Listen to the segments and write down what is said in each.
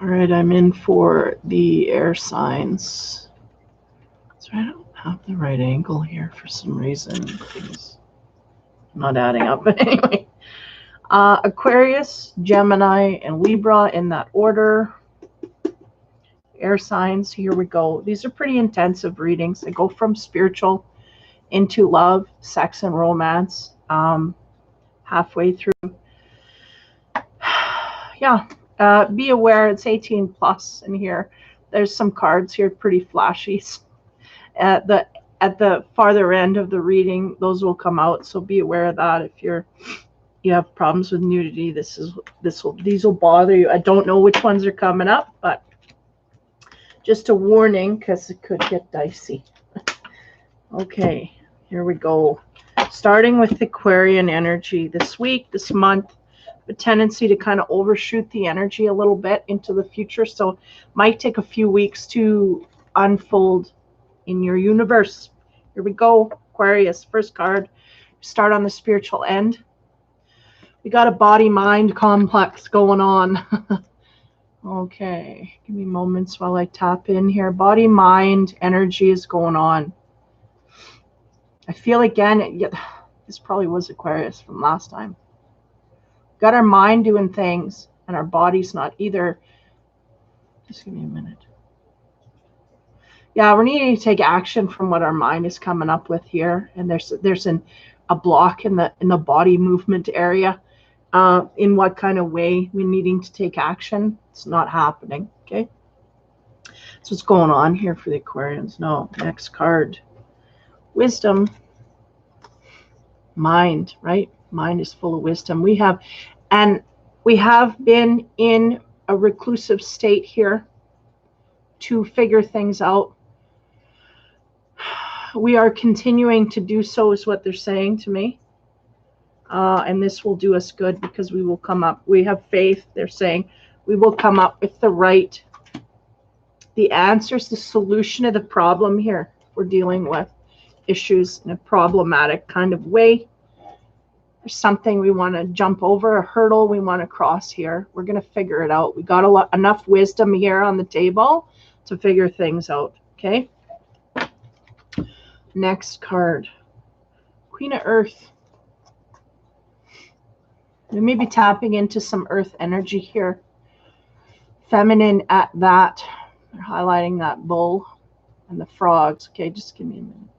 All right, I'm in for the air signs. So I don't have the right angle here for some reason. Things not adding up, but anyway. Aquarius, Gemini, and Libra in that order. Air signs, here we go. These are pretty intensive readings. They go from spiritual into love, sex, and romance. Halfway through. Yeah. Be aware it's 18 plus in here. There's some cards here, pretty flashy. At the farther end of the reading, those will come out. So be aware of that. If you have problems with nudity, these will bother you. I don't know which ones are coming up, but just a warning because it could get dicey. Okay, here we go. Starting with Aquarian energy this week, this month. A tendency to kind of overshoot the energy a little bit into the future, so it might take a few weeks to unfold in your universe. Here we go. Aquarius, first card. Start on the spiritual end. We got a body-mind complex going on. Okay, give me moments while I tap in here. Body-mind energy is going on. I feel again, this probably was Aquarius from last time. Got our mind doing things and our body's not either. Just give me a minute. Yeah, we're needing to take action from what our mind is coming up with here. And there's a block in the body movement area. In what kind of way we're needing to take action. It's not happening. Okay. So what's going on here for the Aquarians? No. Next card. Wisdom. Mind, right? Mind is full of wisdom. We have been in a reclusive state here to figure things out. We are continuing to do so, is what they're saying to me. And this will do us good because we will come up. We have faith. They're saying we will come up with the answers, the solution to the problem here. We're dealing with issues in a problematic kind of way. There's something we want to jump over, a hurdle we want to cross here. We're going to figure it out. We got enough wisdom here on the table to figure things out. Okay. Next card. Queen of Earth. We may be tapping into some earth energy here. Feminine at that. They're highlighting that bull and the frogs. Okay, just give me a minute.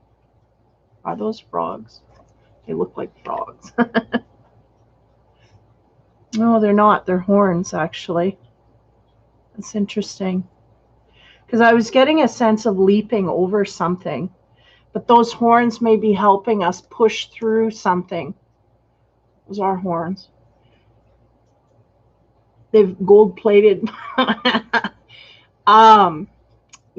Are those frogs? They look like frogs. No, they're not. They're horns, actually. That's interesting. Because I was getting a sense of leaping over something. But those horns may be helping us push through something. Those are horns. They've gold-plated.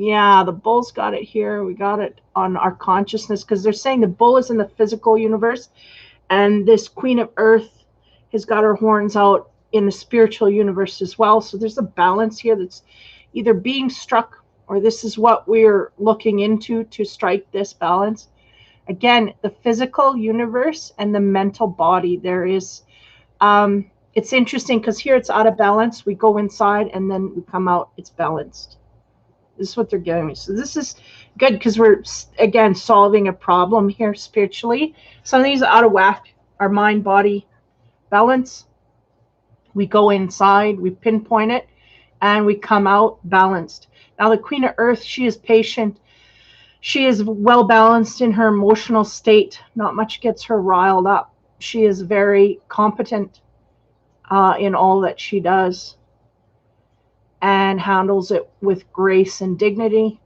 Yeah, the bull's got it here. We got it on our consciousness because they're saying the bull is in the physical universe and this Queen of Earth has got her horns out in the spiritual universe as well. So there's a balance here that's either being struck or this is what we're looking into to strike this balance. Again, the physical universe and the mental body. There is, it's interesting because here it's out of balance. We go inside and then we come out, it's balanced. This is what they're giving me. So this is good because we're, again, solving a problem here spiritually. Some of these are out of whack. Our mind, body balance. We go inside, we pinpoint it, and we come out balanced. Now the Queen of Earth, she is patient. She is well balanced in her emotional state. Not much gets her riled up. She is very competent in all that she does. And handles it with grace and dignity.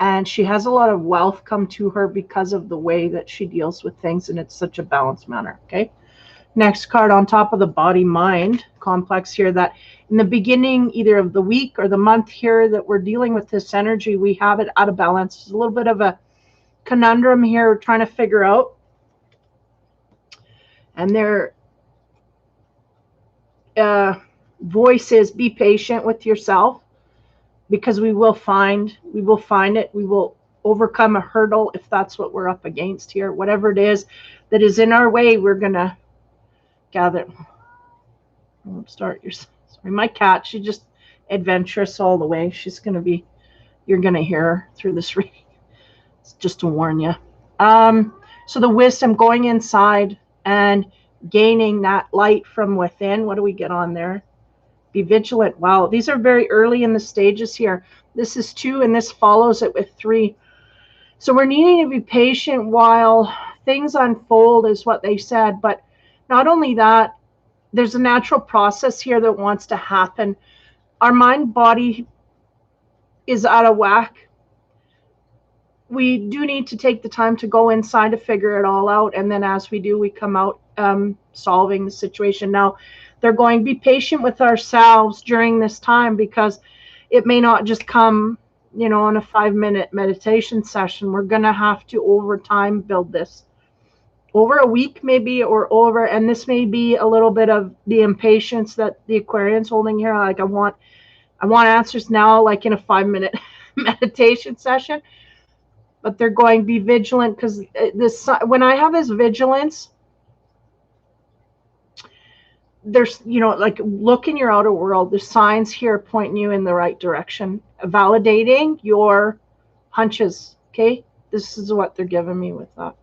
And she has a lot of wealth come to her because of the way that she deals with things, and it's such a balanced manner. Okay. Next card on top of the body-mind complex here, that in the beginning either of the week or the month here that we're dealing with this energy, we have it out of balance. There's a little bit of a conundrum here we're trying to figure out. And their voice is, be patient with yourself because we will find it. We will overcome a hurdle if that's what we're up against here. Whatever it is that is in our way, we're going to gather. Don't start your, sorry, my cat, she just adventurous all the way. She's going to be, you're going to hear her through this reading. Just to warn you. So the wisdom, going inside and gaining that light from within. What do we get on there? Be vigilant. Wow, these are very early in the stages here. This is 2 and this follows it with 3. So we're needing to be patient while things unfold is what they said. But not only that, there's a natural process here that wants to happen. Our mind body is out of whack. We do need to take the time to go inside to figure it all out. And then as we do, we come out solving the situation. Now, they're going to be patient with ourselves during this time, because it may not just come, you know, in a 5-minute meditation session. We're going to have to, over time, build this. Over a week, maybe, or over, and this may be a little bit of the impatience that the Aquarian's holding here. Like, I want answers now, like in a 5-minute meditation session. But they're going to be vigilant, because this, when I have this vigilance, there's, you know, like, look in your outer world. There's signs here pointing you in the right direction, validating your hunches. Okay, this is what they're giving me with that.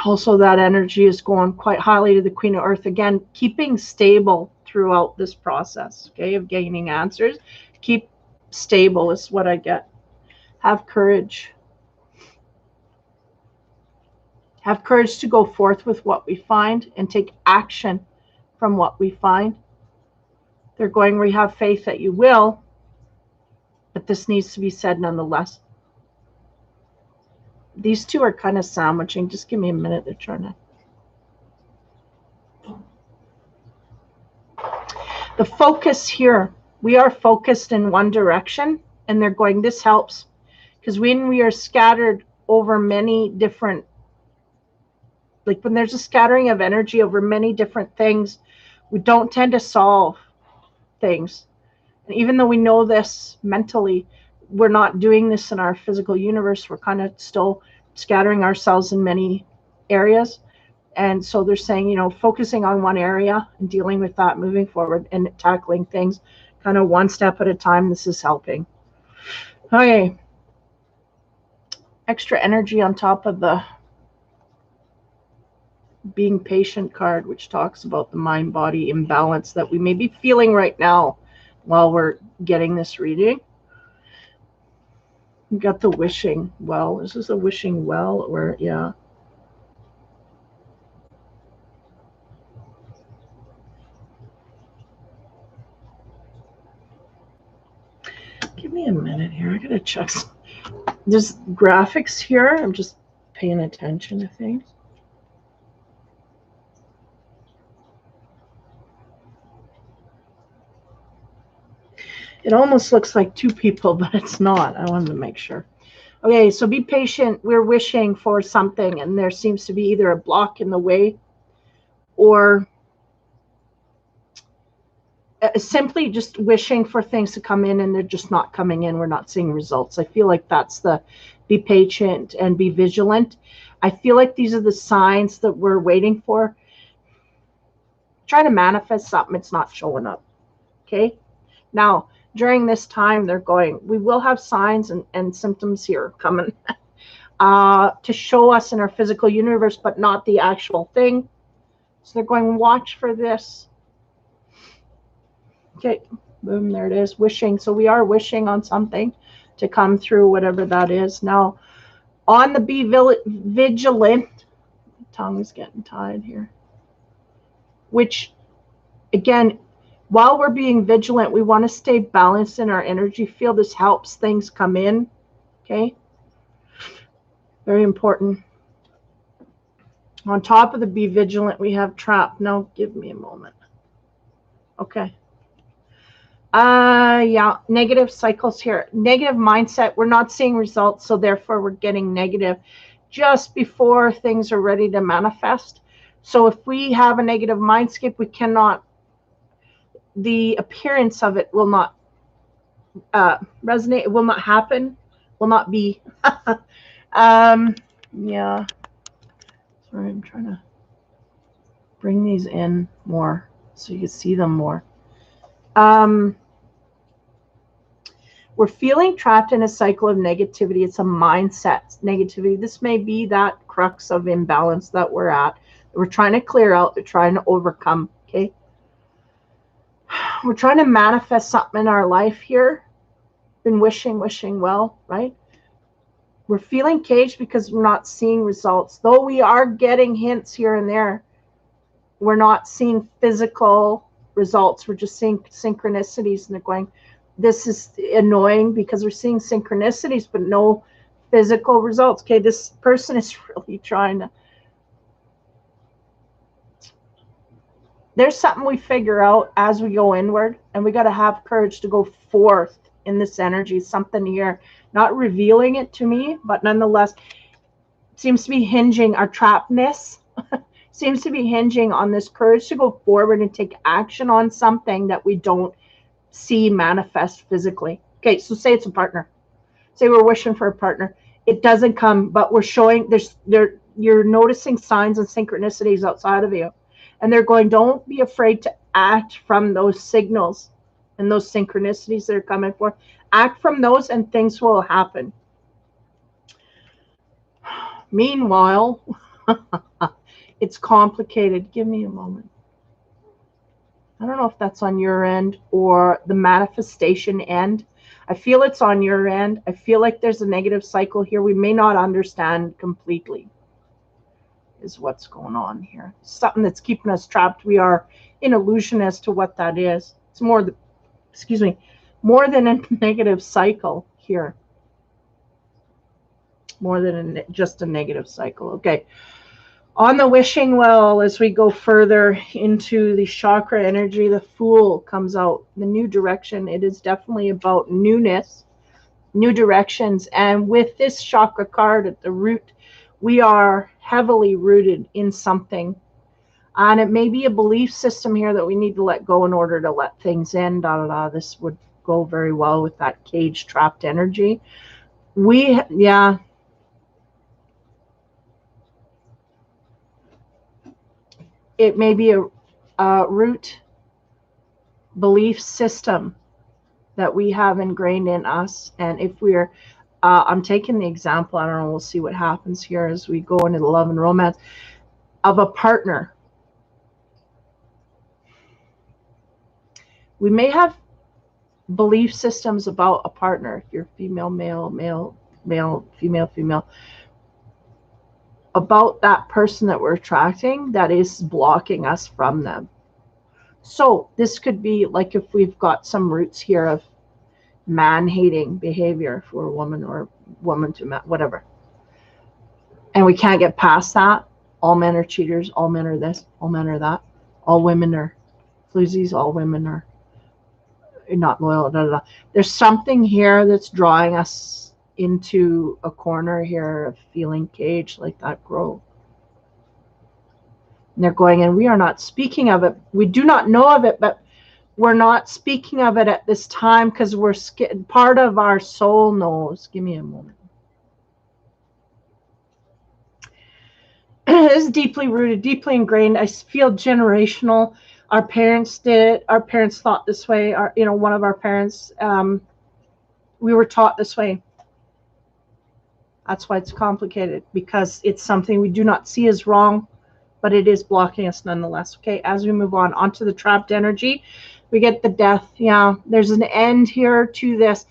Also, that energy is going quite highly to the Queen of Earth. Again, keeping stable throughout this process, okay, of gaining answers. Keep stable is what I get. Have courage. Have courage to go forth with what we find and take action from what we find. They're going, we have faith that you will, but this needs to be said nonetheless. These two are kind of sandwiching. Just give me a minute. They're trying to. The focus here, we are focused in one direction, and they're going, this helps. Because when we are scattered over many different, like when there's a scattering of energy over many different things, we don't tend to solve things. And even though we know this mentally, we're not doing this in our physical universe. We're kind of still scattering ourselves in many areas. And so they're saying, you know, focusing on one area and dealing with that, moving forward and tackling things kind of one step at a time. This is helping. Okay. Extra energy on top of the being patient card, which talks about the mind-body imbalance that we may be feeling right now while we're getting this reading. We got the wishing well. Is this a wishing well, or yeah? Give me a minute here. I gotta check some. There's graphics here. I'm just paying attention to things. It almost looks like 2 people, but it's not. I wanted to make sure. Okay, so be patient. We're wishing for something, and there seems to be either a block in the way or simply just wishing for things to come in, and they're just not coming in. We're not seeing results. I feel like that's the be patient and be vigilant. I feel like these are the signs that we're waiting for. Trying to manifest something, it's not showing up. Okay, now during this time, they're going, we will have signs and symptoms here coming to show us in our physical universe, but not the actual thing. So they're going, watch for this. Okay, boom, there it is, wishing. So we are wishing on something to come through, whatever that is. Now, on the be vigilant, tongue is getting tied here, which, again, while we're being vigilant, we want to stay balanced in our energy field. This helps things come in, okay? Very important. On top of the be vigilant, we have trap. Now, give me a moment. Okay. Yeah, negative cycles here. Negative mindset. We're not seeing results, so therefore we're getting negative just before things are ready to manifest. So if we have a negative mindscape, we cannot, the appearance of it will not resonate. It will not happen. Will not be. Yeah. Sorry, I'm trying to bring these in more so you can see them more. We're feeling trapped in a cycle of negativity. It's a mindset negativity. This may be that crux of imbalance that we're at. We're trying to clear out. We're trying to overcome. Okay. We're trying to manifest something in our life here. Been wishing well, right? We're feeling caged because we're not seeing results. Though we are getting hints here and there, we're not seeing physical results. We're just seeing synchronicities, and they're going, this is annoying because we're seeing synchronicities but no physical results. Okay, this person is really trying to, there's something we figure out as we go inward, and we got to have courage to go forth in this energy. Something here, not revealing it to me, but nonetheless seems to be hinging, our trappedness seems to be hinging on this courage to go forward and take action on something that we don't see manifest physically. Okay, so say it's a partner. Say we're wishing for a partner. It doesn't come, but we're showing you're noticing signs and synchronicities outside of you. And they're going, don't be afraid to act from those signals and those synchronicities that are coming forth. Act from those and things will happen. Meanwhile, it's complicated. Give me a moment. I don't know if that's on your end or the manifestation end. I feel it's on your end. I feel like there's a negative cycle here. We may not understand completely is what's going on here. Something that's keeping us trapped. We are in illusion as to what that is. It's more, more than a negative cycle here. More than just a negative cycle. Okay. On the wishing well, as we go further into the chakra energy, the Fool comes out, the new direction. It is definitely about newness, new directions. And with this chakra card at the root, we are heavily rooted in something. And it may be a belief system here that we need to let go in order to let things in. This would go very well with that cage trapped energy. It may be a root belief system that we have ingrained in us. And if we're, I'm taking the example, I don't know, we'll see what happens here as we go into the love and romance of a partner. We may have belief systems about a partner. If you're female, male, male, male, female, female, about that person that we're attracting that is blocking us from them. So this could be like if we've got some roots here of man-hating behavior for a woman or woman to man, whatever. And we can't get past that. All men are cheaters. All men are this. All men are that. All women are floozies. All women are not loyal. There's something here that's drawing us into a corner here of feeling caged like that grove. And they're going, and we are not speaking of it. We do not know of it, but we're not speaking of it at this time because we're part of our soul knows. Give me a moment. It is deeply rooted, deeply ingrained. I feel generational. Our parents did it. Our parents thought this way. One of our parents, we were taught this way. That's why it's complicated, because it's something we do not see as wrong, but it is blocking us nonetheless. Okay, as we move on onto the trapped energy, we get the death. Yeah, there's an end here to this.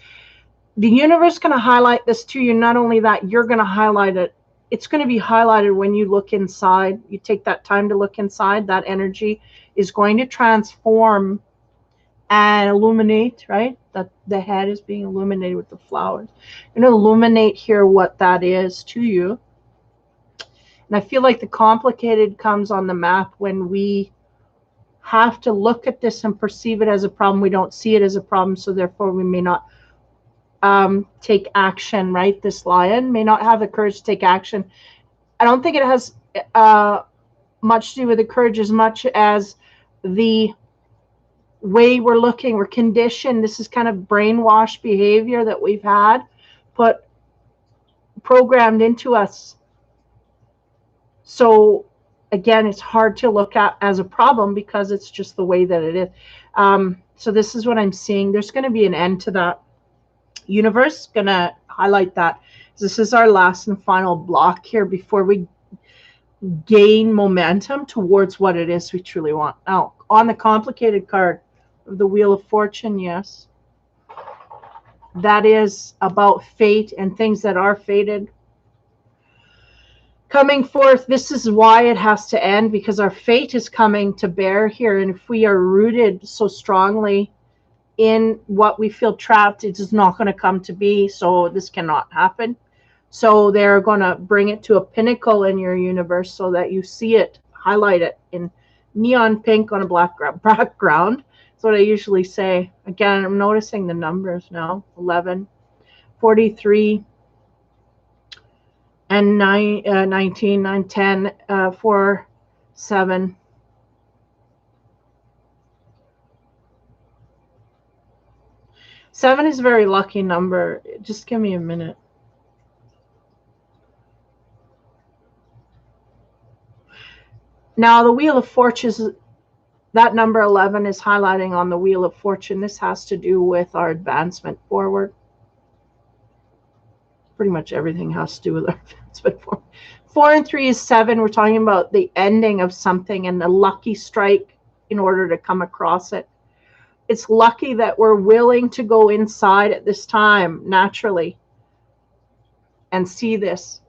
The universe is going to highlight this to you. Not only that, you're going to highlight it. It's going to be highlighted when you look inside. You take that time to look inside. That energy is going to transform and illuminate, right? That the head is being illuminated with the flowers. You're going to illuminate here what that is to you. And I feel like the complicated comes on the map when we have to look at this and perceive it as a problem. We don't see it as a problem, so therefore we may not take action, right? This lion may not have the courage to take action. I don't think it has much to do with the courage as much as the way we're looking. We're conditioned. This is kind of brainwashed behavior that we've had programmed into us. So again, it's hard to look at as a problem because it's just the way that it is. So this is what I'm seeing. There's going to be an end to that. Universe going to highlight that. This is our last and final block here before we gain momentum towards what it is we truly want. Now, on the complicated card of the Wheel of Fortune, yes, that is about fate and things that are fated coming forth. This is why it has to end, because our fate is coming to bear here. And if we are rooted so strongly in what we feel trapped, it is not going to come to be. So this cannot happen. So they're going to bring it to a pinnacle in your universe so that you see it, highlight it in neon pink on a black background. That's what I usually say. Again, I'm noticing the numbers now. 11, 43, and 19, 9, 10, 4, 7. Seven is a very lucky number. Just give me a minute. Now, the Wheel of Fortune, that number 11 is highlighting on the Wheel of Fortune. This has to do with our advancement forward. Pretty much everything has to do with our advancement forward. 4 and 3 is 7. We're talking about the ending of something and the lucky strike in order to come across it. It's lucky that we're willing to go inside at this time naturally and see this.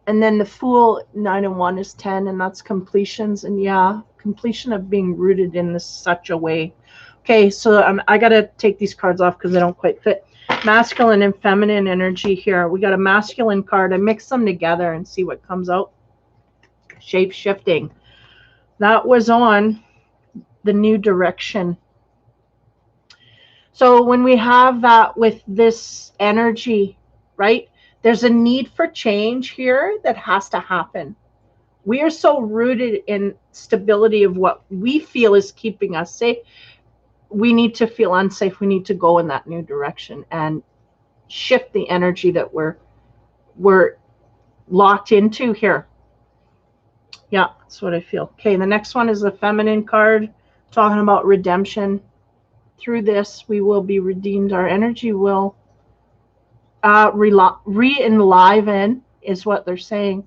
And then the Fool, 9 and 1 is 10, and that's completions. And yeah, completion of being rooted in this such a way. Okay, so I got to take these cards off because they don't quite fit. Masculine and feminine energy here. We got a masculine card. I mix them together and see what comes out. Shape shifting. That was on the new direction. So when we have that with this energy, right? There's a need for change here that has to happen. We are so rooted in stability of what we feel is keeping us safe. We need to feel unsafe. We need to go in that new direction and shift the energy that we're locked into here. Yeah, that's what I feel. Okay, the next one is the feminine card, talking about redemption. Through this, we will be redeemed. Our energy will re-enliven, is what they're saying.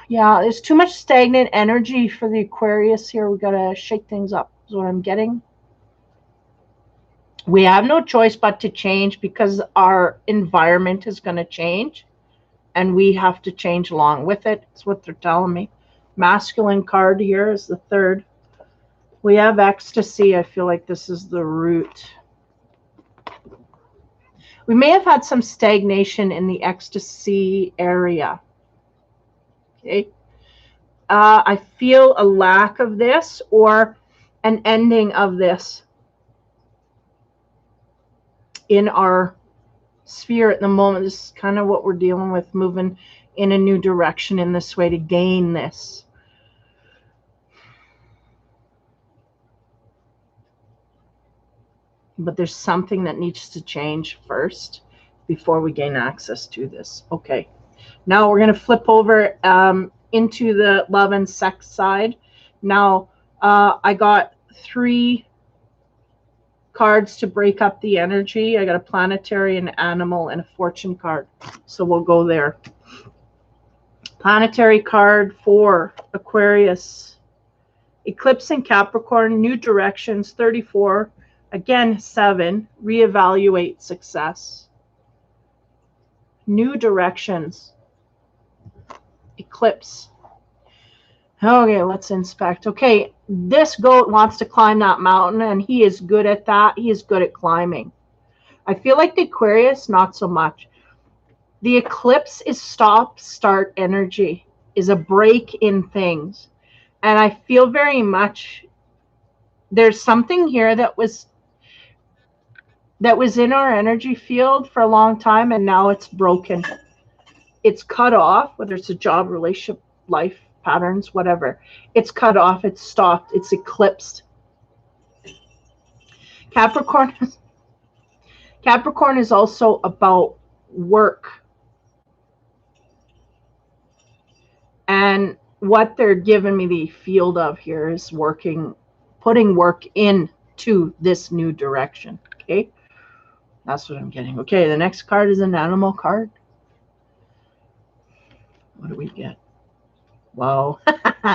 Yeah, there's too much stagnant energy for the Aquarius here. We got to shake things up, is what I'm getting. We have no choice but to change because our environment is going to change and we have to change along with it. That's what they're telling me. Masculine card here is the 3rd. We have ecstasy. I feel like this is the root. We may have had some stagnation in the ecstasy area. Okay. I feel a lack of this or an ending of this in our sphere at the moment. This is kind of what we're dealing with, moving in a new direction in this way to gain this. But there's something that needs to change first before we gain access to this. Okay. Now we're going to flip over into the love and sex side. Now, I got 3 cards to break up the energy. I got a planetary, an animal, and a fortune card. So we'll go there. Planetary card for Aquarius. Eclipse in Capricorn, new directions, 34. Again, 7, reevaluate success. New directions. Eclipse. Okay, let's inspect. Okay, this goat wants to climb that mountain, and he is good at that. He is good at climbing. I feel like the Aquarius, not so much. The eclipse is stop-start energy, is a break in things. And I feel very much there's something here that was in our energy field for a long time, and now it's broken. It's cut off, whether it's a job, relationship, life patterns, whatever. It's cut off, it's stopped, it's eclipsed. Capricorn is also about work. And what they're giving me the field of here is working, putting work in to this new direction. Okay, that's what I'm getting. Okay, the next card is an animal card. What do we get? Wow.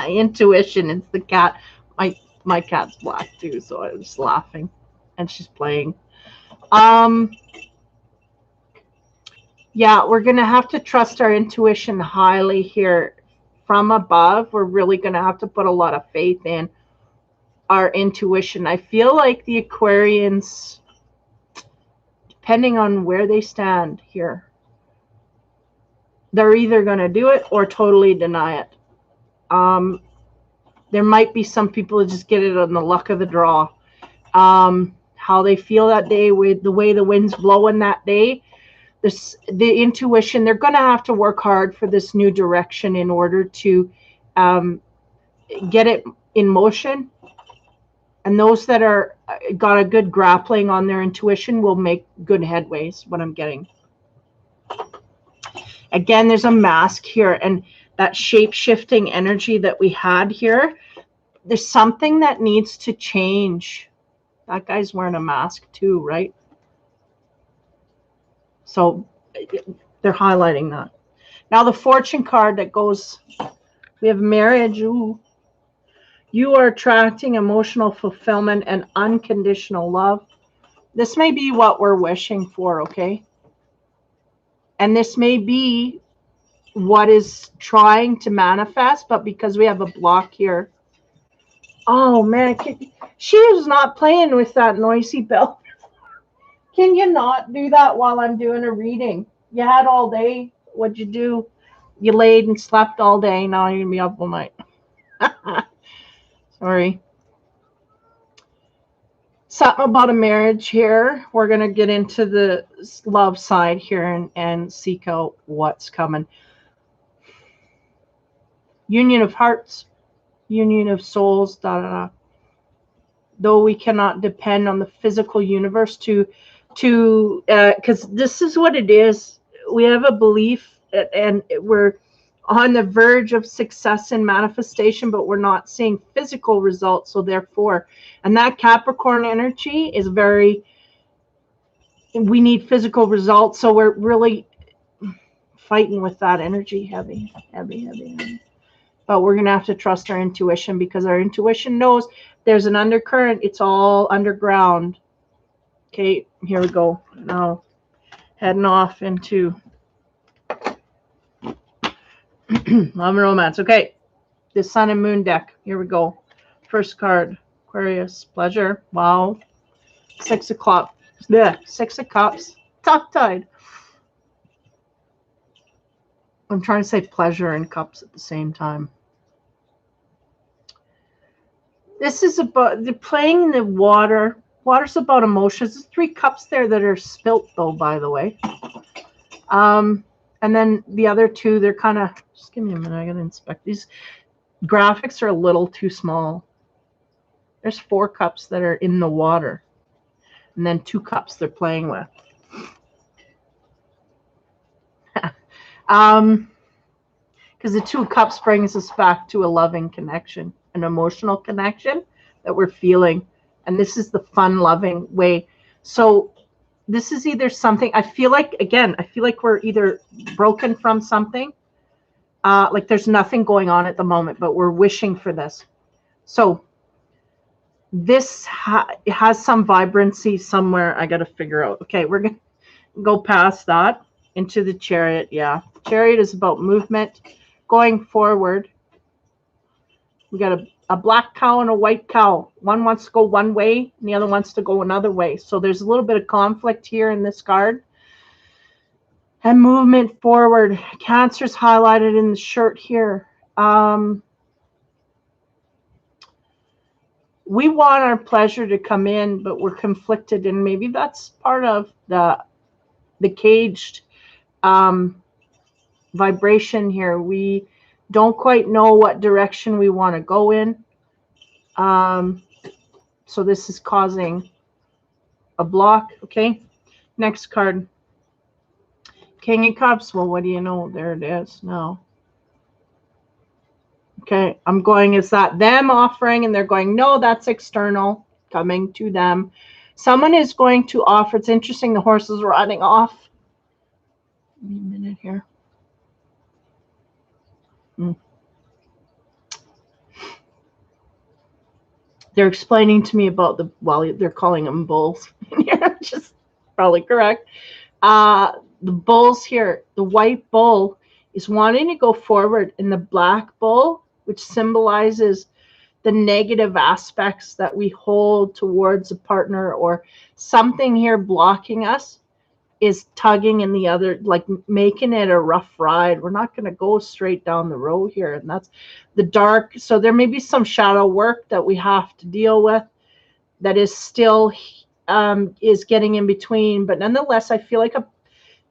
Intuition. It's the cat. My cat's black too, so I was laughing. And she's playing. Yeah, we're gonna have to trust our intuition highly here. From above, we're really gonna have to put a lot of faith in our intuition. I feel like the Aquarians, depending on where they stand here, they're either gonna do it or totally deny it. There might be some people that just get it on the luck of the draw. How they feel that day, with the way the wind's blowing that day, the intuition, they're going to have to work hard for this new direction in order to get it in motion. And those that are got a good grappling on their intuition will make good headways, what I'm getting. Again, there's a mask here, and that shape-shifting energy that we had here, there's something that needs to change. That guy's wearing a mask too, right? So they're highlighting that. Now the fortune card that goes, we have marriage. Ooh. You are attracting emotional fulfillment and unconditional love. This may be what we're wishing for, okay? And this may be what is trying to manifest, but because we have a block here. Oh man, she is not playing with that noisy bell. Can you not do that while I'm doing a reading? You had all day. What'd you do? You laid and slept all day. Now you're going to be up all night. Sorry. Something about a marriage here. We're going to get into the love side here and seek out what's coming. Union of hearts. Union of souls. Da, da, da. Though we cannot depend on the physical universe to because this is what it is. We have a belief and we're on the verge of success and manifestation, but we're not seeing physical results. So therefore, and that Capricorn energy is very, we need physical results. So we're really fighting with that energy, heavy. But we're going to have to trust our intuition, because our intuition knows there's an undercurrent. It's all underground. Okay, here we go. Now, heading off into love and romance. Okay, the sun and moon deck. Here we go. First card, Aquarius, pleasure. Wow. 6 o'clock. Yeah, 6 of cups. Tongue-tied. I'm trying to say pleasure and cups at the same time. This is about the playing in the water. Water's about emotions. There's 3 cups there that are spilt, though, by the way. And then the other 2, they're kind of, just give me a minute, I gotta inspect. These graphics are a little too small. There's 4 cups that are in the water, and then 2 cups they're playing with. Because the 2 cups brings us back to a loving connection, an emotional connection that we're feeling. And this is the fun, loving way. So this is either something, I feel like, again, I feel like we're either broken from something, like there's nothing going on at the moment, but we're wishing for this. So this has some vibrancy somewhere. I got to figure out. Okay, we're going to go past that into the Chariot. Yeah, Chariot is about movement, going forward. We got a black cow and a white cow. One wants to go one way and the other wants to go another way. So there's a little bit of conflict here in this card. And movement forward. Cancer's highlighted in the shirt here. We want our pleasure to come in, but we're conflicted, and maybe that's part of the caged vibration here. We don't quite know what direction we want to go in. So this is causing a block. Okay, next card. King of Cups. Well, what do you know? There it is now. Okay, I'm going, is that them offering? And they're going, no, that's external. coming to them. Someone is going to offer. It's interesting. The horse is riding off. Give me a minute here. They're explaining to me about the, well, they're calling them bulls. Which is probably correct. The bulls here, the white bull is wanting to go forward, and the black bull, which symbolizes the negative aspects that we hold towards a partner or something here blocking us, is tugging in the other, like making it a rough ride. We're not going to go straight down the road here. And that's the dark. So there may be some shadow work that we have to deal with that is still is getting in between. But nonetheless, I feel like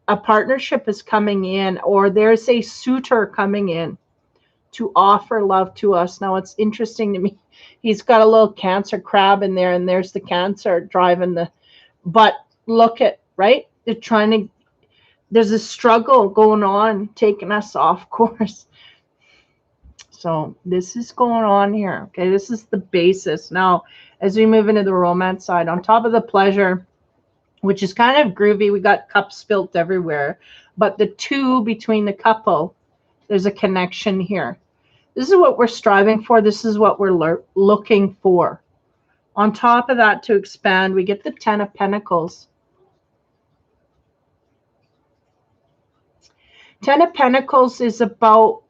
a partnership is coming in, or there's a suitor coming in to offer love to us. Now, it's interesting to me. He's got a little Cancer crab in there, and there's the Cancer driving the, but look at, right? They're trying to, there's a struggle going on, taking us off course. So this is going on here. Okay, this is the basis. Now, as we move into the romance side, on top of the pleasure, which is kind of groovy, we got cups spilt everywhere, but the two between the couple, there's a connection here. This is what we're striving for. This is what we're looking for. On top of that, to expand, we get the 10 of Pentacles. 10 of Pentacles is about,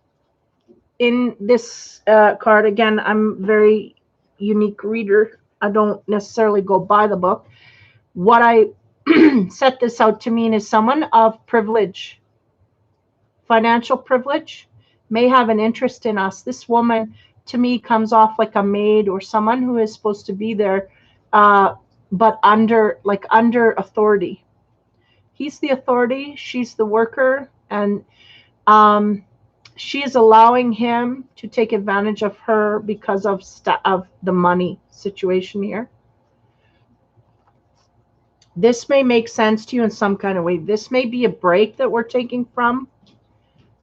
in this card, again, I'm very unique reader. I don't necessarily go by the book. What I set this out to mean is someone of privilege, financial privilege, may have an interest in us. This woman, to me, comes off like a maid or someone who is supposed to be there, but under authority. He's the authority, she's the worker, and she is allowing him to take advantage of her because of the money situation here. This may make sense to you in some kind of way. This may be a break that we're taking from.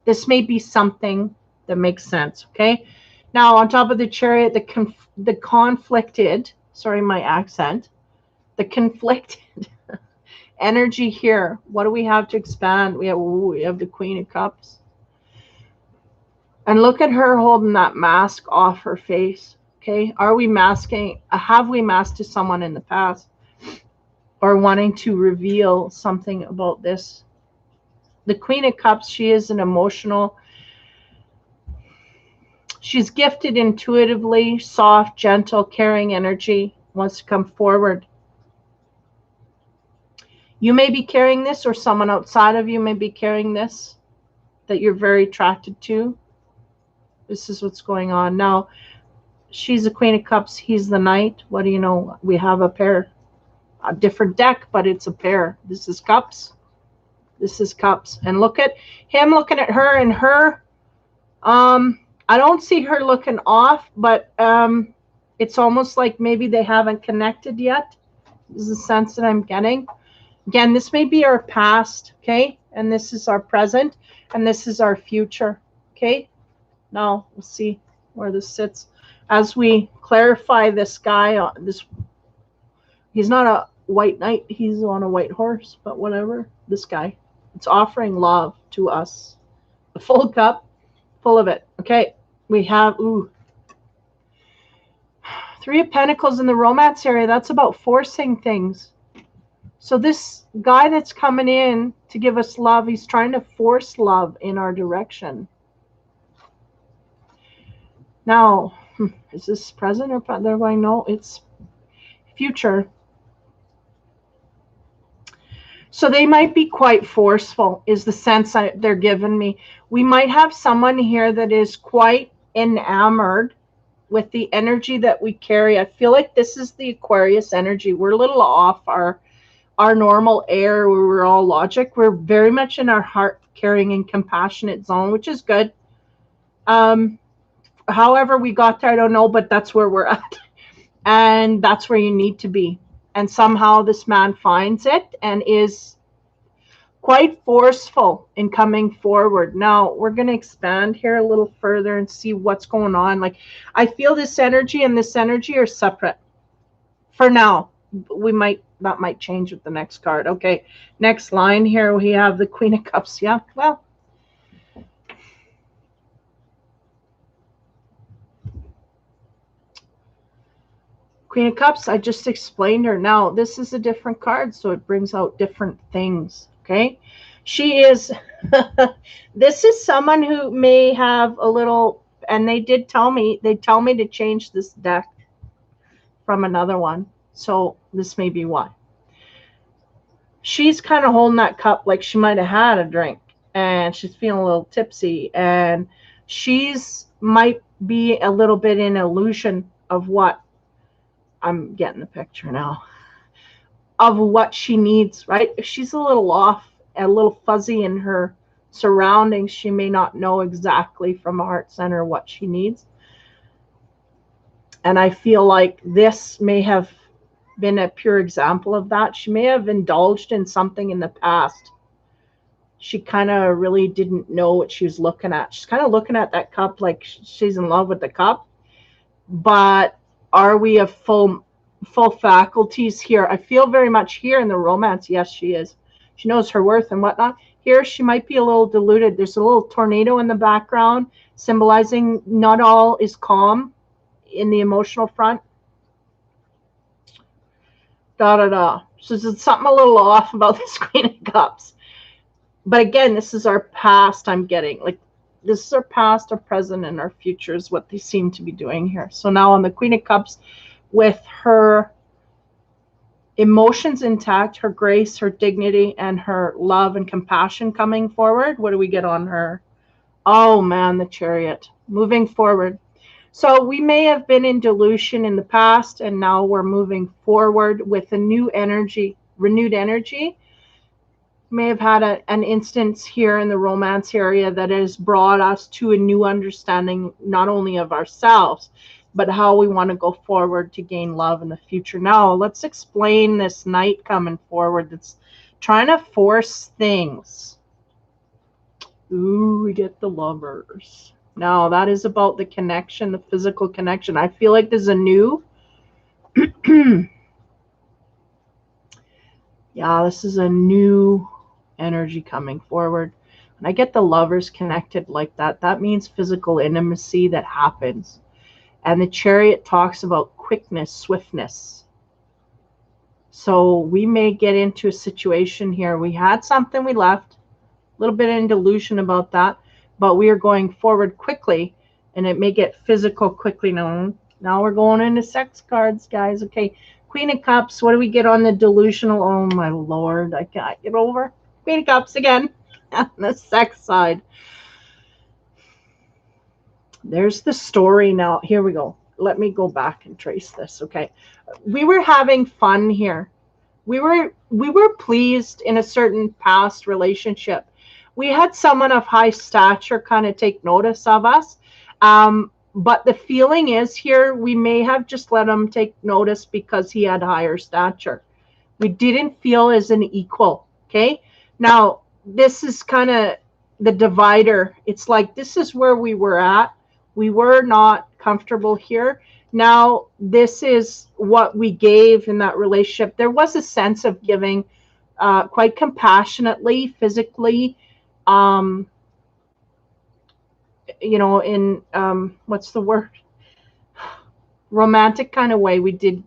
This may be something that makes sense, okay? Now, on top of the Chariot, the conflicted, sorry, my accent, the conflicted energy here. What do we have to expand? We have the Queen of Cups. And look at her holding that mask off her face, okay? Are we masking? Have we masked to someone in the past? Or wanting to reveal something about this? The Queen of Cups, she is an emotional, she's gifted intuitively, soft, gentle, caring energy, wants to come forward. You may be carrying this, or someone outside of you may be carrying this that you're very attracted to. This is what's going on. Now, she's the Queen of Cups, he's the Knight. What do you know? We have a pair. A different deck, but it's a pair. This is Cups. This is Cups. And look at him looking at her, and her, I don't see her looking off, but it's almost like maybe they haven't connected yet. This is the sense that I'm getting. Again, this may be our past, okay? And this is our present, and this is our future, okay? Now, we'll see where this sits. As we clarify this guy, he's not a white knight, he's on a white horse, but whatever. This guy, it's offering love to us. A full cup, full of it. Okay, we have, Three of Pentacles in the romance area. That's about forcing things. So this guy that's coming in to give us love, he's trying to force love in our direction. Now, is this present or they're going, no, it's future. So they might be quite forceful, is the sense they're giving me. We might have someone here that is quite enamored with the energy that we carry. I feel like this is the Aquarius energy. We're a little off our normal air where we're all logic. We're very much in our heart caring and compassionate zone, which is good. However we got there, I don't know, but that's where we're at. And that's where you need to be. And somehow this man finds it and is quite forceful in coming forward. Now, we're going to expand here a little further and see what's going on. Like, I feel this energy and this energy are separate. for now. That might change with the next card. Okay, next line here we have the Queen of Cups. Yeah, well, Queen of Cups, I just explained her. Now, this is a different card, so it brings out different things, okay? She is, this is someone who may have a little, and they tell me to change this deck from another one. So this may be why. She's kind of holding that cup like she might have had a drink, and she's feeling a little tipsy, and might be a little bit in illusion of what, I'm getting the picture now, of what she needs, right? If she's a little off, a little fuzzy in her surroundings, she may not know exactly from a heart center what she needs. And I feel like this may have been a pure example of that. She may have indulged in something in the past. She kind of really didn't know what she was looking at. She's kind of looking at that cup like she's in love with the cup. But are we of full faculties here? I feel very much here in the romance. Yes, she is. She knows her worth and whatnot. Here, she might be a little diluted. There's a little tornado in the background, symbolizing not all is calm in the emotional front. So there's something a little off about this Queen of Cups. But again, this is our past. I'm getting like, this is our past, our present, and our future is what they seem to be doing here. So now on the Queen of Cups, with her emotions intact, her grace, her dignity, and her love and compassion coming forward, what do we get on her? Oh man, the Chariot, moving forward. So we may have been in delusion in the past, and now we're moving forward with a new energy, renewed energy. May have had an instance here in the romance area that has brought us to a new understanding, not only of ourselves, but how we want to go forward to gain love in the future. Now, let's explain this Knight coming forward that's trying to force things. Ooh, we get the Lovers. Now, that is about the connection, the physical connection. I feel like there's a new... yeah, this is a new energy coming forward. When I get the Lovers connected like that, that means physical intimacy that happens. And the Chariot talks about quickness, swiftness. So we may get into a situation here. We had something, we left, a little bit in delusion about that, but we are going forward quickly, and it may get physical quickly. Now we're going into sex cards, guys. Okay, Queen of Cups, what do we get on the delusional? Oh my Lord, I can't get over. Queen of Cups again on the sex side. There's the story now. Here we go. Let me go back and trace this. Okay. We were having fun here. We were pleased in a certain past relationship. We had someone of high stature kind of take notice of us. But the feeling is here, we may have just let him take notice because he had higher stature. We didn't feel as an equal. Okay. Now, this is kind of the divider. It's like, this is where we were at. We were not comfortable here. Now, this is what we gave in that relationship. There was a sense of giving quite compassionately, physically, you know, in, what's the word? Romantic kind of way. We did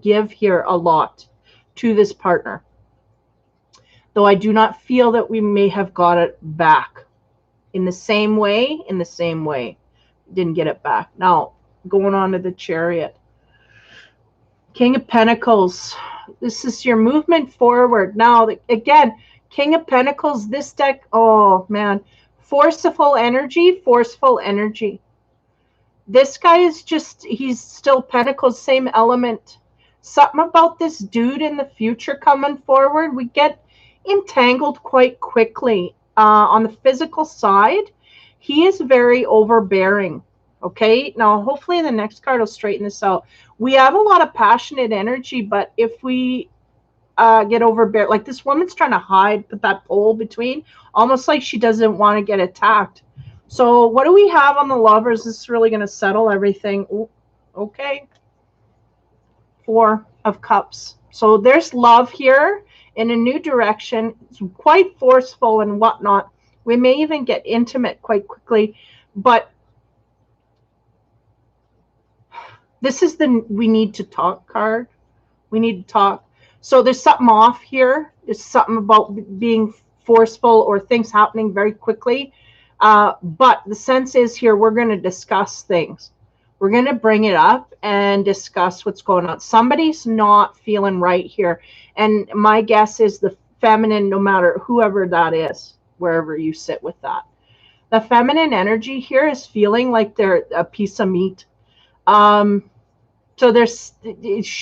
give here a lot to this partner. Though I do not feel that we may have got it back in the same way, Didn't get it back. Now, going on to the Chariot. King of Pentacles. This is your movement forward. Now, again, King of Pentacles, this deck, oh man, forceful energy. This guy is just, he's still Pentacles, same element. Something about this dude in the future coming forward. We get entangled quite quickly. On the physical side, he is very overbearing. Okay, now hopefully the next card will straighten this out. We have a lot of passionate energy, but if we get overbearing, like this woman's trying to hide, put that pole between, almost like she doesn't want to get attacked. So what do we have on the Lovers? This is really going to settle everything. Ooh, okay. Four of Cups. So there's love here in a new direction. It's quite forceful and whatnot. We may even get intimate quite quickly, but this is the we need to talk card. We need to talk. So there's something off here. There's something about being forceful or things happening very quickly. But the sense is here, we're going to discuss things. We're going to bring it up and discuss what's going on. Somebody's not feeling right here. And my guess is the feminine, no matter whoever that is, wherever you sit with that. The feminine energy here is feeling like they're a piece of meat. So there's,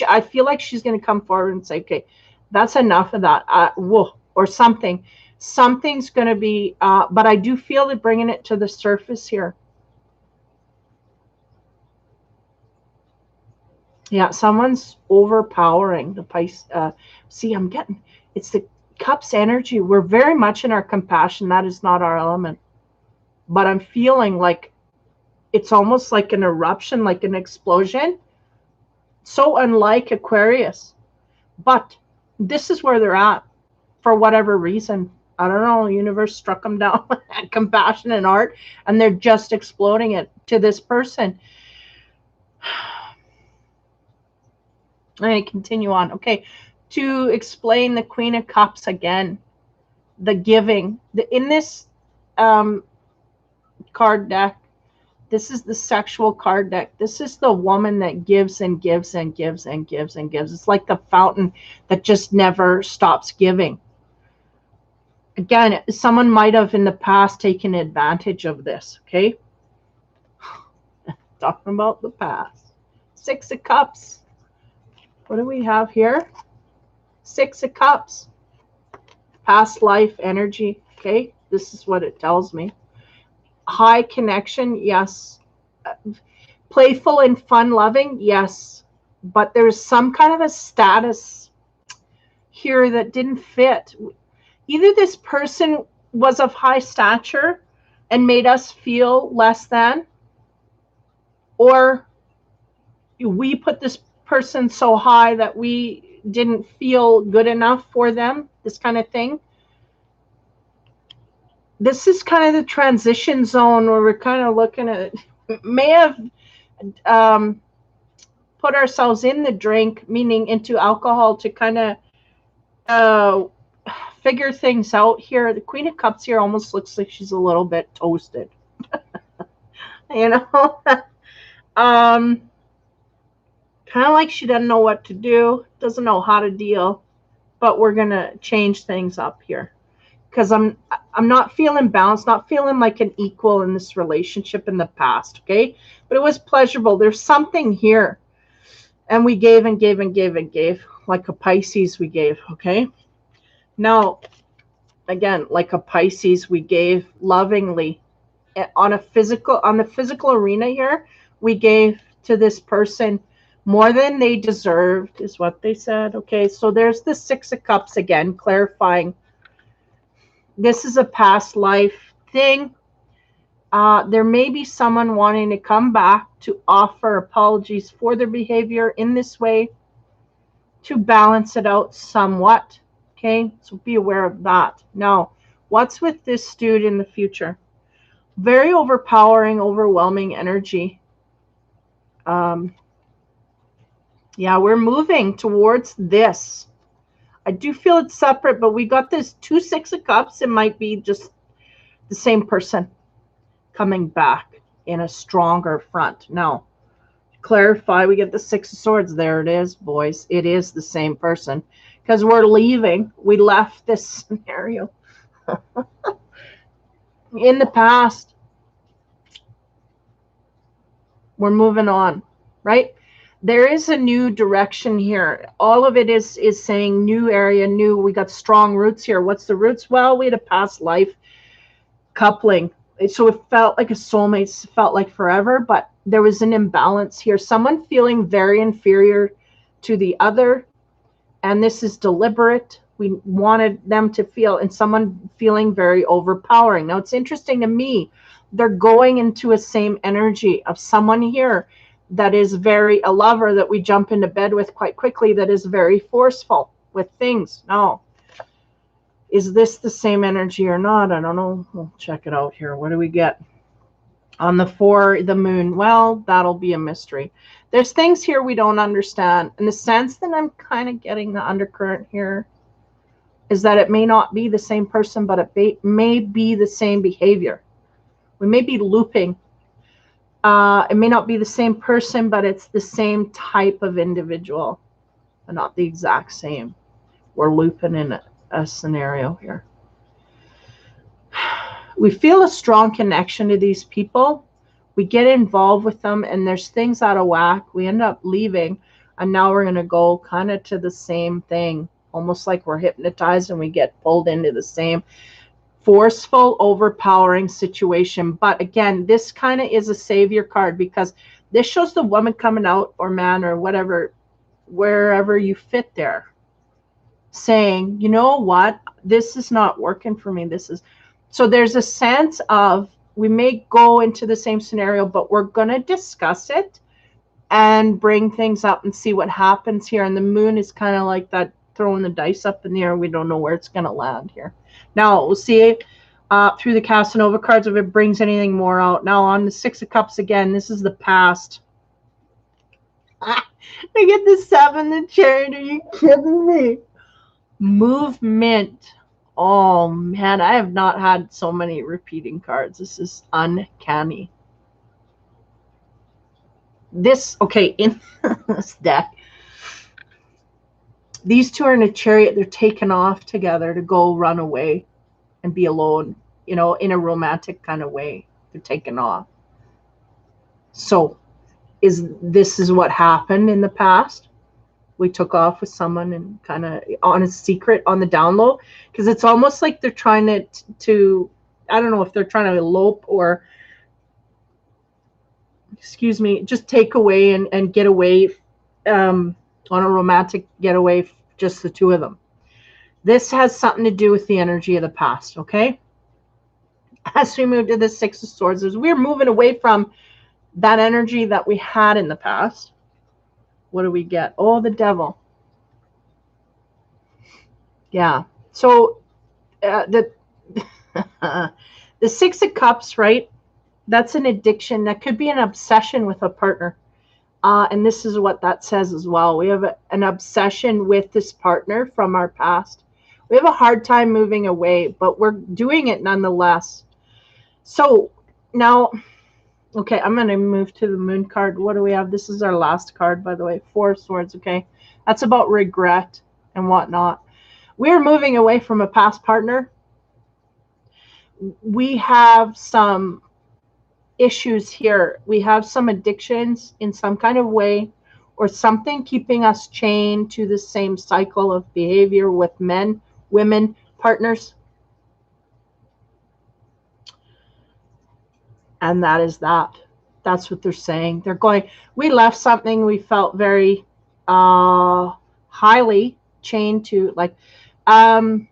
I feel like she's going to come forward and say, okay, that's enough of that. Whoa, or something. Something's going to be, but I do feel it bringing it to the surface here. Yeah, someone's overpowering the Pisces. See, I'm getting, it's the Cups energy. We're very much in our compassion. That is not our element. But I'm feeling like it's almost like an eruption, like an explosion. So unlike Aquarius. But this is where they're at for whatever reason. I don't know, the universe struck them down at compassion and art, and they're just exploding it to this person. I continue on. Okay, to explain the Queen of Cups again, the giving. In this card deck, this is the sexual card deck. This is the woman that gives and gives and gives and gives and gives. It's like the fountain that just never stops giving. Again, someone might have in the past taken advantage of this, okay? Talking about the past. Six of Cups. What do we have here? Six of Cups. Past life energy, okay? This is what it tells me. High connection, yes. Playful and fun-loving, yes. But there's some kind of a status here that didn't fit. Either this person was of high stature and made us feel less than, or we put this person so high that we didn't feel good enough for them, this kind of thing. This is kind of the transition zone where we're kind of looking at, may have put ourselves in the drink, meaning into alcohol, to kind of figure things out here. The Queen of Cups here almost looks like she's a little bit toasted. You know? Kind of like she doesn't know what to do, doesn't know how to deal, but we're going to change things up here. Because I'm not feeling balanced, not feeling like an equal in this relationship in the past, okay? But it was pleasurable. There's something here. And we gave and gave and gave and gave. Like a Pisces we gave, okay? Now, again, like a Pisces we gave lovingly. On the physical arena here, we gave to this person more than they deserved, is what they said, okay? So there's the Six of Cups again, clarifying. This is a past life thing. There may be someone wanting to come back to offer apologies for their behavior in this way to balance it out somewhat. Okay, so be aware of that. Now, what's with this dude in the future? Very overpowering, overwhelming energy. Yeah, we're moving towards this. I do feel it's separate, but we got this 2 Six of Cups. It might be just the same person coming back in a stronger front. Now, to clarify, we get the Six of Swords. There it is, boys. It is the same person because we're leaving. We left this scenario in the past. We're moving on, right? There is a new direction here. All of it is saying new area, new. We got strong roots here. What's the roots? Well, we had a past life coupling. So it felt like a soulmate. It felt like forever, but there was an imbalance here. Someone feeling very inferior to the other, and this is deliberate. We wanted them to feel, and someone feeling very overpowering. Now, it's interesting to me. They're going into a same energy of someone here that is very, a lover that we jump into bed with quite quickly, that is very forceful with things. No. Is this the same energy or not? I don't know. We'll check it out here. What do we get? On the 4, the moon. Well, that'll be a mystery. There's things here we don't understand. In the sense that I'm kind of getting the undercurrent here is that it may not be the same person, but it may be the same behavior. We may be looping. It may not be the same person, but it's the same type of individual, but not the exact same. We're looping in a scenario here. We feel a strong connection to these people. We get involved with them, and there's things out of whack. We end up leaving, and now we're going to go kind of to the same thing, almost like we're hypnotized and we get pulled into the same forceful, overpowering situation. But again, this kind of is a savior card, because this shows the woman coming out, or man, or whatever, wherever you fit there, saying, you know what, this is not working for me. This is, so there's a sense of, we may go into the same scenario, but we're going to discuss it and bring things up and see what happens here. And the moon is kind of like that, throwing the dice up in the air. We don't know where it's going to land here. Now we'll see through the Casanova cards if it brings anything more out. Now on the 6 of Cups again, this is the past. I get the 7 of Chariot. Are you kidding me? Movement. Oh man, I have not had so many repeating cards. This is uncanny. This, okay, in this deck, these two are in a chariot. They're taken off together to go run away and be alone, you know, in a romantic kind of way. They're taken off. So this is what happened in the past. We took off with someone and kind of on a secret, on the down low, because it's almost like they're trying to, I don't know if they're trying to elope or, excuse me, just take away and get away on a romantic getaway, just the two of them. This has something to do with the energy of the past, okay? As we move to the 6 of Swords, as we're moving away from that energy that we had in the past, what do we get? Oh, the Devil. Yeah. So the 6 of Cups, right? That's an addiction. That could be an obsession with a partner. And this is what that says as well. We have an obsession with this partner from our past. We have a hard time moving away, but we're doing it nonetheless. So now, okay, I'm going to move to the Moon card. What do we have? This is our last card, by the way. 4 of Swords, okay? That's about regret and whatnot. We're moving away from a past partner. We have some issues here. We have some addictions in some kind of way, or something keeping us chained to the same cycle of behavior with men, women, partners. And that is that. That's what they're saying. They're going, we left something we felt very highly chained to, like highly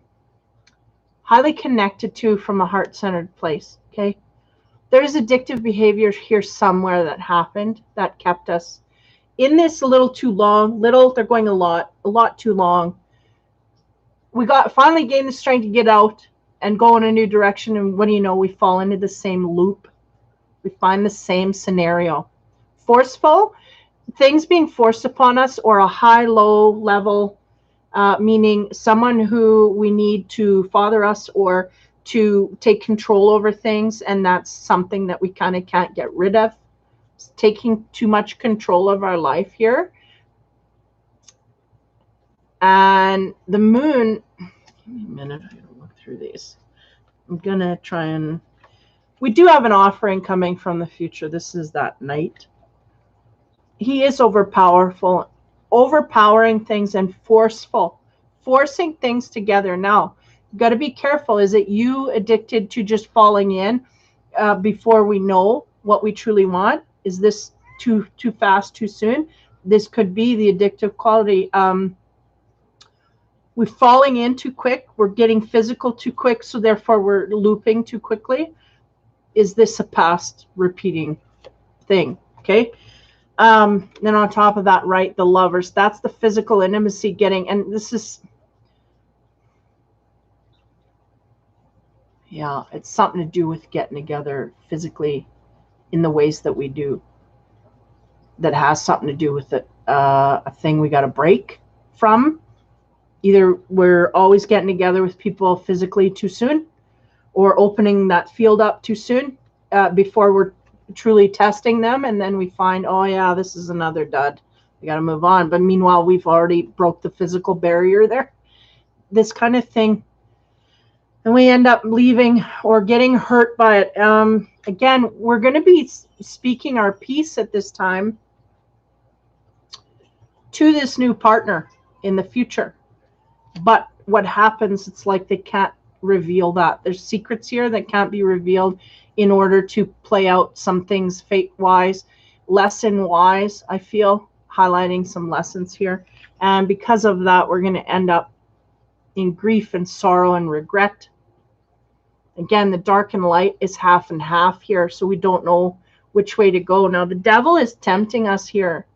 connected to from a heart-centered place, okay? There's addictive behavior here somewhere that happened that kept us in this a little too long. They're going a lot too long. We finally gained the strength to get out and go in a new direction. And what do you know? We fall into the same loop. We find the same scenario. Forceful, things being forced upon us, or a high-low level, meaning someone who we need to father us or to take control over things, and that's something that we kind of can't get rid of. It's taking too much control of our life here. And the Moon, give me a minute, I gotta look through these. I'm gonna try and, we do have an offering coming from the future. This is that Knight. He is overpowerful, overpowering things, and forceful, forcing things together. Now, you've got to be careful. Is it you addicted to just falling in before we know what we truly want? Is this too fast, too soon? This could be the addictive quality. We're falling in too quick. We're getting physical too quick, so therefore we're looping too quickly. Is this a past repeating thing? Okay. Then on top of that, right, the Lovers. That's the physical intimacy getting, and this is, yeah, it's something to do with getting together physically in the ways that we do. That has something to do with it, a thing we got to break from. Either we're always getting together with people physically too soon, or opening that field up too soon before we're truly testing them, and then we find, oh yeah, this is another dud. We got to move on. But meanwhile, we've already broke the physical barrier there. This kind of thing, and we end up leaving or getting hurt by it. Again, we're going to be speaking our piece at this time to this new partner in the future. But what happens, it's like they can't reveal that. There's secrets here that can't be revealed in order to play out some things fate-wise, lesson-wise, I feel, highlighting some lessons here. And because of that, we're going to end up in grief and sorrow and regret. Again, the dark and light is half and half here, so we don't know which way to go. Now, the devil is tempting us here.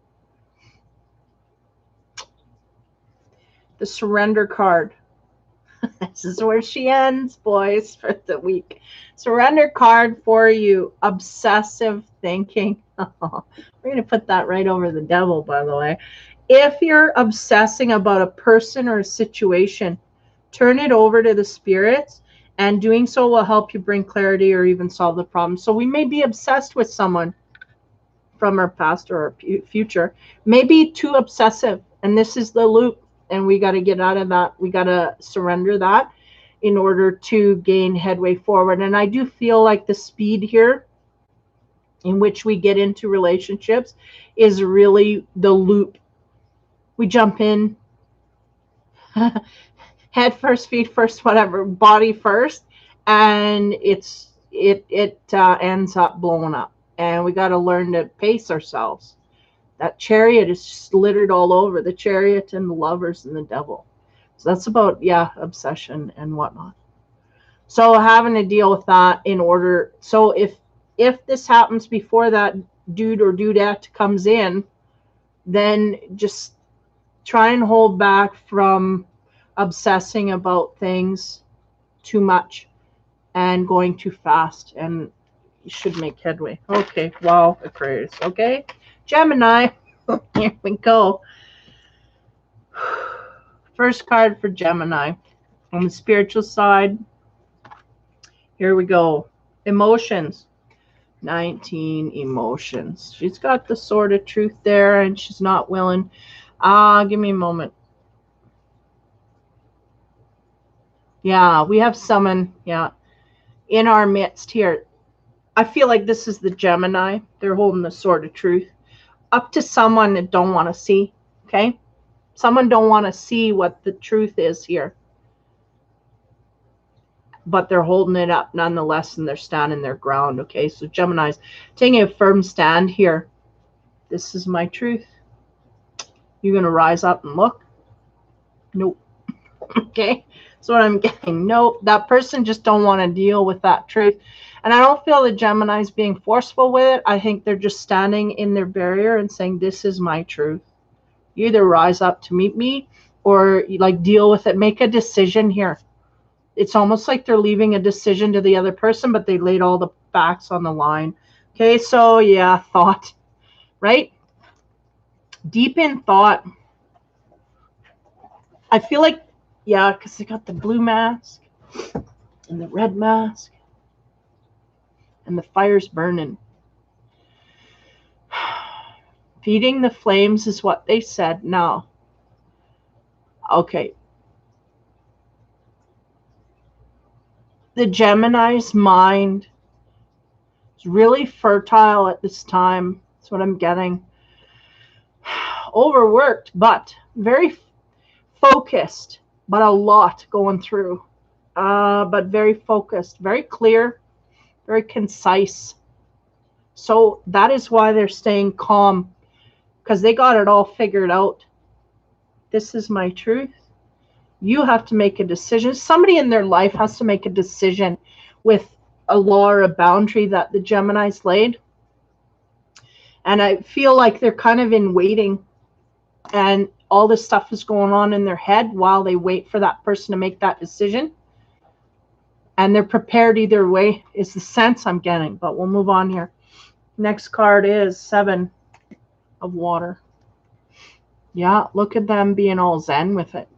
The Surrender card. This is where she ends, boys, for the week. Surrender card for you. Obsessive thinking. We're going to put that right over the devil, by the way. If you're obsessing about a person or a situation, turn it over to the spirits, and doing so will help you bring clarity or even solve the problem. So we may be obsessed with someone from our past or our future. Maybe too obsessive, and this is the loop. And we got to get out of that. We got to surrender that in order to gain headway forward. And I do feel like the speed here in which we get into relationships is really the loop. We jump in, head first, feet first, whatever, body first, and it ends up blowing up. And we got to learn to pace ourselves. That Chariot is just littered all over. The Chariot and the Lovers and the Devil. So that's about, yeah, obsession and whatnot. So having to deal with that in order. So if this happens before that dude or dudette comes in, then just try and hold back from obsessing about things too much and going too fast, and you should make headway. Okay, wow, Aquarius. Okay, Gemini. Here we go. First card for Gemini on the spiritual side. Here we go. Emotions. 19 emotions. She's got the Sword of Truth there, and she's not willing. Give me a moment. Yeah, we have someone, yeah, in our midst here. I feel like this is the Gemini. They're holding the Sword of Truth up to someone that don't want to see, okay? Someone don't want to see what the truth is here. But they're holding it up nonetheless, and they're standing their ground, okay? So Gemini's taking a firm stand here. This is my truth. You're going to rise up and look? Nope. Okay? So what I'm getting, nope. That person just don't want to deal with that truth. And I don't feel the Gemini's being forceful with it. I think they're just standing in their barrier and saying, this is my truth. You either rise up to meet me, or you like deal with it. Make a decision here. It's almost like they're leaving a decision to the other person, but they laid all the facts on the line. Okay, so yeah, thought, right? Deep in thought. I feel like, yeah, because they got the blue mask and the red mask and the fire's burning. Feeding the flames is what they said. Now, okay. The Gemini's mind is really fertile at this time. That's what I'm getting. Overworked, but very focused, but a lot going through. But very focused, very clear, very concise. So that is why they're staying calm, because they got it all figured out. This is my truth. You have to make a decision. Somebody in their life has to make a decision with a law or a boundary that the Gemini's laid. And I feel like they're kind of in waiting, and all this stuff is going on in their head while they wait for that person to make that decision. And they're prepared either way, is the sense I'm getting. But we'll move on here. Next card is 7 of water. Yeah, look at them being all zen with it.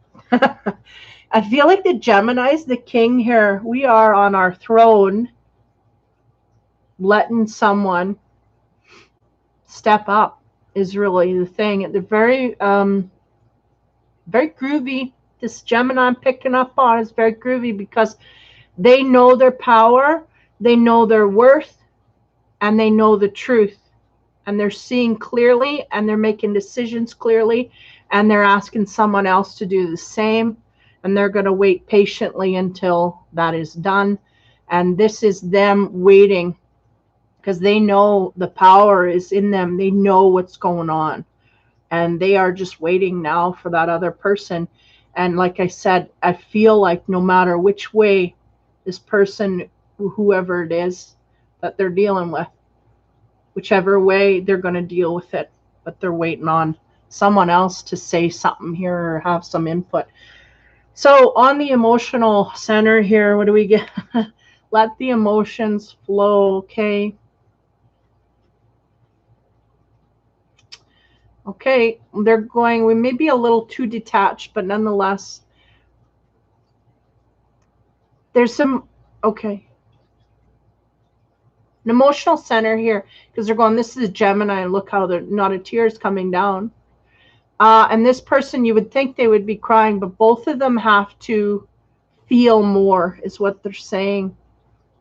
I feel like the Gemini's the king here. We are on our throne, letting someone step up is really the thing. They're very, very groovy. This Gemini I'm picking up on is very groovy because they know their power, they know their worth, and they know the truth. And they're seeing clearly, and they're making decisions clearly, and they're asking someone else to do the same. And they're going to wait patiently until that is done. And this is them waiting because they know the power is in them. They know what's going on. And they are just waiting now for that other person. And like I said, I feel like no matter which way this person, whoever it is that they're dealing with, whichever way they're going to deal with it, but they're waiting on someone else to say something here or have some input. So on the emotional center here, what do we get? Let the emotions flow. Okay. Okay, they're going, we may be a little too detached, but nonetheless, there's some, okay. An emotional center here, because they're going, this is a Gemini, and look how they're not a tear is coming down. And this person, you would think they would be crying, but both of them have to feel more, is what they're saying.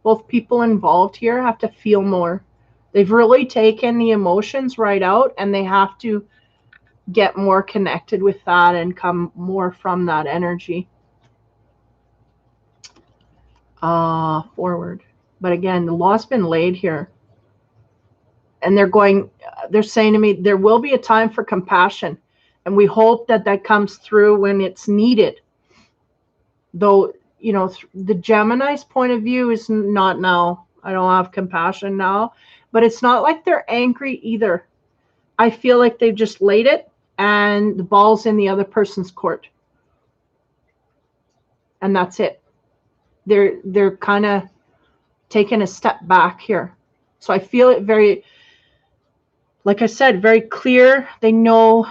Both people involved here have to feel more. They've really taken the emotions right out, and they have to get more connected with that and come more from that energy forward. But again, the law's been laid here. And they're saying to me, there will be a time for compassion. And we hope that that comes through when it's needed. Though, you know, the Gemini's point of view is not now. I don't have compassion now. But it's not like they're angry either. I feel like they've just laid it and the ball's in the other person's court. And that's it. They're kind of taking a step back here. So I feel it very, like I said, very clear. They know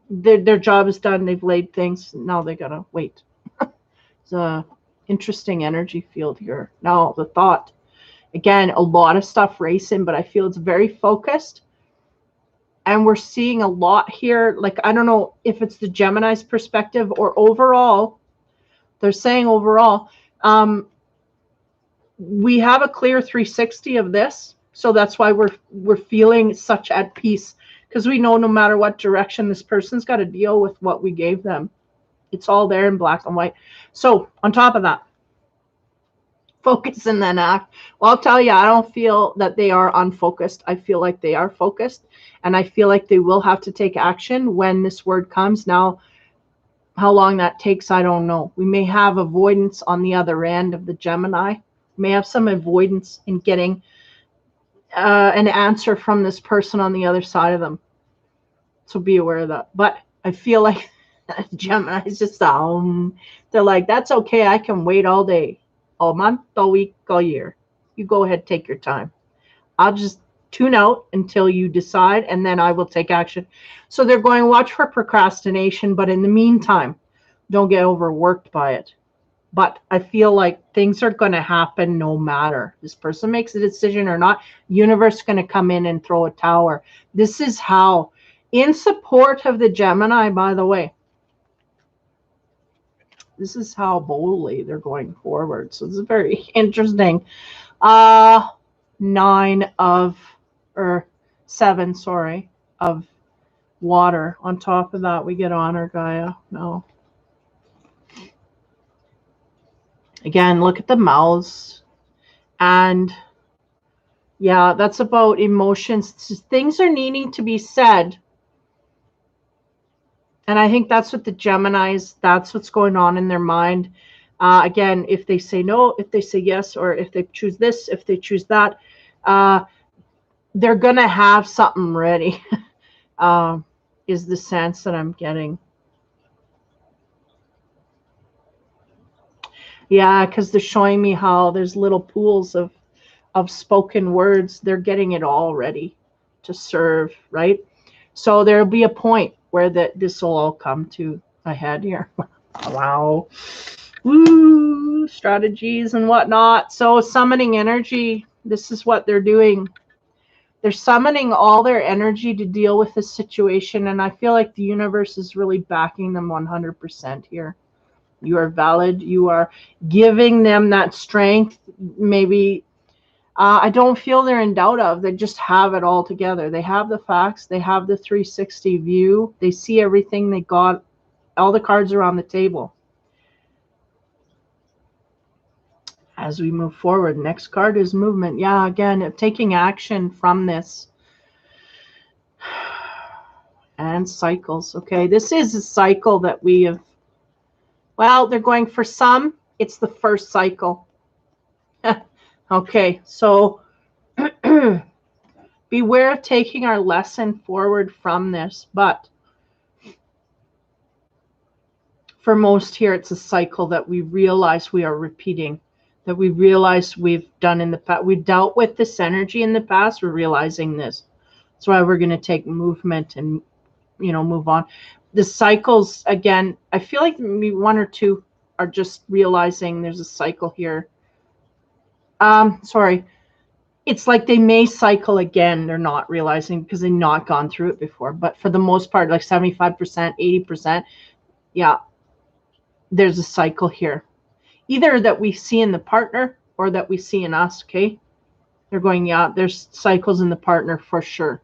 their job is done. They've laid things. Now they got to wait. It's an interesting energy field here. Now the thought, again, a lot of stuff racing, but I feel it's very focused. And we're seeing a lot here. Like, I don't know if it's the Gemini's perspective or overall. They're saying overall. We have a clear 360 of this. So that's why we're feeling such at peace. Because we know no matter what direction this person's got to deal with what we gave them. It's all there in black and white. So on top of that, focus and then act. Well, I'll tell you, I don't feel that they are unfocused. I feel like they are focused. And I feel like they will have to take action when this word comes. Now, how long that takes, I don't know. We may have avoidance on the other end of the Gemini. We may have some avoidance in getting an answer from this person on the other side of them. So be aware of that. But I feel like Gemini is just, they're like, that's okay. I can wait all day, all month, all week, all year. You go ahead, take your time. I'll just tune out until you decide, and then I will take action. So they're going, watch for procrastination, but in the meantime, don't get overworked by it. But I feel like things are going to happen no matter. This person makes a decision or not. Universe is going to come in and throw a tower. This is how, in support of the Gemini, by the way, this is how boldly they're going forward. So this is very interesting. 7, of water. On top of that, we get honor, Gaia. No. Again, look at the mouths. And yeah, that's about emotions. Things are needing to be said. And I think that's what the Geminis, that's what's going on in their mind. Again, if they say no, if they say yes, or if they choose this, if they choose that, they're going to have something ready, is the sense that I'm getting. Yeah, because they're showing me how there's little pools of spoken words. They're getting it all ready to serve, right? So there'll be a point where this will all come to a head here. Wow. Woo, strategies and whatnot. So summoning energy, this is what they're doing. They're summoning all their energy to deal with this situation, and I feel like the universe is really backing them 100% here. You are valid. You are giving them that strength. Maybe I don't feel they're in doubt of. They just have it all together. They have the facts. They have the 360 view. They see everything. They got all the cards are on the table. As we move forward, next card is movement. Yeah, again, taking action from this. And cycles. Okay, this is a cycle that we have. Well, they're going for some. It's the first cycle. Okay, so beware of taking our lesson forward from this. But for most here, it's a cycle that we realize we are repeating, that we realize we've done in the past. We dealt with this energy in the past. We're realizing this. That's why we're going to take movement and, move on. The cycles, again, I feel like maybe one or two are just realizing there's a cycle here. Sorry. It's like they may cycle again. They're not realizing because they've not gone through it before. But for the most part, like 75%, 80%, yeah, there's a cycle here. Either that we see in the partner or that we see in us, okay? They're going, yeah, there's cycles in the partner for sure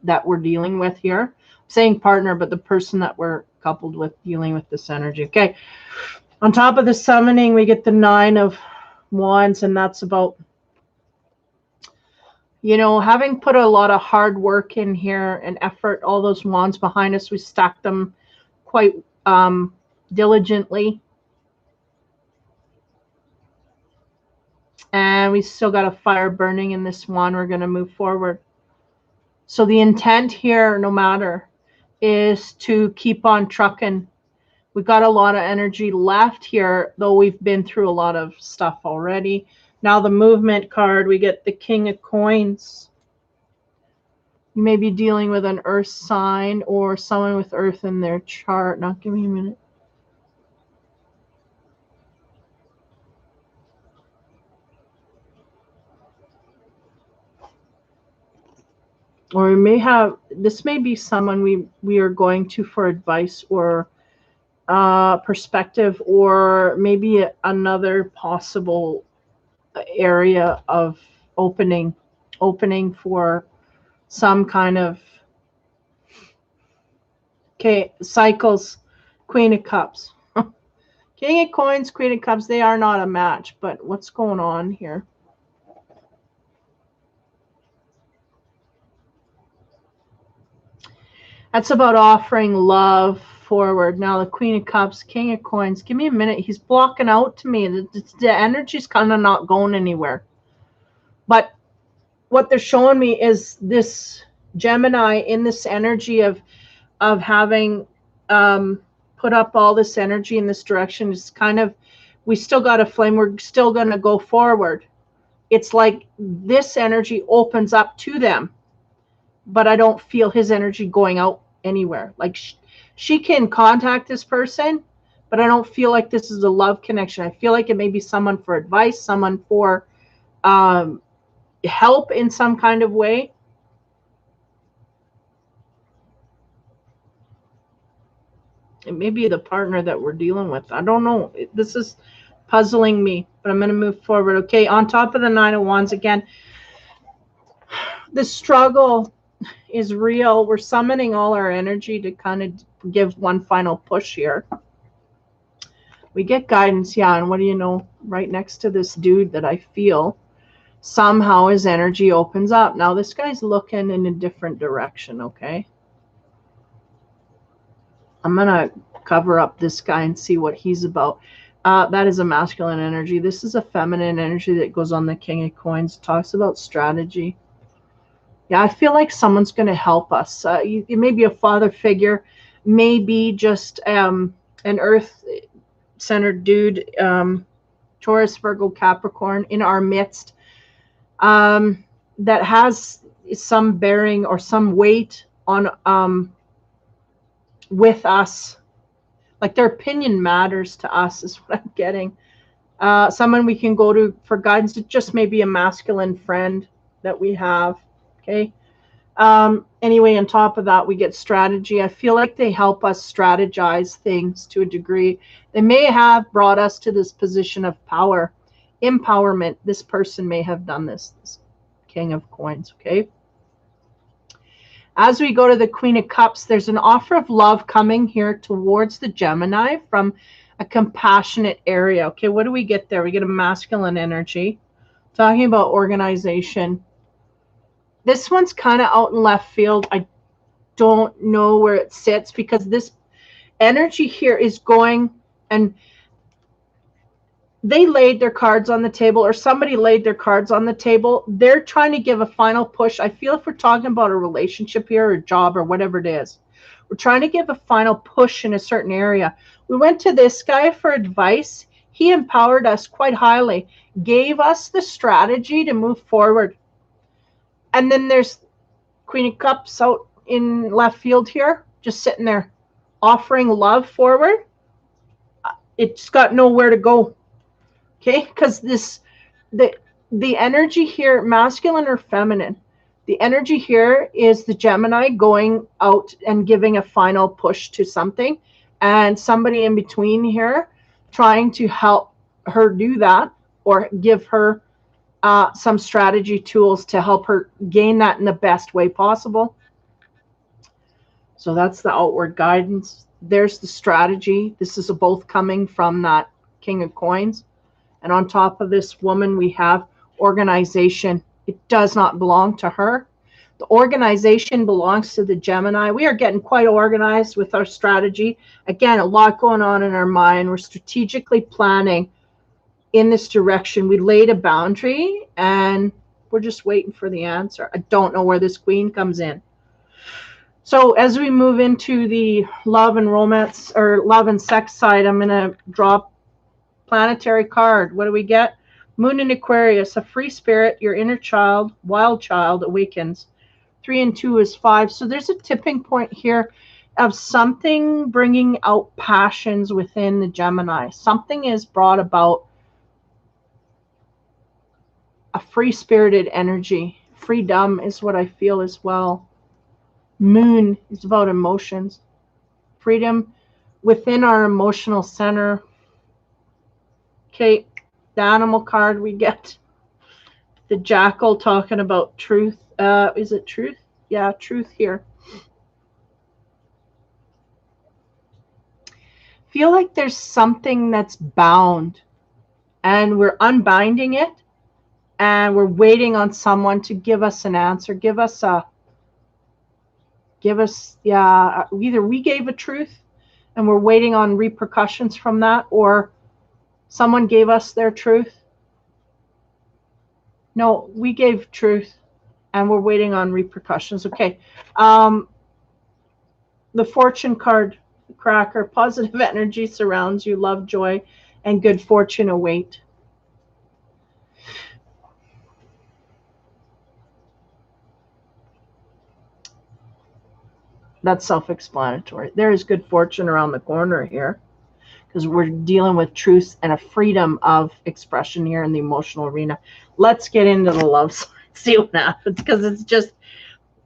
that we're dealing with here. I'm saying partner, but the person that we're coupled with dealing with this energy, okay? On top of the summoning, we get the 9 of Wands, and that's about, having put a lot of hard work in here and effort, all those wands behind us, we stacked them quite diligently. And we still got a fire burning in this one. We're going to move forward. So the intent here, no matter, is to keep on trucking. We've got a lot of energy left here, though we've been through a lot of stuff already. Now the movement card, we get the King of Coins. You may be dealing with an earth sign or someone with earth in their chart. Now, give me a minute. Or we may have, this may be someone we are going to for advice or perspective, or maybe another possible area of opening for some kind of, okay, cycles. Queen of Cups. King of Coins, Queen of Cups, they are not a match, but what's going on here? That's about offering love forward. Now the Queen of Cups, King of Coins. Give me a minute. He's blocking out to me. The energy's kind of not going anywhere. But what they're showing me is this Gemini in this energy of having put up all this energy in this direction is kind of, we still got a flame. We're still going to go forward. It's like this energy opens up to them, but I don't feel his energy going out anywhere. Like she can contact this person, but I don't feel like this is a love connection. I feel like it may be someone for advice, someone for help in some kind of way. It may be the partner that we're dealing with. I don't know. This is puzzling me, but I'm going to move forward. Okay, on top of the 9 of Wands again, the struggle is real. We're summoning all our energy to kind of give one final push here. We get guidance, yeah, and what do you know? Right next to this dude that I feel, somehow his energy opens up. Now this guy's looking in a different direction, okay? I'm going to cover up this guy and see what he's about. That is a masculine energy. This is a feminine energy that goes on the King of Coins. Talks about strategy. Yeah, I feel like someone's going to help us. It may be a father figure, maybe just an earth-centered dude, Taurus, Virgo, Capricorn in our midst, that has some bearing or some weight on with us. Like their opinion matters to us is what I'm getting. Someone we can go to for guidance. It just may be a masculine friend that we have. Okay. Anyway, on top of that, we get strategy. I feel like they help us strategize things to a degree. They may have brought us to this position of power, empowerment. This person may have done this King of Coins. Okay. As we go to the Queen of Cups, there's an offer of love coming here towards the Gemini from a compassionate area. Okay, what do we get there? We get a masculine energy. Talking about organization. This one's kind of out in left field. I don't know where it sits because this energy here is going, and they laid their cards on the table, or somebody laid their cards on the table. They're trying to give a final push. I feel if we're talking about a relationship here, or a job, or whatever it is, we're trying to give a final push in a certain area. We went to this guy for advice. He empowered us quite highly, gave us the strategy to move forward. And then there's Queen of Cups out in left field here, just sitting there, offering love forward. It's got nowhere to go. Okay, because the energy here, masculine or feminine, the energy here is the Gemini going out and giving a final push to something, and somebody in between here trying to help her do that or give her some strategy tools to help her gain that in the best way possible. So that's the outward guidance. There's the strategy. This is both coming from that King of Coins. And on top of this woman, we have organization. It does not belong to her. The organization belongs to the Gemini. We are getting quite organized with our strategy. Again, a lot going on in our mind. We're strategically planning in this direction. We laid a boundary and we're just waiting for the answer. I don't know where this queen comes in. So as we move into the love and romance, or love and sex side, I'm going to draw planetary card. What do we get? Moon in Aquarius, a free spirit, your inner child, wild child awakens. 3 and 2 is 5. So there's a tipping point here of something bringing out passions within the Gemini. Something is brought about a free-spirited energy. Freedom is what I feel as well. Moon is about emotions. Freedom within our emotional center. Okay, the animal card we get. The jackal talking about truth. Is it truth? Yeah, truth here. Feel like there's something that's bound and we're unbinding it and we're waiting on someone to give us an answer. Either we gave a truth and we're waiting on repercussions from that, or someone gave us their truth. No, we gave truth and we're waiting on repercussions. Okay. The fortune card, the cracker, positive energy surrounds you, love, joy, and good fortune await. That's self-explanatory. There is good fortune around the corner here because we're dealing with truth and a freedom of expression here in the emotional arena. Let's get into the love side, see what happens, because it's just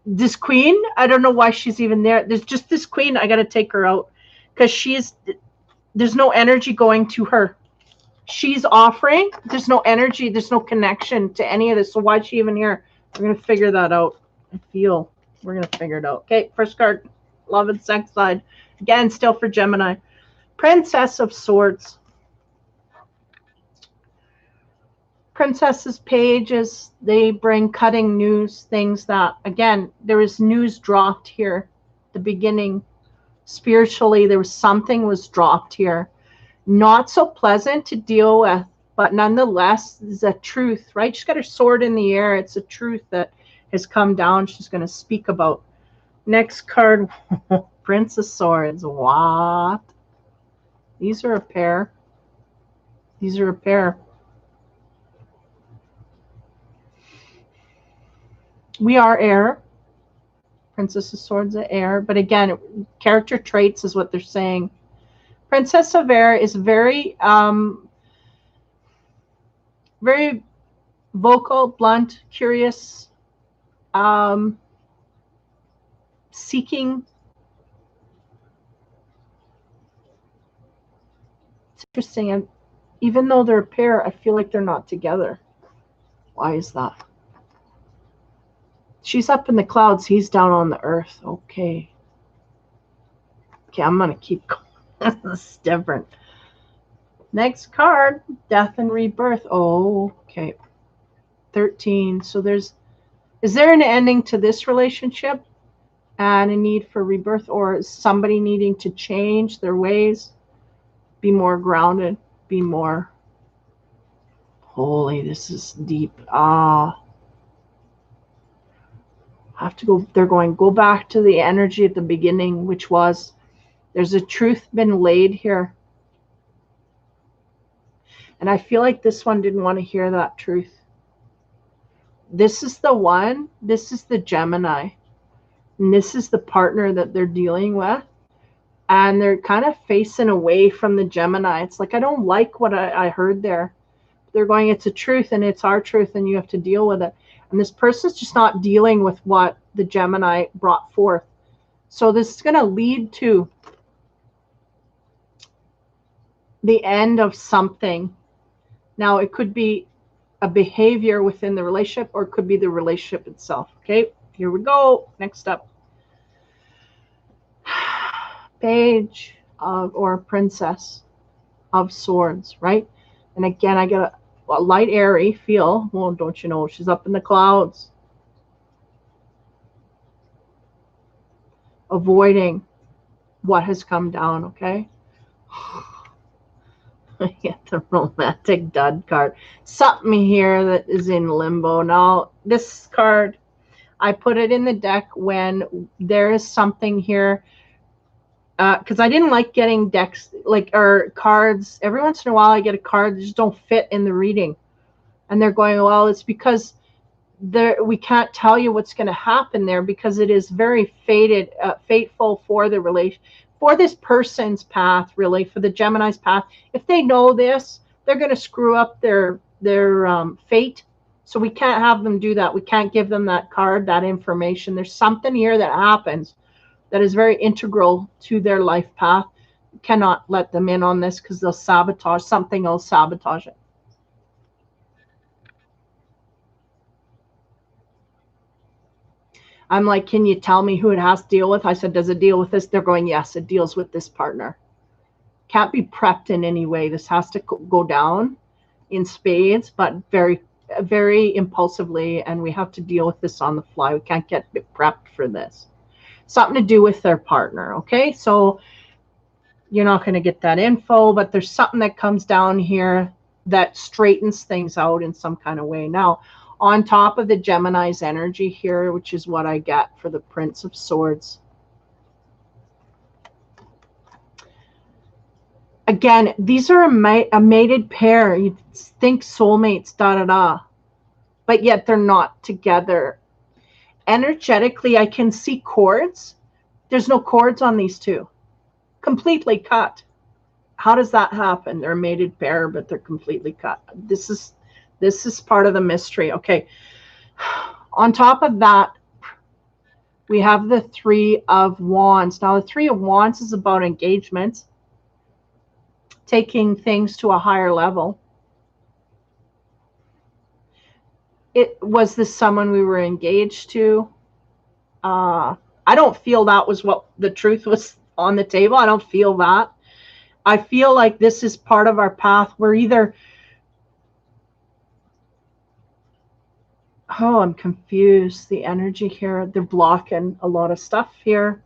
this queen. I don't know why she's even there. There's just this queen. I got to take her out because there's no energy going to her. She's offering. There's no energy. There's no connection to any of this. So why's she even here? We're going to figure that out. I feel we're going to figure it out. Okay, first card, love and sex side. Again, still for Gemini. Princess of Swords. Princess's pages, they bring cutting news, things that, again, there is news dropped here. The beginning, spiritually, there was something was dropped here. Not so pleasant to deal with, but nonetheless, is a truth, right? She's got her sword in the air. It's a truth that has come down. She's going to speak about. Next card, Prince of Swords. What? These are a pair. These are a pair. We are air. Princess of Swords are air. But again, character traits is what they're saying. Princess of Air is very, very vocal, blunt, curious, seeking. It's interesting. And even though they're a pair, I feel like they're not together. Why is that? She's up in the clouds. He's down on the earth. Okay. Okay, I'm going to keep going. This is different. Next card, Death and Rebirth. Oh, okay. 13. So is there an ending to this relationship and a need for rebirth, or is somebody needing to change their ways, be more grounded, be more holy? This is deep. I have to go. They're going, go back to the energy at the beginning, which was, there's a truth been laid here. And I feel like this one didn't want to hear that truth. This is the one. This is the Gemini. And this is the partner that they're dealing with. And they're kind of facing away from the Gemini. It's like, I don't like what I heard there. They're going, it's a truth and it's our truth and you have to deal with it. And this person's just not dealing with what the Gemini brought forth. So this is going to lead to the end of something. Now, it could be a behavior within the relationship, or it could be the relationship itself. Okay, here we go. Next up. Page of, or Princess of Swords, right? And again, I get a light, airy feel. Well, don't you know, she's up in the clouds. Avoiding what has come down, okay? I get the romantic dud card. Something here that is in limbo. Now, this card, I put it in the deck when there is something here, because I didn't like getting decks, or cards. Every once in a while I get a card that just don't fit in the reading. And they're going, well, it's because we can't tell you what's going to happen there, because it is very fateful for the relation, for this person's path, really, for the Gemini's path. If they know this, they're going to screw up their fate. So we can't have them do that. We can't give them that card, that information. There's something here that happens that is very integral to their life path. You cannot let them in on this, because they'll sabotage something. Will sabotage it. I'm like, can you tell me who it has to deal with? I said, does it deal with this? They're going, yes, it deals with this partner. Can't be prepped in any way. This has to go down in spades, but very, very impulsively. And we have to deal with this on the fly. We can't get prepped for this. Something to do with their partner. Okay. So you're not going to get that info, but there's something that comes down here that straightens things out in some kind of way. Now, on top of the Gemini's energy here, which is what I get for the Prince of Swords. Again, these are a mated pair. You think soulmates, da-da-da. But yet they're not together. Energetically, I can see cords. There's no cords on these two. Completely cut. How does that happen? They're a mated pair, but they're completely cut. This is part of the mystery. Okay. On top of that, we have the Three of Wands. Now, the Three of Wands is about engagement, taking things to a higher level. Was this someone we were engaged to? I don't feel that was what the truth was on the table. I don't feel that. I feel like this is part of our path. We're either... Oh, I'm confused. The energy here, they're blocking a lot of stuff here.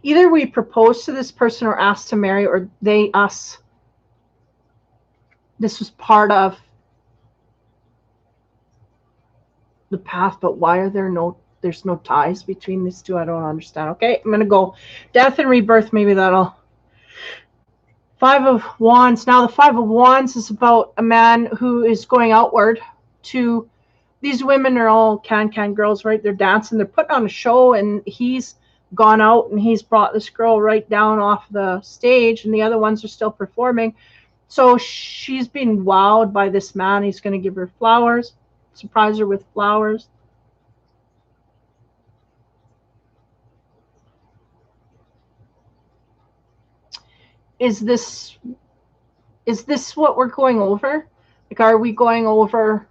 Either we propose to this person or ask to marry, or they us. This was part of the path, but why are there's no ties between these two? I don't understand. Okay, I'm gonna go death and rebirth. Maybe that'll. Five of Wands. Now the Five of Wands is about a man who is going outward to. These women are all can girls, right? They're dancing, they're putting on a show, and he's gone out and he's brought this girl right down off the stage, and the other ones are still performing. So she's been wowed by this man. He's going to give her flowers, surprise her with flowers. Is this what we're going over? Like, are we going over?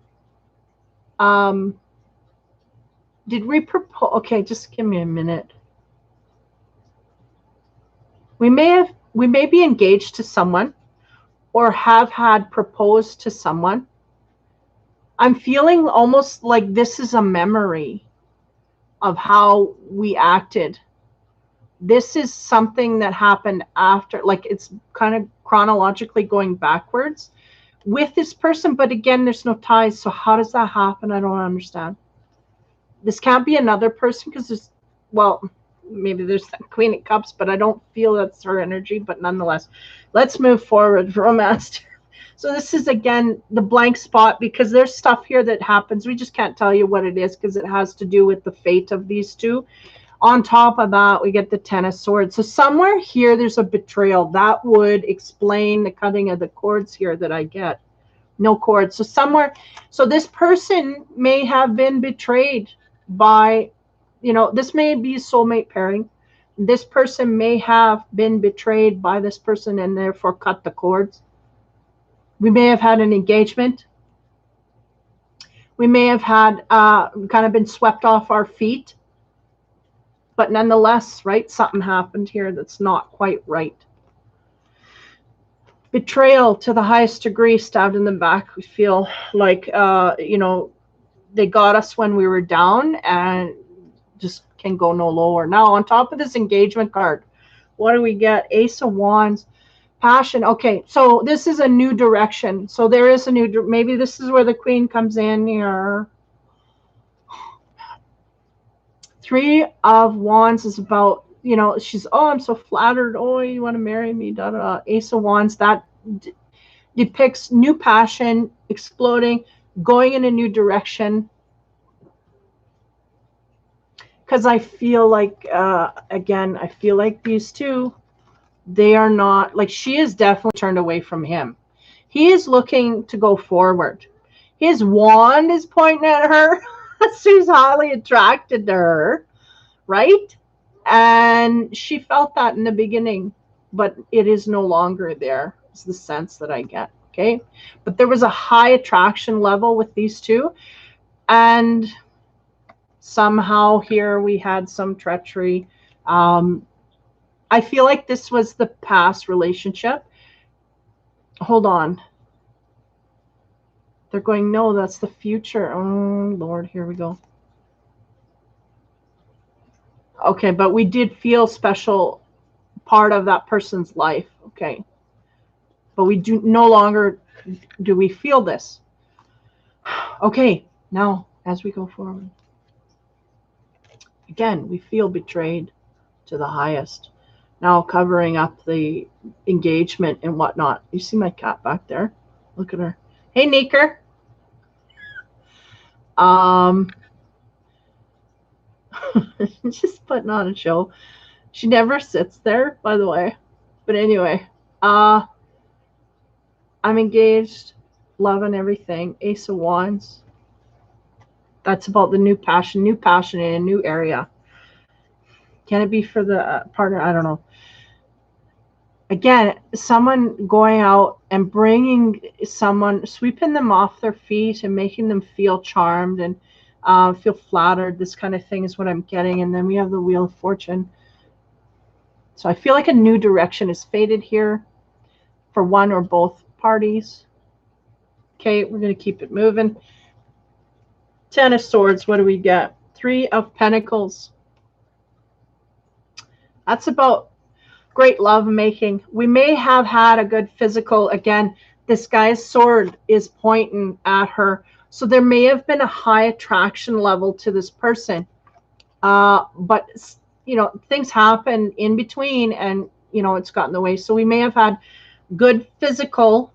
Did we propose? Okay, just give me a minute. We may be engaged to someone or have had proposed to someone. I'm feeling almost like this is a memory of how we acted. This is something that happened after, like it's kind of chronologically going backwards with this person, but again, there's no ties. So how does that happen? I don't understand. This can't be another person because there's, well, maybe there's that Queen of Cups, but I don't feel that's her energy. But nonetheless, let's move forward. Romance. So this is, again, the blank spot because there's stuff here that happens. We just can't tell you what it is because it has to do with the fate of these two. On top of that, we get the Ten of Swords. So somewhere here, there's a betrayal. That would explain the cutting of the cords here that I get. No cords. So somewhere, so this person may have been betrayed by, you know, this may be a soulmate pairing. This person may have been betrayed by this person and therefore cut the cords. We may have had an engagement. We may have had kind of been swept off our feet. But nonetheless, right, something happened here that's not quite right. Betrayal to the highest degree, stabbed in the back. We feel like, you know, they got us when we were down and just can go no lower. Now, on top of this engagement card, what do we get? Ace of Wands. Passion. Okay, so this is a new direction. So there is a new, maybe this is where the Queen comes in here. Three of Wands is about, you know, she's, oh, I'm so flattered. Oh, you want to marry me? Da, da, da. Ace of Wands, that depicts new passion, exploding, going in a new direction. Because I feel like, again, I feel like these two, they are not, like, she is definitely turned away from him. He is looking to go forward. His wand is pointing at her. She's highly attracted to her, right? And she felt that in the beginning, but it is no longer there. It's the sense that I get, okay? But there was a high attraction level with these two. And somehow here we had some treachery. I feel like this was the past relationship. Hold on. They're going, no, that's the future. Oh, Lord, here we go. Okay, but we did feel special part of that person's life. Okay. But we do no longer do we feel this. Okay, now as we go forward. Again, we feel betrayed to the highest. Now covering up the engagement and whatnot. You see my cat back there? Look at her. Hey, Neeker. Just putting on a show. She never sits there, by the way. But anyway, I'm engaged, loving everything. Ace of Wands. That's about the new passion in a new area. Can it be for the partner? I don't know. Again, someone going out and bringing someone, sweeping them off their feet and making them feel charmed and feel flattered. This kind of thing is what I'm getting. And then we have the Wheel of Fortune. So I feel like a new direction is faded here for one or both parties. Okay, we're going to keep it moving. Ten of Swords, what do we get? Three of Pentacles. That's about great love making. We may have had a good physical. Again, this guy's sword is pointing at her. So there may have been a high attraction level to this person. But, things happen in between and, it's gotten in the way. So we may have had good physical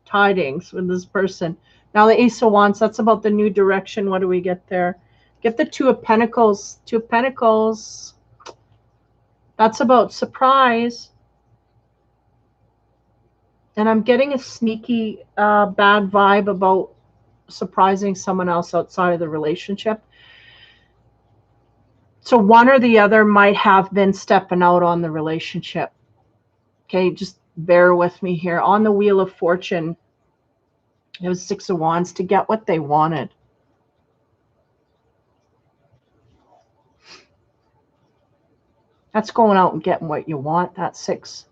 tidings with this person. Now the Ace of Wands, that's about the new direction. What do we get there? Get the Two of Pentacles. Two of Pentacles. That's about surprise. And I'm getting a sneaky bad vibe about surprising someone else outside of the relationship. So one or the other might have been stepping out on the relationship. Okay, just bear with me here. On the Wheel of Fortune, it was Six of Wands to get what they wanted. That's going out and getting what you want, that six.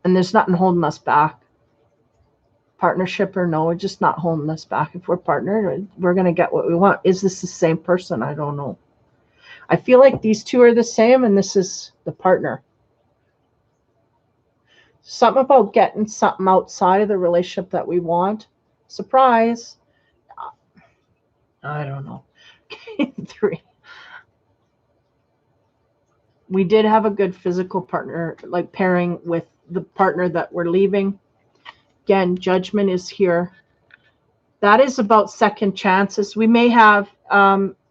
And there's nothing holding us back. Partnership or no, it's just not holding us back. If we're partnered, we're going to get what we want. Is this the same person? I don't know. I feel like these two are the same and this is the partner. Something about getting something outside of the relationship that we want. Surprise. I don't know. Okay, 3. We did have a good physical partner, like pairing with the partner that we're leaving. Again, Judgment is here. That is about second chances. We may have,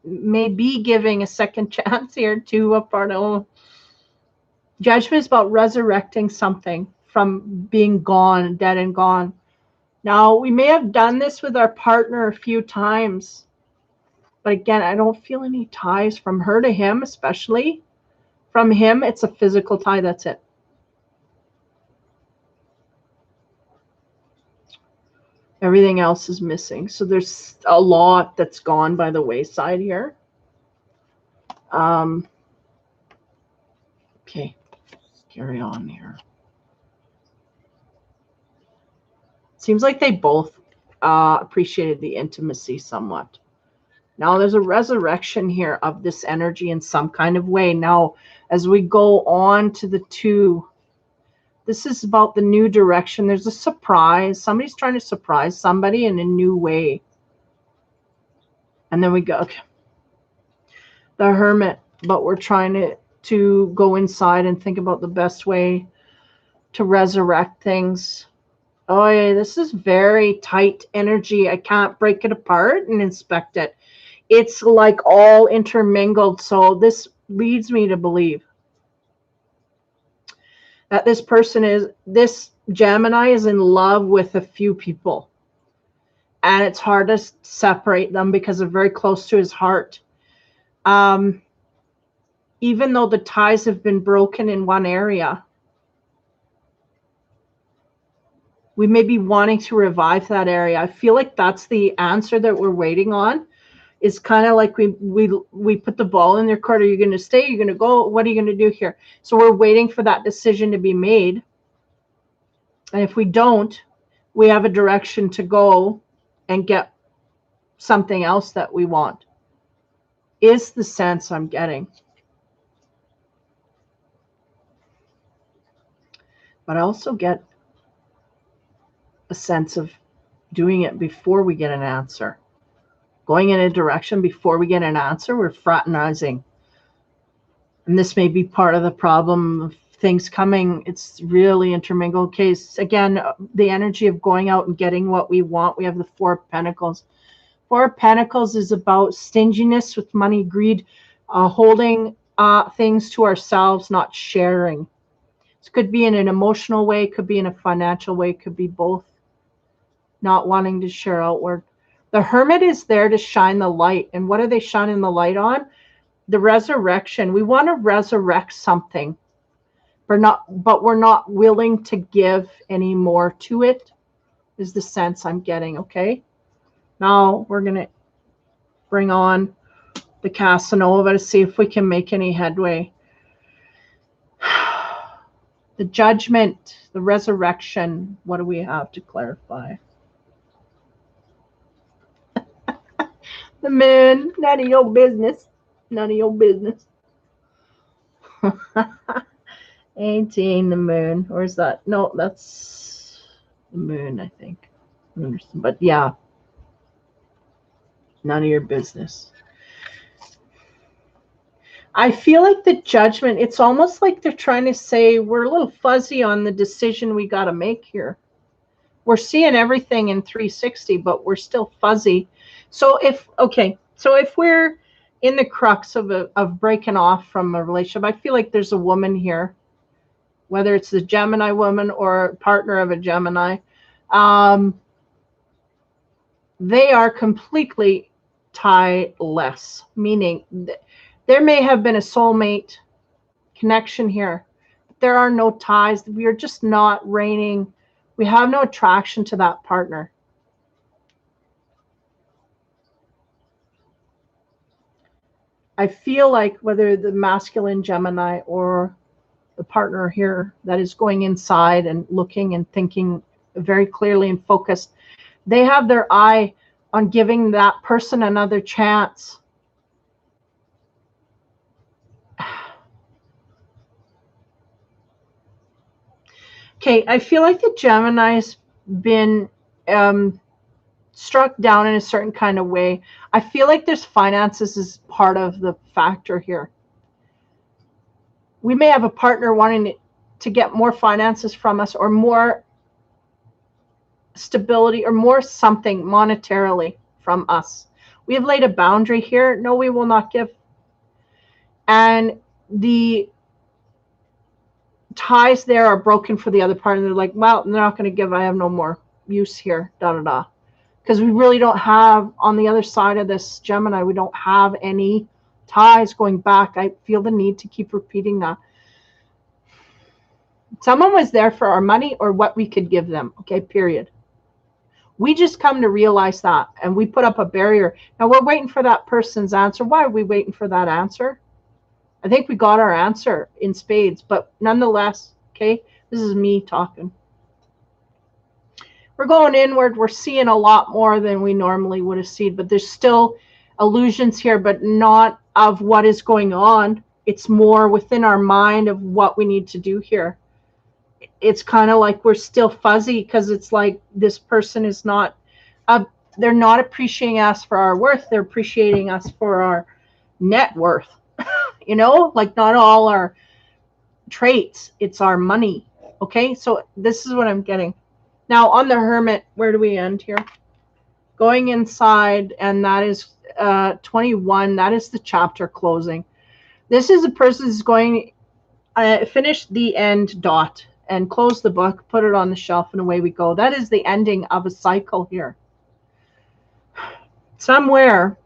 may be giving a second chance here to a partner. Judgment is about resurrecting something from being gone, dead and gone. Now, we may have done this with our partner a few times. But again, I don't feel any ties from her to him, especially. From him, it's a physical tie. That's it. Everything else is missing. So there's a lot that's gone by the wayside here. Okay, let's carry on here. Seems like they both appreciated the intimacy somewhat. Now there's a resurrection here of this energy in some kind of way. Now, as we go on to the 2, this is about the new direction. There's a surprise. Somebody's trying to surprise somebody in a new way. And then we go, okay, the Hermit, but we're trying to go inside and think about the best way to resurrect things. Oh, yeah, this is very tight energy. I can't break it apart and inspect it. It's like all intermingled. So this leads me to believe that this Gemini is in love with a few people. And it's hard to separate them because they're very close to his heart. Even though the ties have been broken in one area, we may be wanting to revive that area. I feel like that's the answer that we're waiting on. It's kind of like we put the ball in their court. Are you going to stay? Are you going to go? What are you going to do here? So we're waiting for that decision to be made. And if we don't, we have a direction to go and get something else that we want. Is the sense I'm getting. But I also get a sense of doing it before we get an answer. Going in a direction before we get an answer, we're fraternizing. And this may be part of the problem of things coming. It's really intermingled case. Again, the energy of going out and getting what we want. We have the 4 of Pentacles. 4 of Pentacles is about stinginess with money, greed, holding things to ourselves, not sharing. This could be in an emotional way, could be in a financial way, could be both. Not wanting to share outward. The Hermit is there to shine the light. And what are they shining the light on? The resurrection. We want to resurrect something. But we're not willing to give any more to it, is the sense I'm getting, okay? Now we're going to bring on the Casanova to see if we can make any headway. The Judgment, the resurrection. What do we have to clarify? The Moon, none of your business. None of your business. 18, the Moon. Or is that? No, that's The moon, I think. But yeah, none of your business. I feel like the judgment, it's almost like they're trying to say we're a little fuzzy on the decision we got to make here. We're seeing everything in 360, but we're still fuzzy. So if we're in the crux of breaking off from a relationship, I feel like there's a woman here, whether it's the Gemini woman or partner of a Gemini. They are completely tie-less, meaning there may have been a soulmate connection here. But there are no ties. We are just not reigning. We have no attraction to that partner. I feel like whether the masculine Gemini or the partner here that is going inside and looking and thinking very clearly and focused, they have their eye on giving that person another chance. Okay, I feel like the Gemini's been struck down in a certain kind of way. I feel like there's finances as part of the factor here. We may have a partner wanting to get more finances from us or more stability or more something monetarily from us. We have laid a boundary here. No, we will not give. And the ties there are broken for the other part. And they're like, well, they're not going to give. I have no more use here. Da, da, da. Because we really don't have, on the other side of this Gemini, we don't have any ties going back. I feel the need to keep repeating that. Someone was there for our money or what we could give them. Okay, period. We just come to realize that, and we put up a barrier. Now we're waiting for that person's answer. Why are we waiting for that answer? I think we got our answer in spades, but nonetheless, okay, this is me talking. We're going inward. We're seeing a lot more than we normally would have seen, but there's still illusions here, but not of what is going on. It's more within our mind of what we need to do here. It's kind of like we're still fuzzy because it's like this person is not, they're not appreciating us for our worth. They're appreciating us for our net worth. You know, like not all our traits, it's our money. Okay, so this is what I'm getting. Now on the Hermit, where do we end here? Going inside, and that is 21. That is the chapter closing. This is a person who's going finish the end dot and close the book, put it on the shelf, and away we go. That is the ending of a cycle here. Somewhere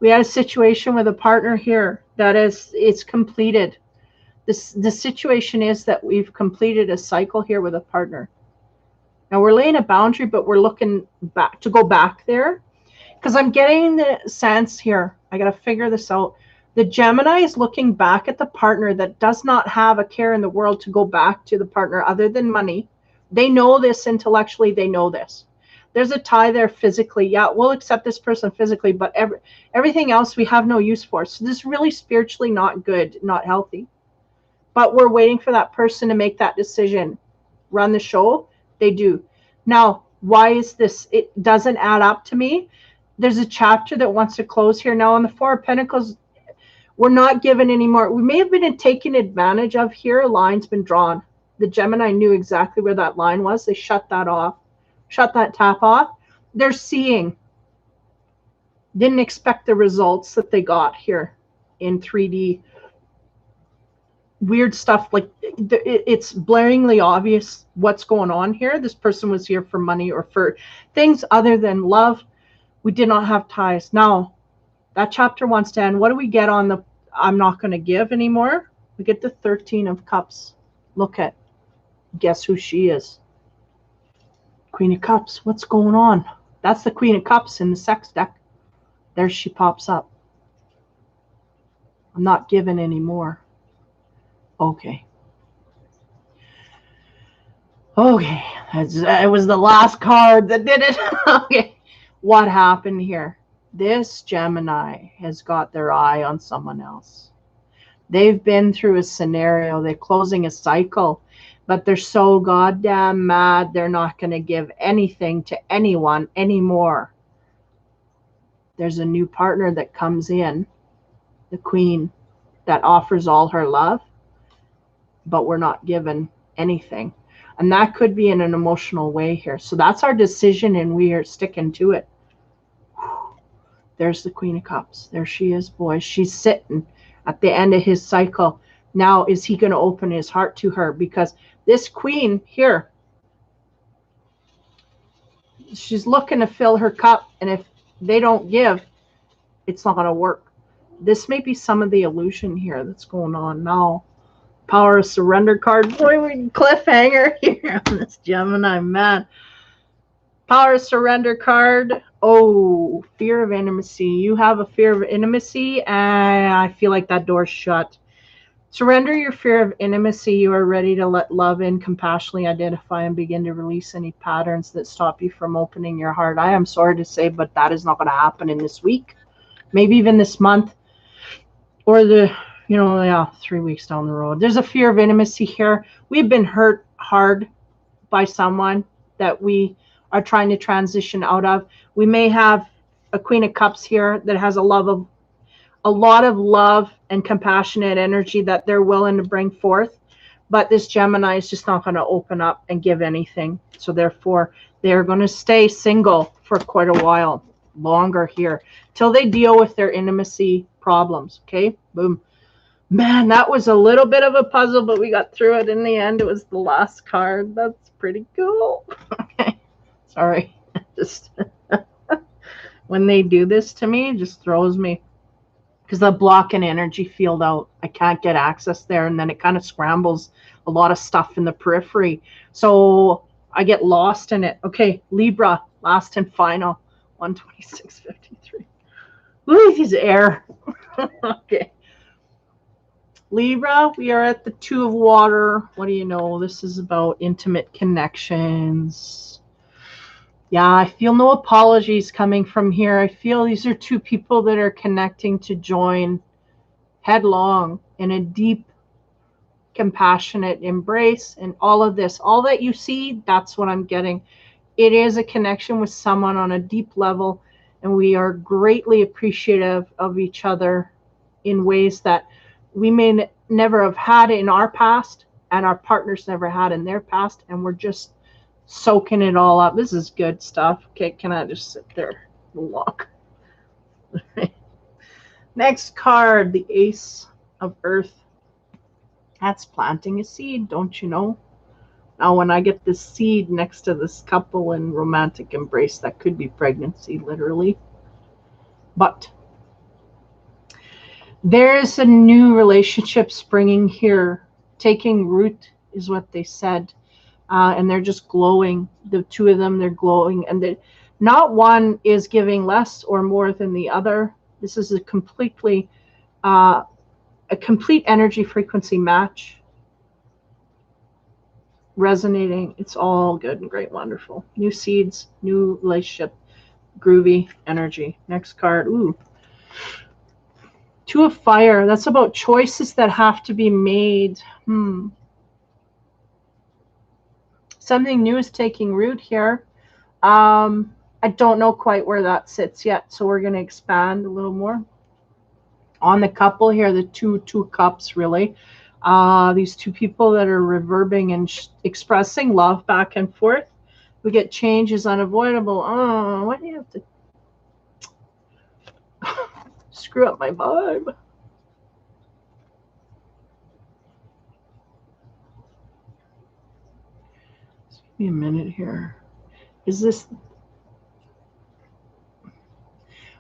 we had a situation with a partner here that it's completed. The situation is that we've completed a cycle here with a partner. Now we're laying a boundary, but we're looking back to go back there because I'm getting the sense here. I got to figure this out. The Gemini is looking back at the partner that does not have a care in the world to go back to the partner other than money. They know this intellectually. They know this. There's a tie there physically. Yeah, we'll accept this person physically, but everything else we have no use for. So this is really spiritually not good, not healthy. But we're waiting for that person to make that decision. Run the show. They do. Now, why is this? It doesn't add up to me. There's a chapter that wants to close here. Now on the Four of Pentacles, we're not given any more. We may have been taken advantage of here. A line's been drawn. The Gemini knew exactly where that line was. They shut that off. Shut that tap off. They're seeing. Didn't expect the results that they got here in 3D. Weird stuff, like it's blaringly obvious what's going on here. This person was here for money or for things other than love. We did not have ties. Now, that chapter wants to end. What do we get on the I'm not going to give anymore? We get the 13 of Cups. Look at, guess who she is? Queen of Cups. What's going on? That's the Queen of Cups in the sex deck. There she pops up. I'm not giving anymore. Okay. Okay. It was the last card that did it. Okay. What happened here? This Gemini has got their eye on someone else. They've been through a scenario. They're closing a cycle. but they're so goddamn mad they're not going to give anything to anyone anymore. There's a new partner that comes in, the Queen, that offers all her love, but we're not given anything. And that could be in an emotional way here. So that's our decision, and we are sticking to it. There's the Queen of Cups. There she is, boys. She's sitting at the end of his cycle. Now, is he going to open his heart to her? Because this Queen here, she's looking to fill her cup. And if they don't give, it's not going to work. This may be some of the illusion here that's going on now. Power of Surrender card. Boy, we cliffhanger here on this Gemini, man. Power of Surrender card. Oh, fear of intimacy. You have a fear of intimacy, and I feel like that door's shut. Surrender your fear of intimacy. You are ready to let love in, compassionately identify, and begin to release any patterns that stop you from opening your heart. I am sorry to say, but that is not going to happen in this week. Maybe even this month, or 3 weeks down the road. There's a fear of intimacy here. We've been hurt hard by someone that we are trying to transition out of. We may have a Queen of Cups here that has a lot of love and compassionate energy that they're willing to bring forth, but this Gemini is just not going to open up and give anything. So therefore, they're going to stay single for quite a while longer here till they deal with their intimacy problems. Okay, boom. Man, that was a little bit of a puzzle, but we got through it in the end. It was the last card. That's pretty cool. Okay, sorry. Just when they do this to me, it just throws me, because I block an energy field out. I can't get access there, and then it kind of scrambles a lot of stuff in the periphery. So I get lost in it. Okay, Libra, last and final. 126.53. Ooh, he's air. Okay. Libra, we are at the Two of Water. What do you know? This is about intimate connections. Yeah, I feel no apologies coming from here. I feel these are two people that are connecting to join headlong in a deep, compassionate embrace. And all of this, all that you see, that's what I'm getting. It is a connection with someone on a deep level, and we are greatly appreciative of each other in ways that we may never have had in our past, and our partners never had in their past, and we're just soaking it all up. This is good stuff. Okay, can I just sit there and walk? Next card, the Ace of Earth. That's planting a seed, don't you know? Now, when I get this seed next to this couple in romantic embrace, that could be pregnancy, literally. But there's a new relationship springing here. Taking root is what they said. And they're just glowing. The two of them, they're glowing. And not one is giving less or more than the other. This is a complete energy frequency match. Resonating. It's all good and great, wonderful. New seeds, new relationship, groovy energy. Next card. Ooh. Two of Fire. That's about choices that have to be made. Something new is taking root here. I don't know quite where that sits yet, so we're going to expand a little more on the couple here. The two cups, really. These two people that are reverbing and expressing love back and forth. We get change is unavoidable. Oh, why do you have to screw up my vibe? Just give me a minute here. Is this...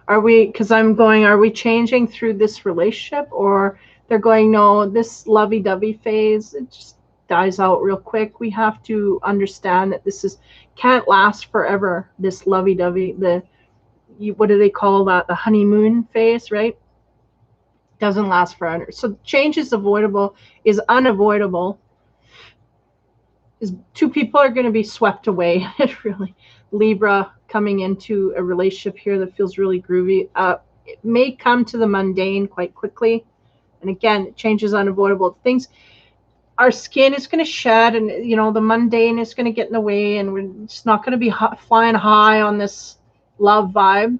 Are we... Because I'm going, are we changing through this relationship? Or... They're going, no, this lovey-dovey phase, it just dies out real quick. We have to understand that this can't last forever, this lovey-dovey, what do they call that? The honeymoon phase, right? Doesn't last forever. So change is avoidable, is unavoidable. Two people are going to be swept away. Really. Libra coming into a relationship here that feels really groovy. It may come to the mundane quite quickly. And again, change is unavoidable. Things, our skin is going to shed, and you know, the mundane is going to get in the way, and we're just not going to be flying high on this love vibe.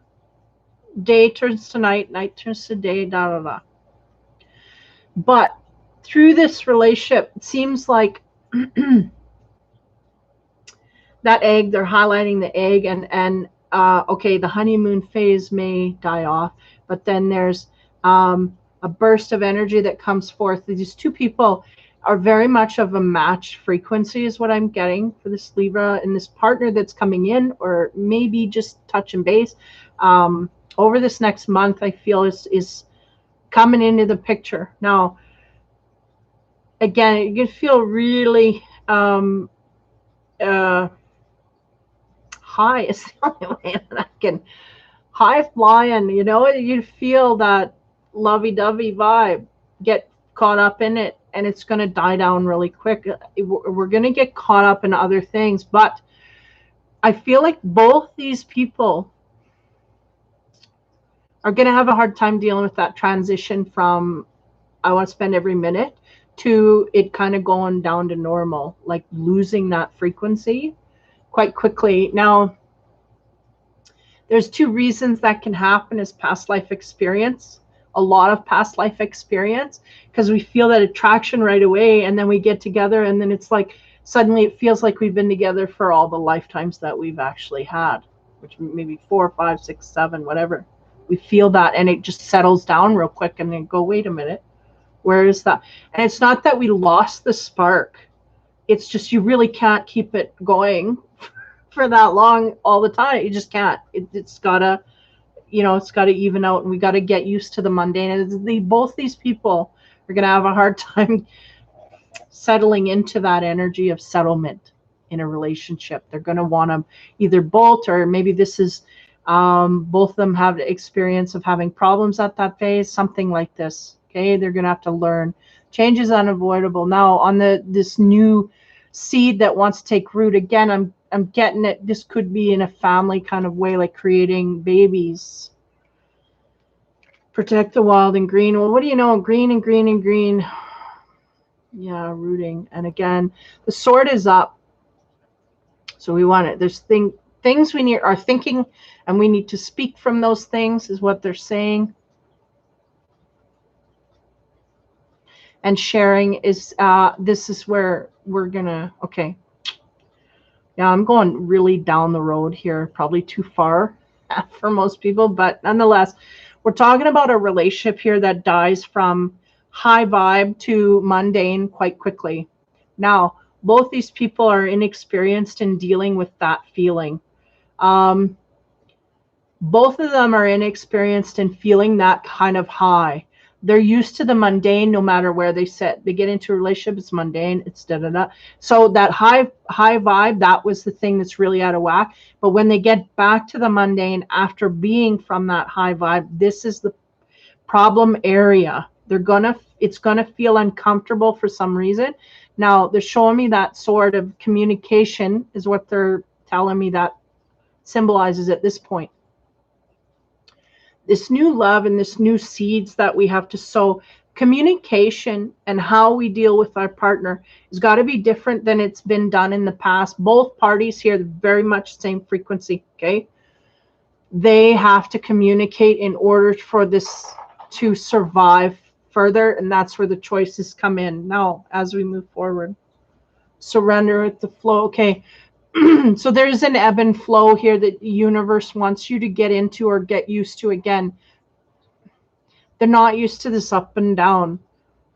Day turns to night, night turns to day, da da da. But through this relationship, it seems like that egg, they're highlighting the egg, and okay, the honeymoon phase may die off, but then there's a burst of energy that comes forth. These two people are very much of a match frequency, is what I'm getting for this Libra, and this partner that's coming in, or maybe just touch and base over this next month, I feel is coming into the picture. Now, again, you can feel really high is the only way that I can, high flying, you know, you feel that lovey-dovey vibe, get caught up in it, and it's going to die down really quick. We're going to get caught up in other things, but I feel like both these people are going to have a hard time dealing with that transition from I want to spend every minute to it kind of going down to normal, like losing that frequency quite quickly. Now, there's two reasons that can happen is past life experience, a lot of past life experience, because we feel that attraction right away, and then we get together, and then it's like suddenly it feels like we've been together for all the lifetimes that we've actually had, which maybe 4, 5, 6, 7, whatever. We feel that, and it just settles down real quick, and then go, wait a minute, where is that? And it's not that we lost the spark. It's just you really can't keep it going for that long all the time. You just can't. It's gotta, you know, it's gotta even out, and we gotta get used to the mundane. And both these people are gonna have a hard time settling into that energy of settlement in a relationship. They're gonna want to either bolt, or maybe this is both of them have experience of having problems at that phase, something like this. Okay, they're gonna have to learn. Change is unavoidable. Now on this new seed that wants to take root, again, I'm getting it. This could be in a family kind of way, like creating babies. Protect the wild and green. Well, what do you know? Green and green and green. Yeah, rooting. And again, the sword is up. So we want it. There's things we are thinking, and we need to speak from those things, is what they're saying. And sharing is, this is where we're gonna, okay. Yeah, I'm going really down the road here, probably too far for most people, but nonetheless, we're talking about a relationship here that dies from high vibe to mundane quite quickly. Now, both these people are inexperienced in dealing with that feeling. Both of them are inexperienced in feeling that kind of high. They're used to the mundane no matter where they sit. They get into a relationship, it's mundane, it's da-da-da. So that high vibe, that was the thing that's really out of whack. But when they get back to the mundane after being from that high vibe, this is the problem area. It's gonna feel uncomfortable for some reason. Now, they're showing me that sort of communication is what they're telling me that symbolizes at this point. This new love and this new seeds that we have to sow, communication and how we deal with our partner has got to be different than it's been done in the past. Both parties here, very much same frequency, okay? They have to communicate in order for this to survive further, and that's where the choices come in. Now, as we move forward, surrender with the flow, okay? So there's an ebb and flow here that the universe wants you to get into or get used to. Again, they're not used to this up and down.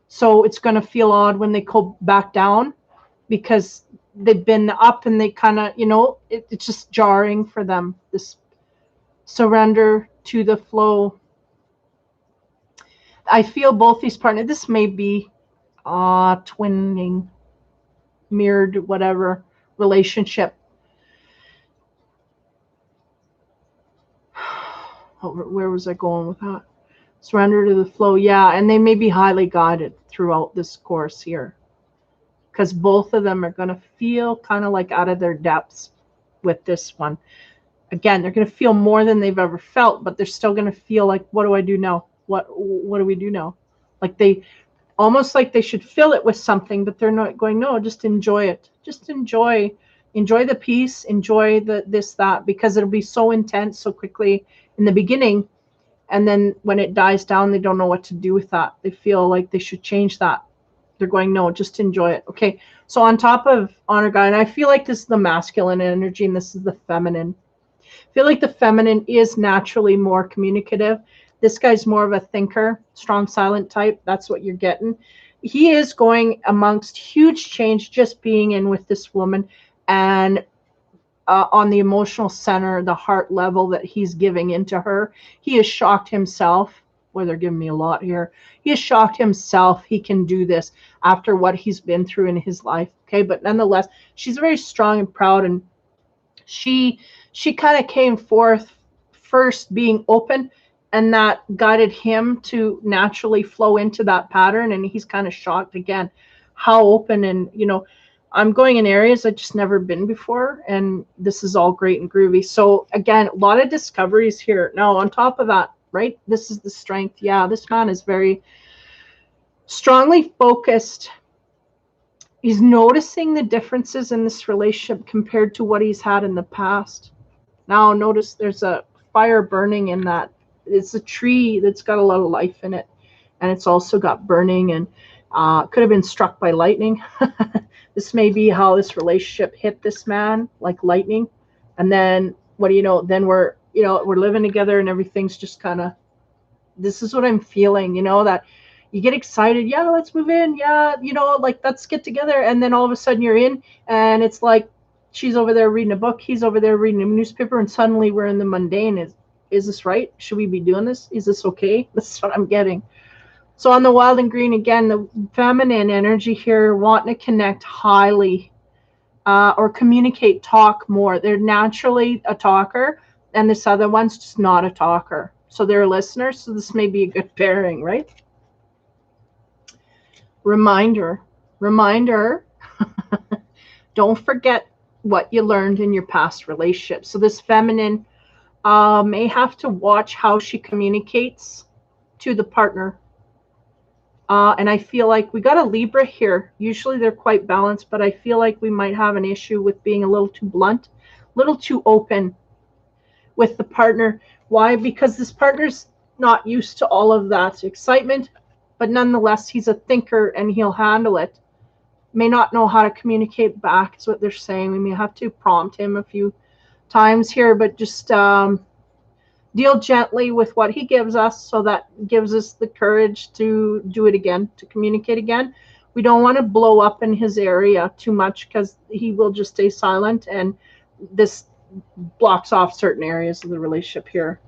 So it's going to feel odd when they go back down, because they've been up and they kind of, you know, it's just jarring for them. This surrender to the flow. I feel both these partners, this may be twinning, mirrored, whatever relationship. Where was I going with that? Surrender to the flow. Yeah, and they may be highly guided throughout this course here, because both of them are going to feel kind of like out of their depths with this one. Again, they're going to feel more than they've ever felt, but they're still going to feel like, what do I do now? What do we do now? Like almost like they should fill it with something, but they're not going, no, just enjoy it. Just enjoy the peace, enjoy that, because it'll be so intense so quickly in the beginning. And then when it dies down, they don't know what to do with that. They feel like they should change that. They're going, no, just enjoy it. Okay. So on top of honor God, and I feel like this is the masculine energy and this is the feminine. I feel like the feminine is naturally more communicative. This guy's more of a thinker, strong silent type. That's what you're getting. He is going amongst huge change just being in with this woman, and on the emotional center, the heart level that he's giving into her. He is shocked himself. Boy, they're giving me a lot here. He is shocked himself he can do this after what he's been through in his life. Okay, but nonetheless, she's very strong and proud, and she kind of came forth first being open, and that guided him to naturally flow into that pattern. And he's kind of shocked again how open, and I'm going in areas I've just never been before, and this is all great and groovy. So again, a lot of discoveries here. Now, on top of that, right, this is the strength. Yeah, this man is very strongly focused. He's noticing the differences in this relationship compared to what he's had in the past. Now, notice there's a fire burning in that. It's a tree that's got a lot of life in it, and it's also got burning, and could have been struck by lightning. This may be how this relationship hit this man, like lightning. And then what do you know? Then we're living together, and everything's just kind of, this is what I'm feeling, that you get excited. Yeah, let's move in. Yeah, like let's get together. And then all of a sudden you're in, and it's like she's over there reading a book. He's over there reading a newspaper, and suddenly we're in the mundane. Is this right? Should we be doing this? Is this okay? This is what I'm getting. So on the wild and green, again, the feminine energy here, wanting to connect highly or communicate, talk more. They're naturally a talker, and this other one's just not a talker. So they're a listener, so this may be a good pairing, right? Reminder, don't forget what you learned in your past relationship. So this feminine may have to watch how she communicates to the partner. And I feel like we got a Libra here. Usually they're quite balanced, but I feel like we might have an issue with being a little too blunt, a little too open with the partner. Why? Because this partner's not used to all of that excitement, but nonetheless, he's a thinker and he'll handle it. May not know how to communicate back, is what they're saying. We may have to prompt him a few times here, but just deal gently with what he gives us, so that gives us the courage to do it again, to communicate again. We don't want to blow up in his area too much, because he will just stay silent, and this blocks off certain areas of the relationship here.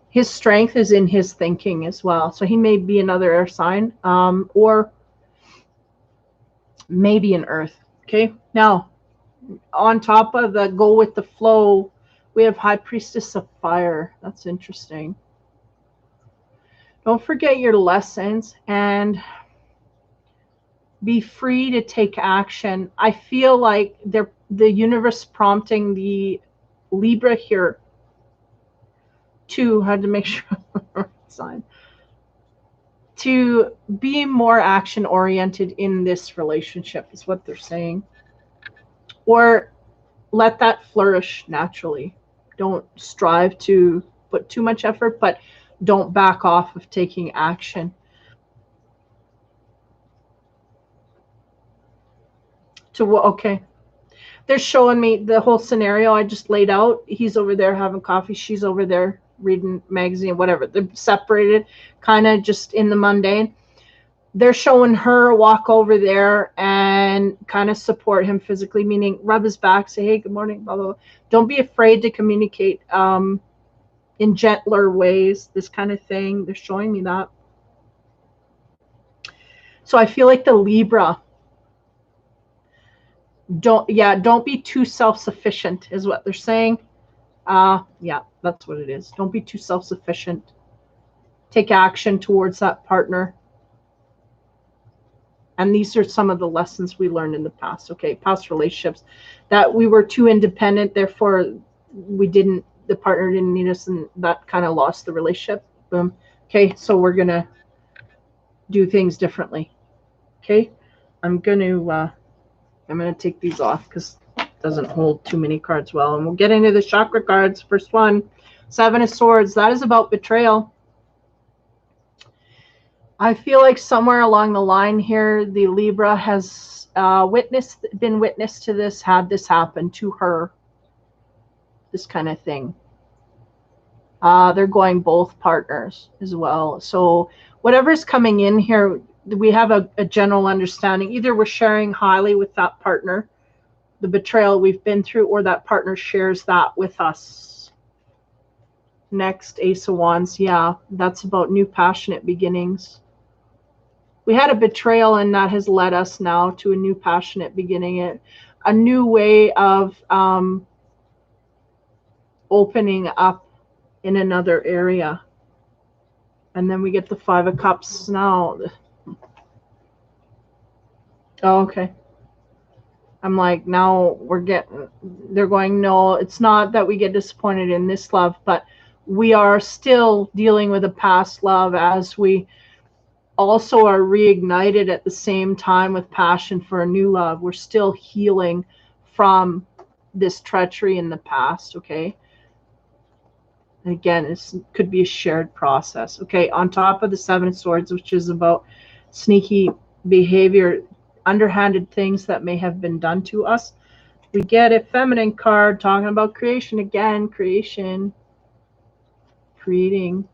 His strength is in his thinking as well. So he may be another air sign, or maybe an earth. Okay. Now, on top of the go with the flow, we have High Priestess of Fire. That's interesting. Don't forget your lessons and be free to take action. I feel like the universe prompting the Libra here to, had to make sure sign, to be more action oriented in this relationship is what they're saying. Or let that flourish naturally. Don't strive to put too much effort, but don't back off of taking action. Okay. They're showing me the whole scenario I just laid out. He's over there having coffee. She's over there reading magazine, whatever. They're separated, kind of just in the mundane. They're showing her walk over there and kind of support him physically, meaning rub his back, say, hey, good morning, blah, blah, blah. Don't be afraid to communicate in gentler ways, this kind of thing. They're showing me that. So I feel like the Libra, don't be too self-sufficient is what they're saying. Yeah, that's what it is. Don't be too self-sufficient. Take action towards that partner. And these are some of the lessons we learned in the past. Okay, past relationships, that we were too independent, therefore the partner didn't need us, and that kind of lost the relationship. Boom. Okay, so we're gonna do things differently. Okay, I'm gonna take these off because it doesn't hold too many cards well, and we'll get into the chakra cards. First one, Seven of Swords. That is about betrayal. I feel like somewhere along the line here, the Libra has been witness to this, had this happen to her. This kind of thing. They're going both partners as well. So whatever's coming in here, we have a general understanding. Either we're sharing highly with that partner, the betrayal we've been through, or that partner shares that with us. Next, Ace of Wands. Yeah, that's about new passionate beginnings. We had a betrayal, and that has led us now to a new passionate beginning, a new way of opening up in another area. And then we get the Five of Cups now. Oh, okay. I'm like, now they're going, no, it's not that we get disappointed in this love, but we are still dealing with a past love as we also are reignited at the same time with passion for a new love. We're still healing from this treachery in the past, okay? Again, it could be a shared process. Okay, on top of the Seven of Swords, which is about sneaky behavior, underhanded things that may have been done to us, we get a feminine card talking about creation again. Creation, creating,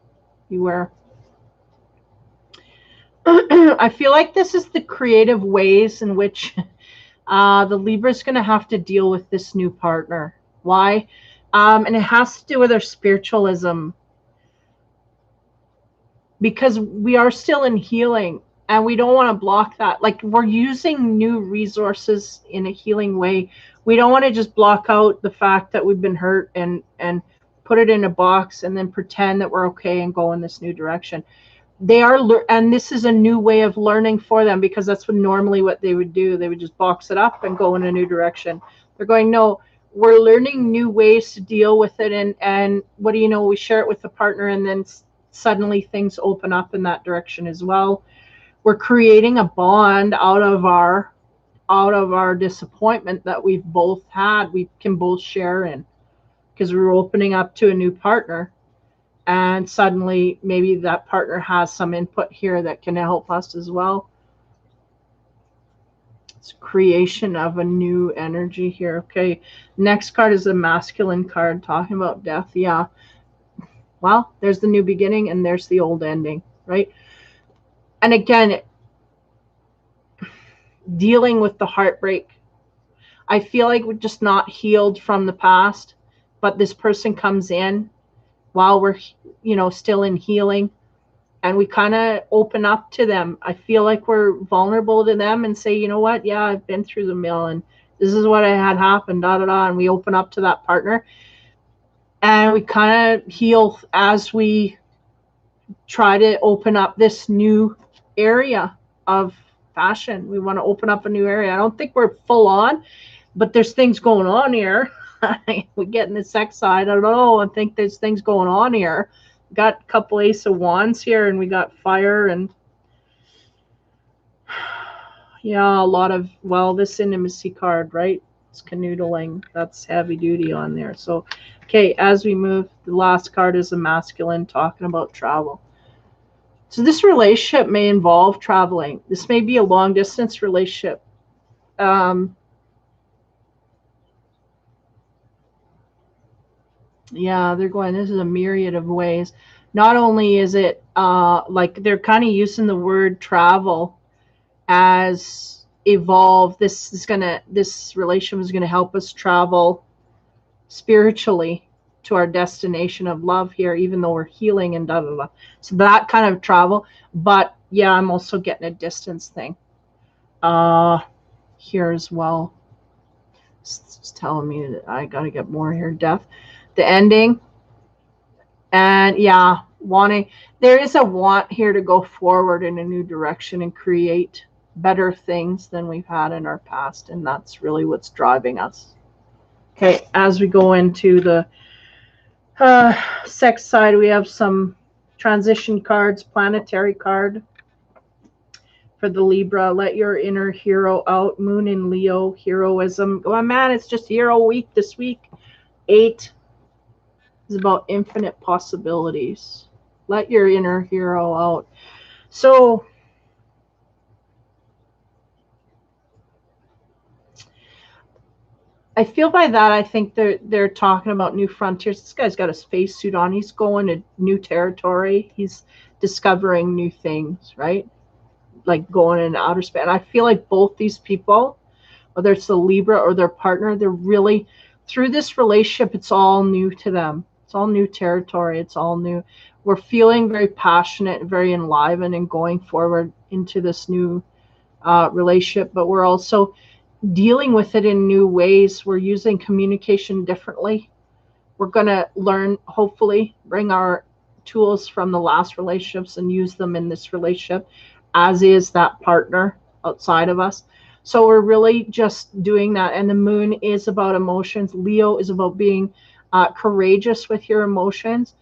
beware. I feel like this is the creative ways in which the Libra is going to have to deal with this new partner. Why? And it has to do with our spiritualism, because we are still in healing and we don't want to block that. Like, we're using new resources in a healing way. We don't want to just block out the fact that we've been hurt and put it in a box and then pretend that we're okay and go in this new direction. They are, and this is a new way of learning for them, because that's normally what they would do. They would just box it up and go in a new direction. They're going, no, we're learning new ways to deal with it. And what do you know? We share it with the partner, and then suddenly things open up in that direction as well. We're creating a bond out of our disappointment that we've both had. We can both share in, because we're opening up to a new partner. And suddenly maybe that partner has some input here that can help us as well. It's creation of a new energy here. Okay, next card is a masculine card talking about death. Yeah, well, there's the new beginning and there's the old ending, right? And again, dealing with the heartbreak. I feel like we're just not healed from the past, but this person comes in while we're, still in healing, and we kind of open up to them. I feel like we're vulnerable to them and say, you know what? Yeah, I've been through the mill and this is what had happened, and we open up to that partner and we kind of heal as we try to open up this new area of fashion. We want to open up a new area. I don't think we're full on, but there's things going on here. We get in the sex side. I don't know. I think there's things going on here. Got a couple Ace of Wands here, and we got fire, and yeah, a lot of, well, this intimacy card, right? It's canoodling. That's heavy duty on there. So, okay, as we move, the last card is a masculine talking about travel. So this relationship may involve traveling. This may be a long distance relationship. Yeah, they're going, this is a myriad of ways. Not only is it like they're kind of using the word travel as evolve. This relationship is gonna help us travel spiritually to our destination of love here, even though we're healing and da da da. So that kind of travel. But yeah, I'm also getting a distance thing here as well. It's telling me that I gotta get more here. Death, the ending, and yeah, there is a want here to go forward in a new direction and create better things than we've had in our past, and that's really what's driving us. Okay, as we go into the sex side, we have some transition cards, planetary card. for the Libra. Let your inner hero out. Moon in Leo, heroism. Oh man, it's just hero week this week. 8 is about infinite possibilities. Let your inner hero out. So I feel by that, I think they're talking about new frontiers. This guy's got a spacesuit on. He's going to new territory. He's discovering new things, right? Like going into outer space. And I feel like both these people, whether it's the Libra or their partner, they're really, through this relationship, it's all new to them. It's all new territory. It's all new. We're feeling very passionate, very enlivened, and going forward into this new relationship. But we're also dealing with it in new ways. We're using communication differently. We're going to learn, hopefully, bring our tools from the last relationships and use them in this relationship, as is that partner outside of us. So we're really just doing that. And the moon is about emotions. Leo is about being courageous with your emotions.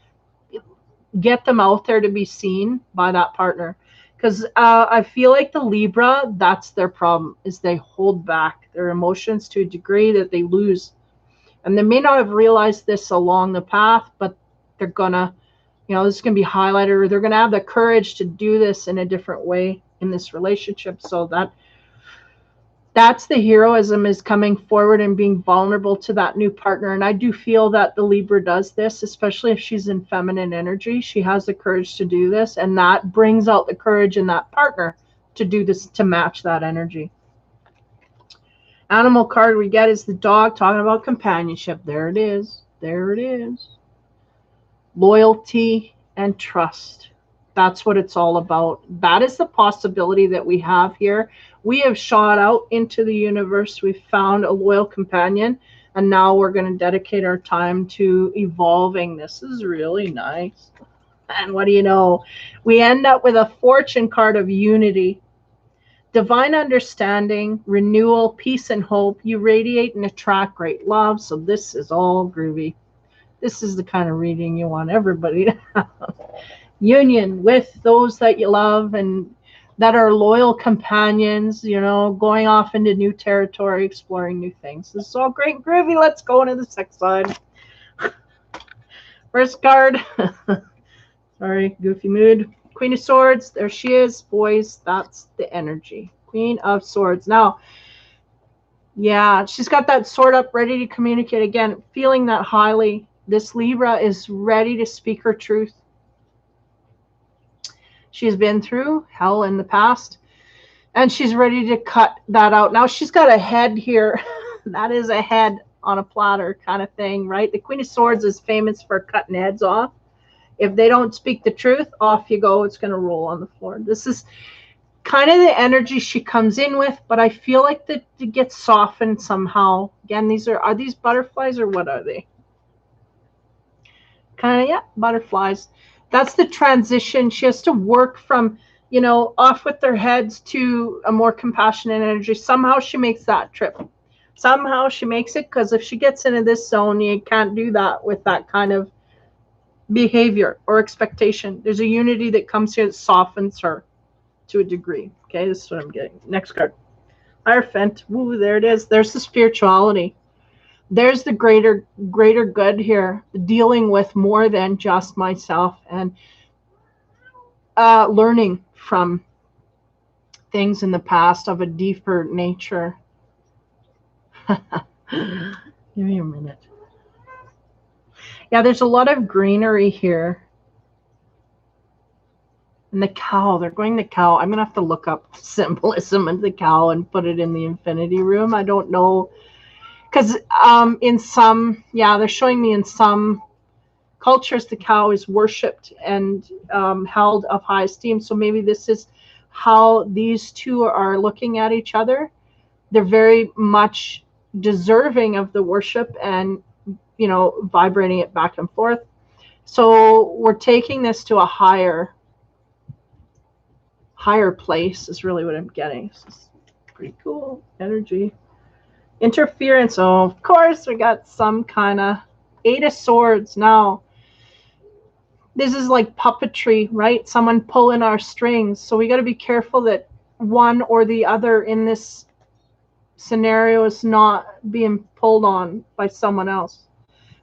Get them out there to be seen by that partner. Because I feel like the Libra, that's their problem, is they hold back their emotions to a degree that they lose. And they may not have realized this along the path, but they're going to, this is going to be highlighted, or they're going to have the courage to do this in a different way in this relationship. So that's the heroism, is coming forward and being vulnerable to that new partner. And I do feel that the Libra does this, especially if she's in feminine energy. She has the courage to do this, and that brings out the courage in that partner to do this, to match that energy. Animal card we get is the dog, talking about companionship. There it is. There it is. Loyalty and trust. That's what it's all about. That is the possibility that we have here. We have shot out into the universe. We've found a loyal companion, and now we're going to dedicate our time to evolving. This is really nice. And what do you know? We end up with a fortune card of unity, divine understanding, renewal, peace, and hope. You radiate and attract great love. So this is all groovy. This is the kind of reading you want everybody to have. Union with those that you love and that are loyal companions, going off into new territory, exploring new things. This is all great and groovy. Let's go into the sex side. First card. Sorry, goofy mood. Queen of Swords. There she is. Boys, that's the energy. Queen of Swords. Now, yeah, she's got that sword up, ready to communicate. Again, feeling that highly. This Libra is ready to speak her truth. She's been through hell in the past, and she's ready to cut that out. Now, she's got a head here. That is a head on a platter kind of thing, right? The Queen of Swords is famous for cutting heads off. If they don't speak the truth, off you go. It's going to roll on the floor. This is kind of the energy she comes in with, but I feel like that it gets softened somehow. Again, are these butterflies, or what are they? Kind of, yeah, butterflies. That's the transition. She has to work from, off with their heads to a more compassionate energy. Somehow she makes that trip. Somehow she makes it, because if she gets into this zone, you can't do that with that kind of behavior or expectation. There's a unity that comes here that softens her to a degree. Okay, this is what I'm getting. Next card. Hierophant. Woo, there it is. There's the spirituality. There's the greater good here, dealing with more than just myself, and learning from things in the past of a deeper nature. Give me a minute. Yeah, there's a lot of greenery here. And the cow, they're going the cow. I'm going to have to look up symbolism of the cow and put it in the infinity room. I don't know. Because in some, they're showing me in some cultures, the cow is worshipped and held of high esteem. So maybe this is how these two are looking at each other. They're very much deserving of the worship and, vibrating it back and forth. So we're taking this to a higher place is really what I'm getting. This is pretty cool energy. Interference. Oh, of course, we got some kind of 8 of Swords. Now, this is like puppetry, right? Someone pulling our strings. So we got to be careful that one or the other in this scenario is not being pulled on by someone else.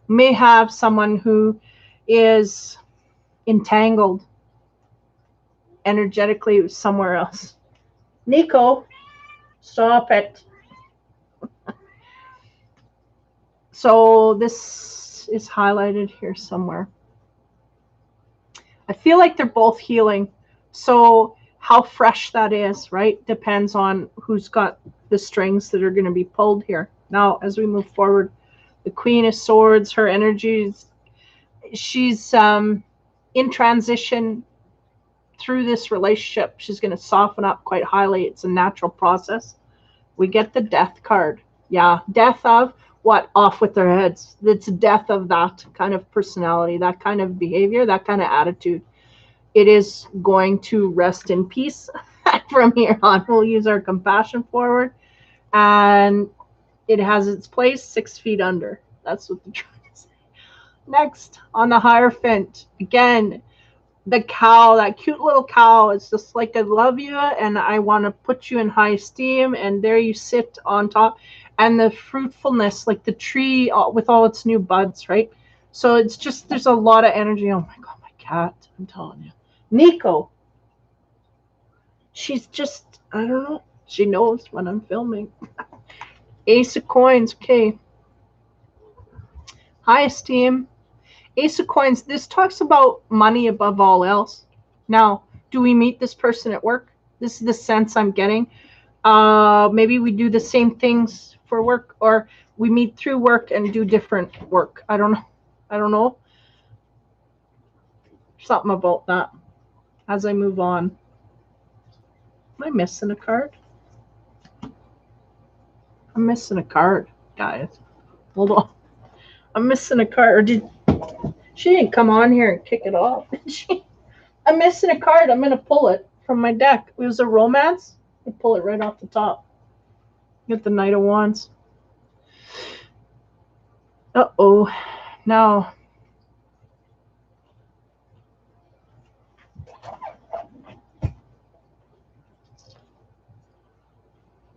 May have someone who is entangled energetically somewhere else. Nico, stop it. So this is highlighted here somewhere. I feel like they're both healing. So how fresh that is, right, depends on who's got the strings that are going to be pulled here. Now, as we move forward, the Queen of Swords, her energies, she's in transition through this relationship. She's going to soften up quite highly. It's a natural process. We get the Death card. Yeah, death of what? Off with their heads. It's death of that kind of personality, that kind of behavior, that kind of attitude. It is going to rest in peace from here on. We'll use our compassion forward, and it has its place 6 feet under. That's what they're trying to say. Next, on the Hierophant, again, the cow, that cute little cow, it's just like, I love you and I want to put you in high esteem, and there you sit on top. And the fruitfulness, like the tree with all its new buds, right? So it's just, there's a lot of energy. Oh my God, my cat, I'm telling you. Nico, she's just, I don't know, she knows when I'm filming. Ace of Coins, okay. High esteem. Ace of Coins, this talks about money above all else. Now, do we meet this person at work? This is the sense I'm getting. Maybe we do the same things for work, or we meet through work and do different work. I don't know. I don't know. Something about that. As I move on. Am I missing a card? I'm missing a card, guys. Hold on. I'm missing a card. Or did she didn't come on here and kick it off, did she? I'm missing a card. I'm gonna pull it from my deck. It was a romance. I pull it right off the top. Get the Knight of Wands. Uh-oh. Now.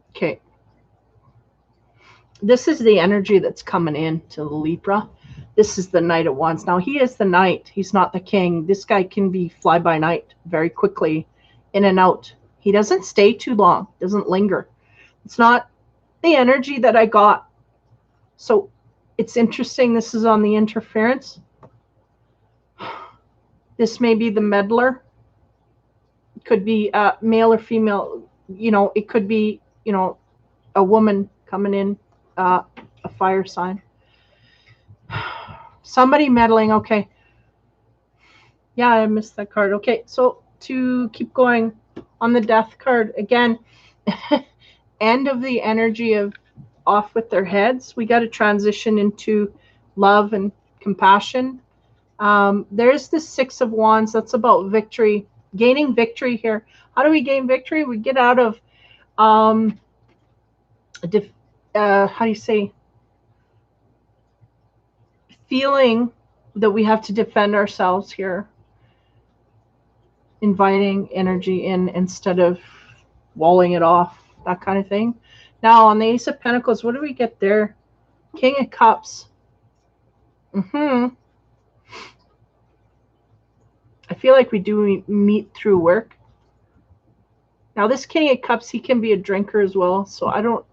Okay. This is the energy that's coming in to the Libra. This is the Knight of Wands. Now, he is the knight. He's not the king. This guy can be fly-by-night very quickly, in and out. He doesn't stay too long, doesn't linger. It's not the energy that I got. So it's interesting. This is on the interference. This may be the meddler. It could be male or female. You know, it could be, you know, a woman coming in, a fire sign. Somebody meddling. Okay. Yeah, I missed that card. Okay, so to keep going on the Death card, again, end of the energy of off with their heads. We got to transition into love and compassion. There's the Six of Wands. That's about victory, gaining victory here. How do we gain victory? We get out of, how do you say, feeling that we have to defend ourselves here, inviting energy in instead of walling it off, that kind of thing. Now on the Ace of Pentacles, what do we get there? King of Cups. I feel like we do meet through work. Now this King of Cups, he can be a drinker as well, so I don't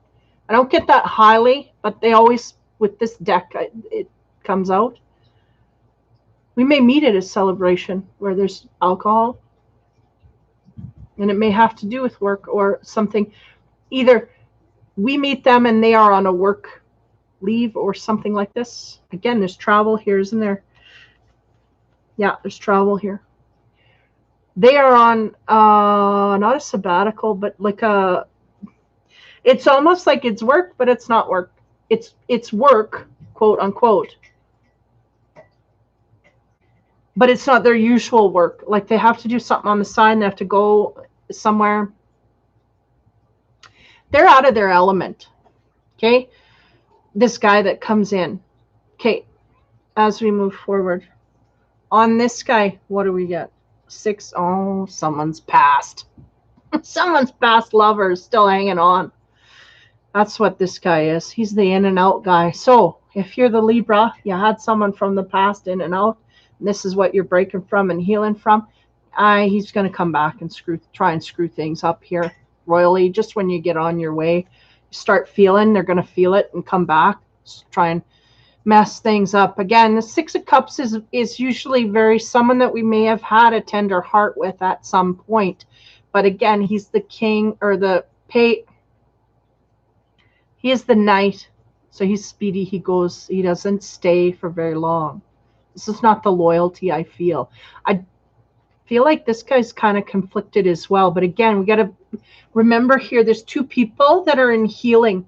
get that highly, but they always, with this deck, it comes out. We may meet at a celebration where there's alcohol, and it may have to do with work or something. Either we meet them and they are on a work leave or something like this. Again, there's travel here, isn't there? Yeah, there's travel here. They are on not a sabbatical, but like a, it's almost like it's work, but it's not work. It's work, quote unquote, but it's not their usual work. Like they have to do something on the side, they have to go somewhere. They're out of their element. Okay, this guy that comes in. Okay, as we move forward on this guy, what do we get? 6. Oh, someone's passed. Someone's past lover is still hanging on. That's what this guy is. He's the in and out guy. So if you're the Libra, you had someone from the past in and out, and this is what you're breaking from and healing from, he's going to come back and try and screw things up here royally. Just when you get on your way, you start feeling, they're going to feel it and come back, try and mess things up. Again, the Six of Cups is usually someone that we may have had a tender heart with at some point. But again, he's the king, or he is the knight, so he's speedy. He doesn't stay for very long. This is not the loyalty I feel. I feel like this guy's kind of conflicted as well. But again, we got to remember here, there's two people that are in healing,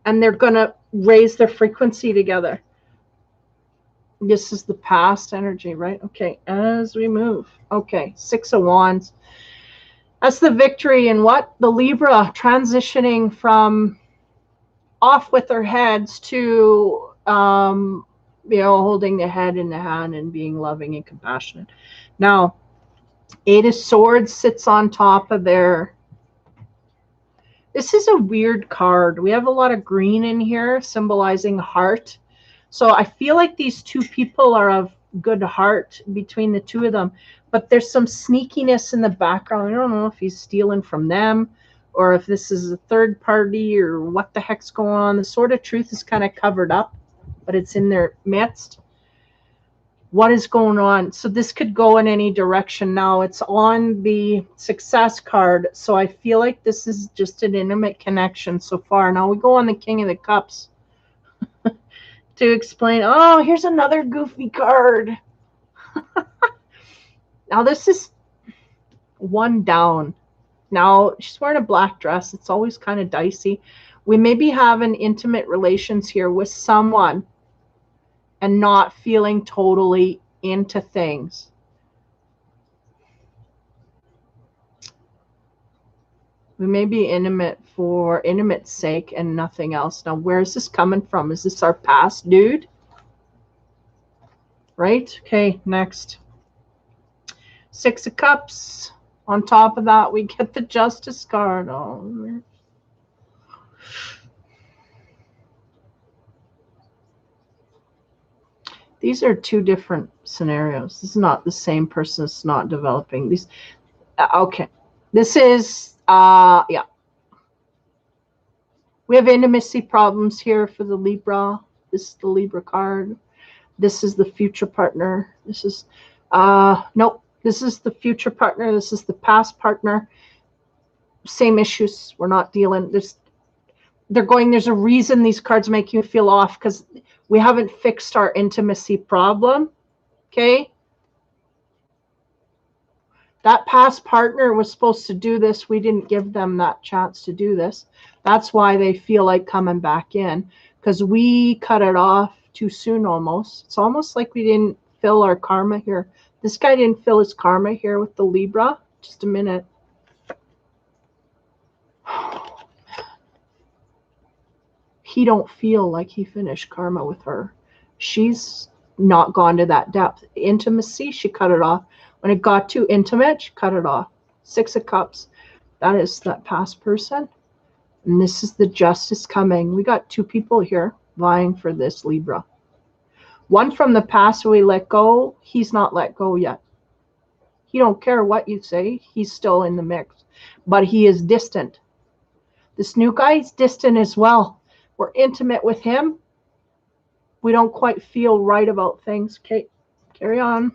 and they're going to raise their frequency together. This is the past energy, right? Okay, as we move. Okay, Six of Wands. That's the victory in what? The Libra transitioning from off with their heads to, holding the head in the hand and being loving and compassionate. Now, Eight of Swords sits on top of their... This is a weird card. We have a lot of green in here, symbolizing heart. So I feel like these two people are of good heart between the two of them. But there's some sneakiness in the background. I don't know if he's stealing from them, or if this is a third party, or what the heck's going on. The Sword of Truth is kind of covered up, but it's in their midst. What is going on? So this could go in any direction. Now it's on the Success card, so I feel like this is just an intimate connection so far. Now we go on the King of the Cups to explain. Oh, here's another goofy card. Now this is one down. Now, she's wearing a black dress. It's always kind of dicey. We may be having intimate relations here with someone and not feeling totally into things. We may be intimate for intimate's sake and nothing else. Now, where is this coming from? Is this our past dude? Right? Okay, next. Six of Cups. On top of that, we get the Justice card. Oh, these are two different scenarios. This is not the same person. It's not developing these. Okay, this is yeah. We have intimacy problems here for the Libra. This is the Libra card. This is the future partner. This is nope. This is the future partner. This is the past partner. Same issues. We're not dealing. There's a reason these cards make you feel off, because we haven't fixed our intimacy problem. Okay. That past partner was supposed to do this. We didn't give them that chance to do this. That's why they feel like coming back in, because we cut it off too soon almost. It's almost like we didn't fill our karma here. This guy didn't fill his karma here with the Libra. Just a minute. He don't feel like he finished karma with her. She's not gone to that depth. Intimacy, she cut it off. When it got too intimate, she cut it off. Six of Cups. That is that past person. And this is the Justice coming. We got two people here vying for this Libra. One from the past we let go. He's not let go yet. He don't care what you say. He's still in the mix. But he is distant. This new guy's distant as well. We're intimate with him. We don't quite feel right about things. Okay, carry on.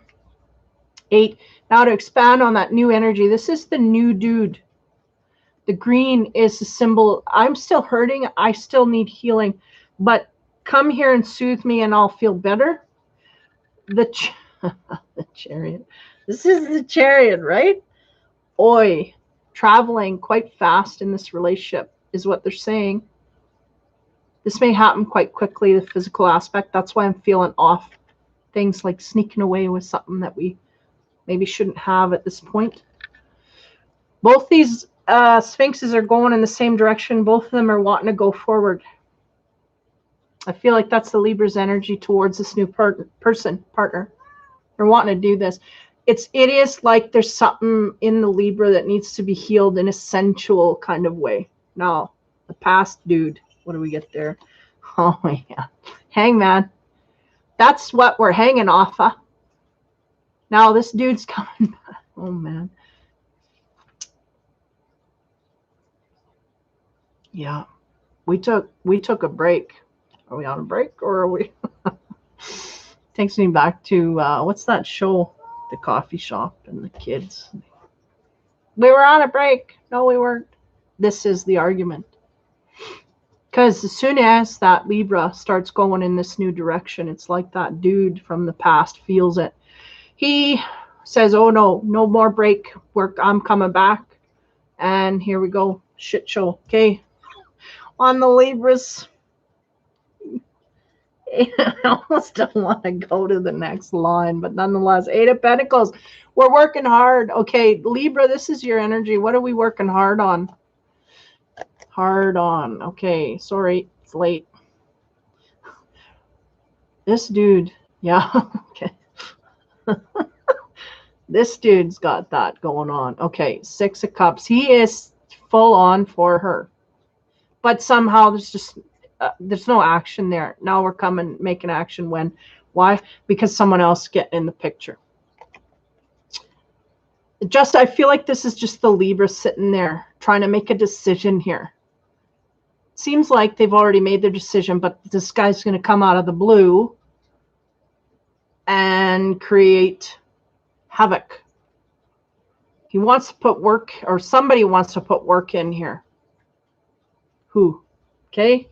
8. Now to expand on that new energy. This is the new dude. The green is the symbol. I'm still hurting. I still need healing. But come here and soothe me and I'll feel better. The Chariot. This is the Chariot, right? Oi. Traveling quite fast in this relationship is what they're saying. This may happen quite quickly, the physical aspect. That's why I'm feeling off. Things like sneaking away with something that we maybe shouldn't have at this point. Both these Sphinxes are going in the same direction. Both of them are wanting to go forward. I feel like that's the Libra's energy towards this new partner. They're wanting to do this. it is like there's something in the Libra that needs to be healed in a sensual kind of way. Now, the past dude, what do we get there? Oh, yeah. Hangman. That's what we're hanging off of. Now, this dude's coming back. Oh, man. Yeah. We took a break. Are we on a break or are we? Takes me back to, what's that show? The coffee shop and the kids. We were on a break. No, we weren't. This is the argument. Because as soon as that Libra starts going in this new direction, it's like that dude from the past feels it. He says, oh, no more break work. I'm coming back. And here we go. Shit show. Okay. On the Libras. I almost don't want to go to the next line, but nonetheless, 8 of Pentacles. We're working hard. Okay, Libra, this is your energy. What are we working hard on? Hard on. Okay, sorry, it's late. This dude, yeah, okay. This dude's got that going on. Okay, 6 of Cups. He is full on for her. But somehow there's just... there's no action there. Now we're making action when. Why? Because someone else get in the picture. I feel like this is just the Libra sitting there trying to make a decision here. Seems like they've already made their decision, but this guy's going to come out of the blue and create havoc. He wants to put work, or somebody wants to put work in here. Who? Okay.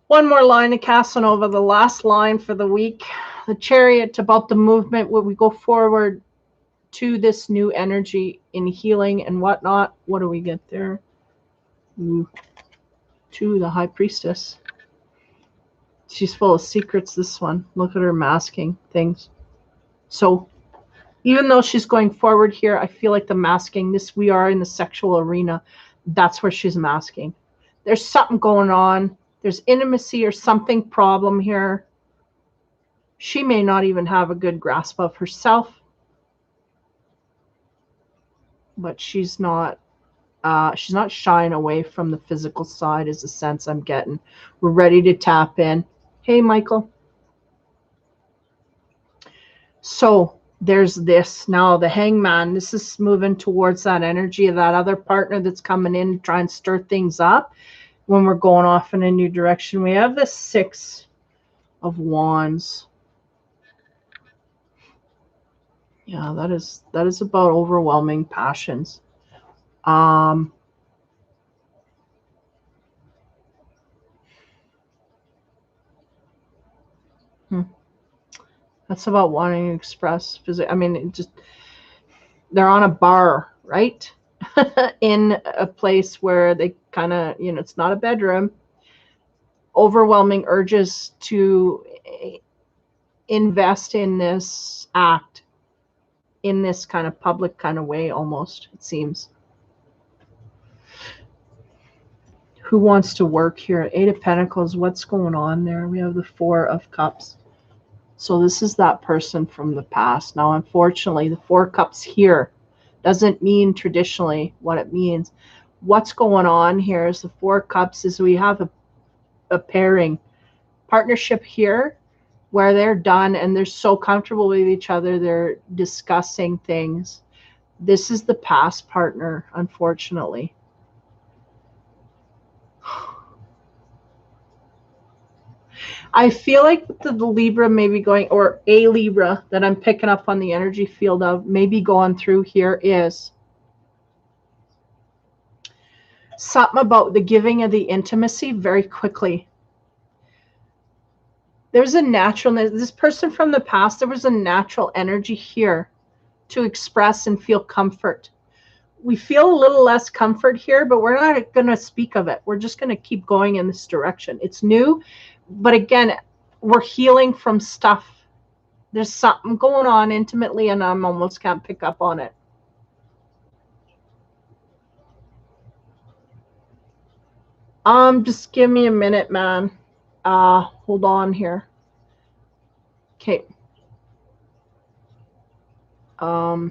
One more line of Casanova, the last line for the week. The Chariot, about the movement where we go forward to this new energy in healing and whatnot. What do we get there? Ooh. To the High Priestess. She's full of secrets, this one. Look at her masking things. So even though she's going forward here, I feel like the masking, we are in the sexual arena. That's where she's masking. There's something going on. There's intimacy or something problem here. She may not even have a good grasp of herself. But she's not shying away from the physical side is the sense I'm getting. We're ready to tap in. Hey, Michael. So there's this. Now the Hangman, this is moving towards that energy of that other partner that's coming in to try and stir things up. When we're going off in a new direction, we have the 6 of Wands. Yeah, that is about overwhelming passions. That's about wanting to express physical. I mean, they're on a bar, right? In a place where they kind of, it's not a bedroom. Overwhelming urges to invest in this act in this kind of public kind of way, almost, it seems. Who wants to work here? 8 of Pentacles. What's going on there? We have the 4 of Cups. So this is that person from the past. Now, unfortunately, the 4 Cups here doesn't mean traditionally what it means. What's going on here is the 4 Cups is we have a pairing partnership here where they're done and they're so comfortable with each other. They're discussing things. This is the past partner, unfortunately. I feel like the Libra may be going, or a Libra that I'm picking up on the energy field of, maybe going through here is something about the giving of the intimacy very quickly. There's a naturalness. This person from the past, there was a natural energy here to express and feel comfort. We feel a little less comfort here, but we're not going to speak of it. We're just going to keep going in this direction. It's new, but again, we're healing from stuff. There's something going on intimately, and I almost can't pick up on it. Just give me a minute, man. Hold on here. Okay. Okay,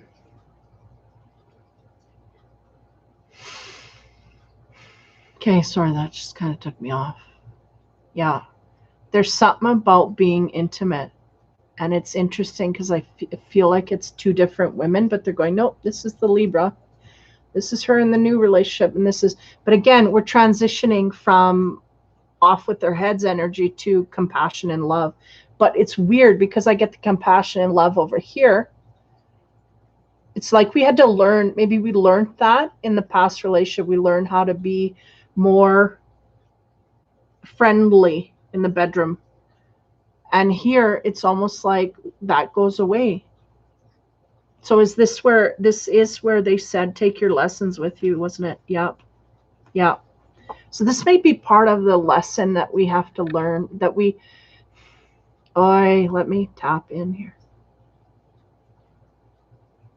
sorry, that just kind of took me off. Yeah, there's something about being intimate. And it's interesting because I feel like it's two different women, but they're going, nope, this is the Libra. This is her in the new relationship. And this is, but again, we're transitioning from off with their heads energy to compassion and love. But it's weird because I get the compassion and love over here. It's like we had to learn, maybe we learned that in the past relationship. We learned how to be more friendly in the bedroom. And here it's almost like that goes away. So is this where they said take your lessons with you, wasn't it? Yep. Yeah. So this may be part of the lesson that we have to learn, that we let me tap in here.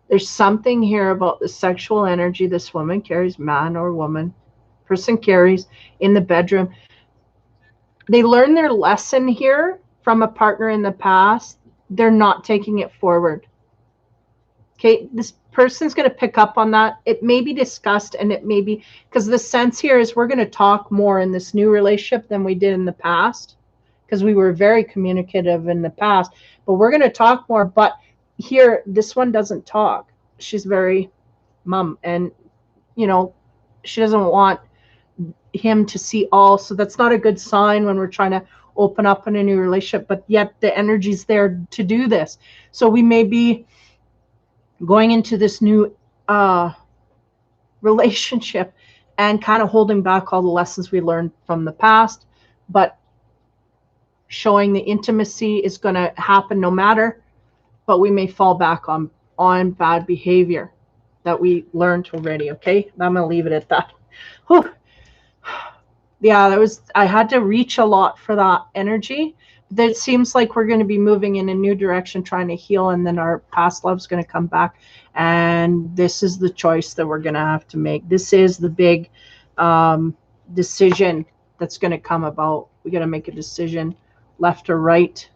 There's something here about the sexual energy this woman carries, man or woman, person carries in the bedroom. They learn their lesson here from a partner in the past. They're not taking it forward. Okay, this person's going to pick up on that. It may be discussed, and it may be, because the sense here is we're going to talk more in this new relationship than we did in the past, because we were very communicative in the past, but we're going to talk more. But here, this one doesn't talk. She's very mum, and she doesn't want him to see all. So that's not a good sign when we're trying to open up in a new relationship, but yet the energy's there to do this. So we may be going into this new relationship and kind of holding back all the lessons we learned from the past, but showing the intimacy is going to happen no matter, but we may fall back on bad behavior that we learned already. Okay, I'm going to leave it at that. Whew. Yeah, I had to reach a lot for that energy. It seems like we're going to be moving in a new direction, trying to heal, and then our past love's going to come back. And this is the choice that we're going to have to make. This is the big decision that's going to come about. We got to make a decision, left or right,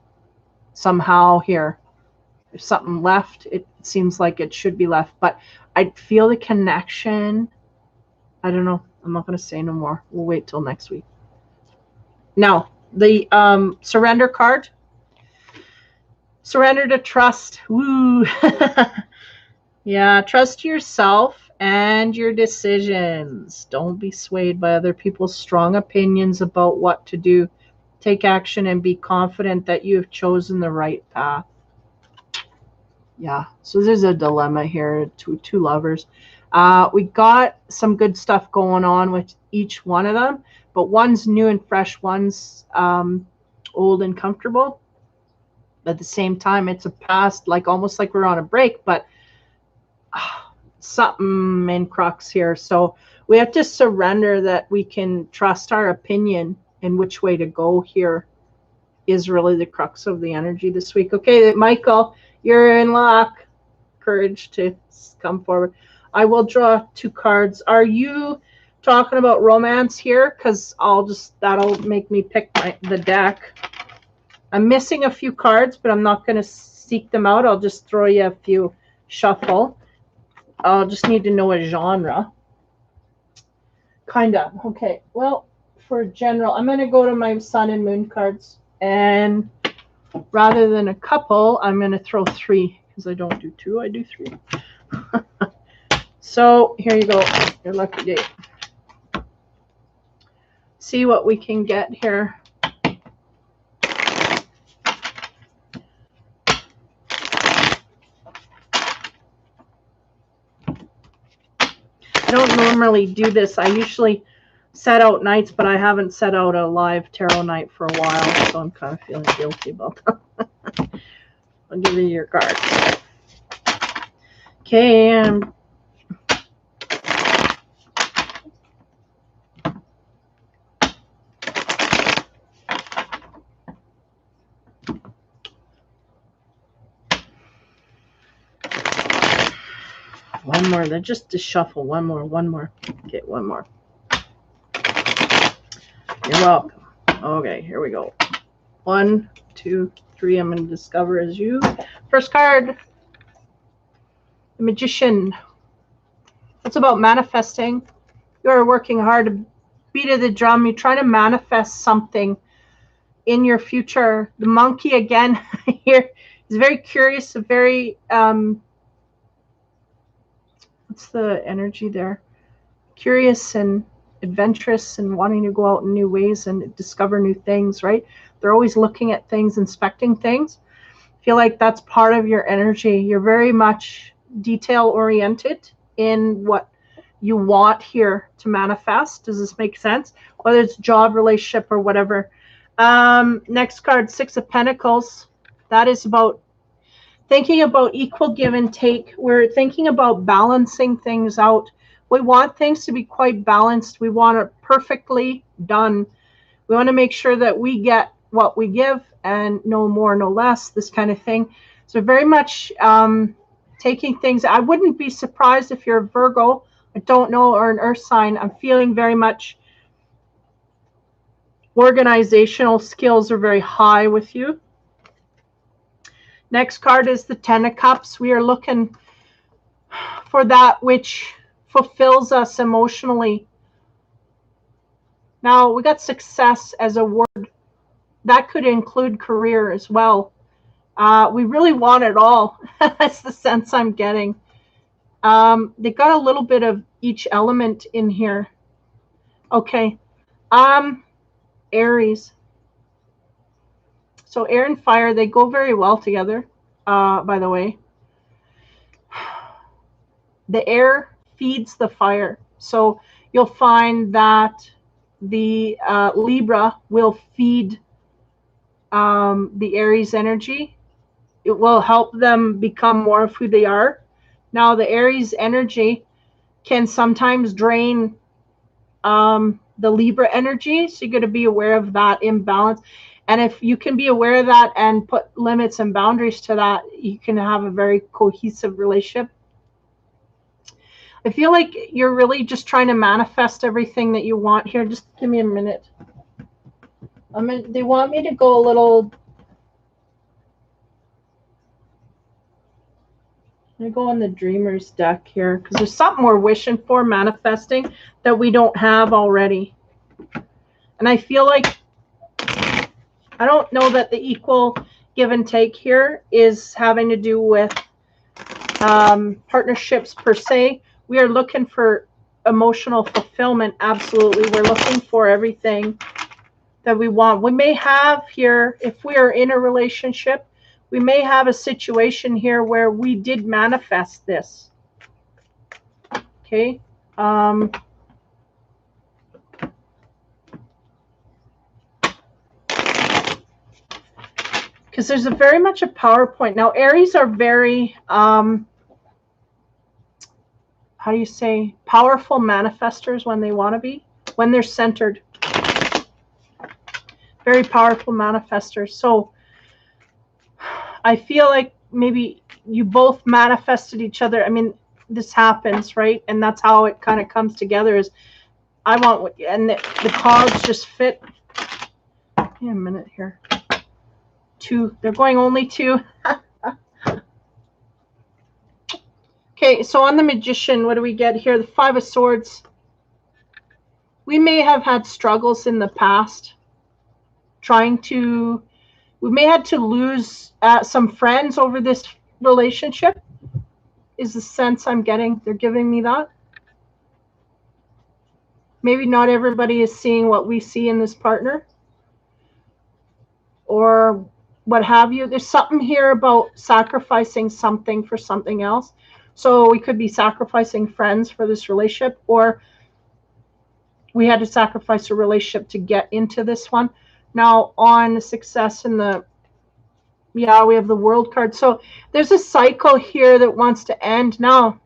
somehow here. If something left, it seems like it should be left. But I feel the connection. I don't know. I'm not going to say no more. We'll wait till next week. Now, the surrender card. Surrender to trust. Woo. Yeah, trust yourself and your decisions. Don't be swayed by other people's strong opinions about what to do. Take action and be confident that you have chosen the right path. Yeah, so there's a dilemma here, two lovers. We got some good stuff going on with each one of them, but one's new and fresh, one's old and comfortable. At the same time, it's a past, like almost like we're on a break, but something in crux here. So we have to surrender that we can trust our opinion and which way to go here is really the crux of the energy this week. Okay, Michael, you're in luck. Courage to come forward. I will draw 2 cards. Are you talking about romance here? Because that'll make me pick the deck. I'm missing a few cards, but I'm not going to seek them out. I'll just throw you a few shuffle. I'll just need to know a genre. Kind of. Okay. Well, for general, I'm going to go to my sun and moon cards. And rather than a couple, I'm going to throw 3 because I don't do 2. I do 3. So here you go. Your lucky day. See what we can get here. I don't normally do this. I usually set out nights, but I haven't set out a live tarot night for a while, so I'm kind of feeling guilty about that. I'll give you your card. Okay, and one more. Then just to shuffle. One more. Okay, one more. You're welcome. Okay, here we go. 1, 2, 3. I'm going to discover as you. First card. The Magician. It's about manifesting. You're working hard to beat of the drum. You're trying to manifest something in your future. The Monkey again here is very curious, very what's the energy there? Curious and adventurous and wanting to go out in new ways and discover new things, right? They're always looking at things, inspecting things. I feel like that's part of your energy. You're very much detail oriented in what you want here to manifest. Does this make sense? Whether it's job, relationship, or whatever. Next card, Six of Pentacles. That is about thinking about equal give and take. We're thinking about balancing things out. We want things to be quite balanced. We want it perfectly done. We want to make sure that we get what we give and no more, no less, this kind of thing. So very much taking things. I wouldn't be surprised if you're a Virgo, I don't know, or an earth sign. I'm feeling very much organizational skills are very high with you. Next card is the Ten of Cups. We are looking for that which fulfills us emotionally. Now, we got success as a word. That could include career as well. We really want it all. That's the sense I'm getting. They got a little bit of each element in here. Okay. Aries. So air and fire, they go very well together, by the way. The air feeds the fire. So you'll find that the Libra will feed the Aries energy. It will help them become more of who they are. Now, the Aries energy can sometimes drain the Libra energy. So you got to be aware of that imbalance. And if you can be aware of that and put limits and boundaries to that, you can have a very cohesive relationship. I feel like you're really just trying to manifest everything that you want here. Just give me a minute. They want me to go a little. I'm going to go on the Dreamer's deck here because there's something we're wishing for, manifesting, that we don't have already. And I feel like I don't know that the equal give and take here is having to do with partnerships per se. We are looking for emotional fulfillment. Absolutely. We're looking for everything that we want. We may have here, if we are in a relationship, we may have a situation here where we did manifest this. Okay. Because there's a very much a PowerPoint. Now, Aries are very, how do you say, powerful manifestors when they want to be, when they're centered. Very powerful manifestors. So I feel like maybe you both manifested each other. I mean, this happens, right? And that's how it kind of comes together is I want what, and the cards just fit. Give me a minute here. Two. They're going only two. Okay, so on the Magician, what do we get here? The Five of Swords. We may have had struggles in the past we may have to lose some friends over this relationship, is the sense I'm getting. They're giving me that. Maybe not everybody is seeing what we see in this partner or what have you. There's something here about sacrificing something for something else. So we could be sacrificing friends for this relationship, or we had to sacrifice a relationship to get into this one. Now on the success in the, yeah, we have the World card. So there's a cycle here that wants to end now.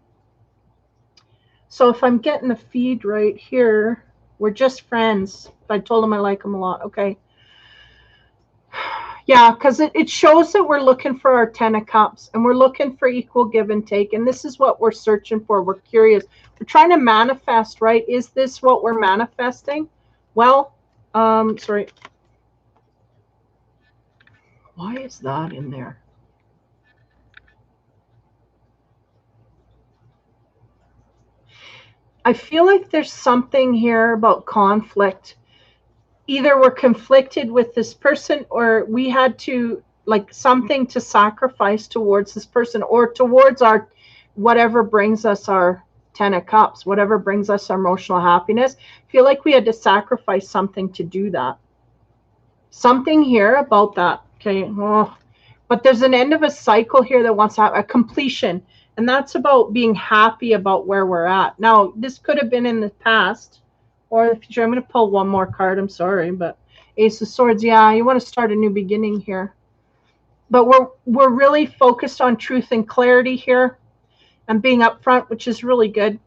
So if I'm getting the feed right here, we're just friends. I told him I like him a lot. Okay. Yeah, because it shows that we're looking for our Ten of Cups and we're looking for equal give and take. And this is what we're searching for. We're curious. We're trying to manifest, right? Is this what we're manifesting? Well, sorry. Why is that in there? I feel like there's something here about conflict. Either we're conflicted with this person, or we had to, like, something to sacrifice towards this person, or towards our whatever brings us our 10 of Cups, whatever brings us our emotional happiness. I feel like we had to sacrifice something to do that. Something here about that. Okay. Oh. But there's an end of a cycle here that wants to have a completion. And that's about being happy about where we're at. Now, this could have been in the past or the future. I'm going to pull one more card. I'm sorry, but Ace of Swords. Yeah, you want to start a new beginning here. But we're really focused on truth and clarity here and being upfront, which is really good.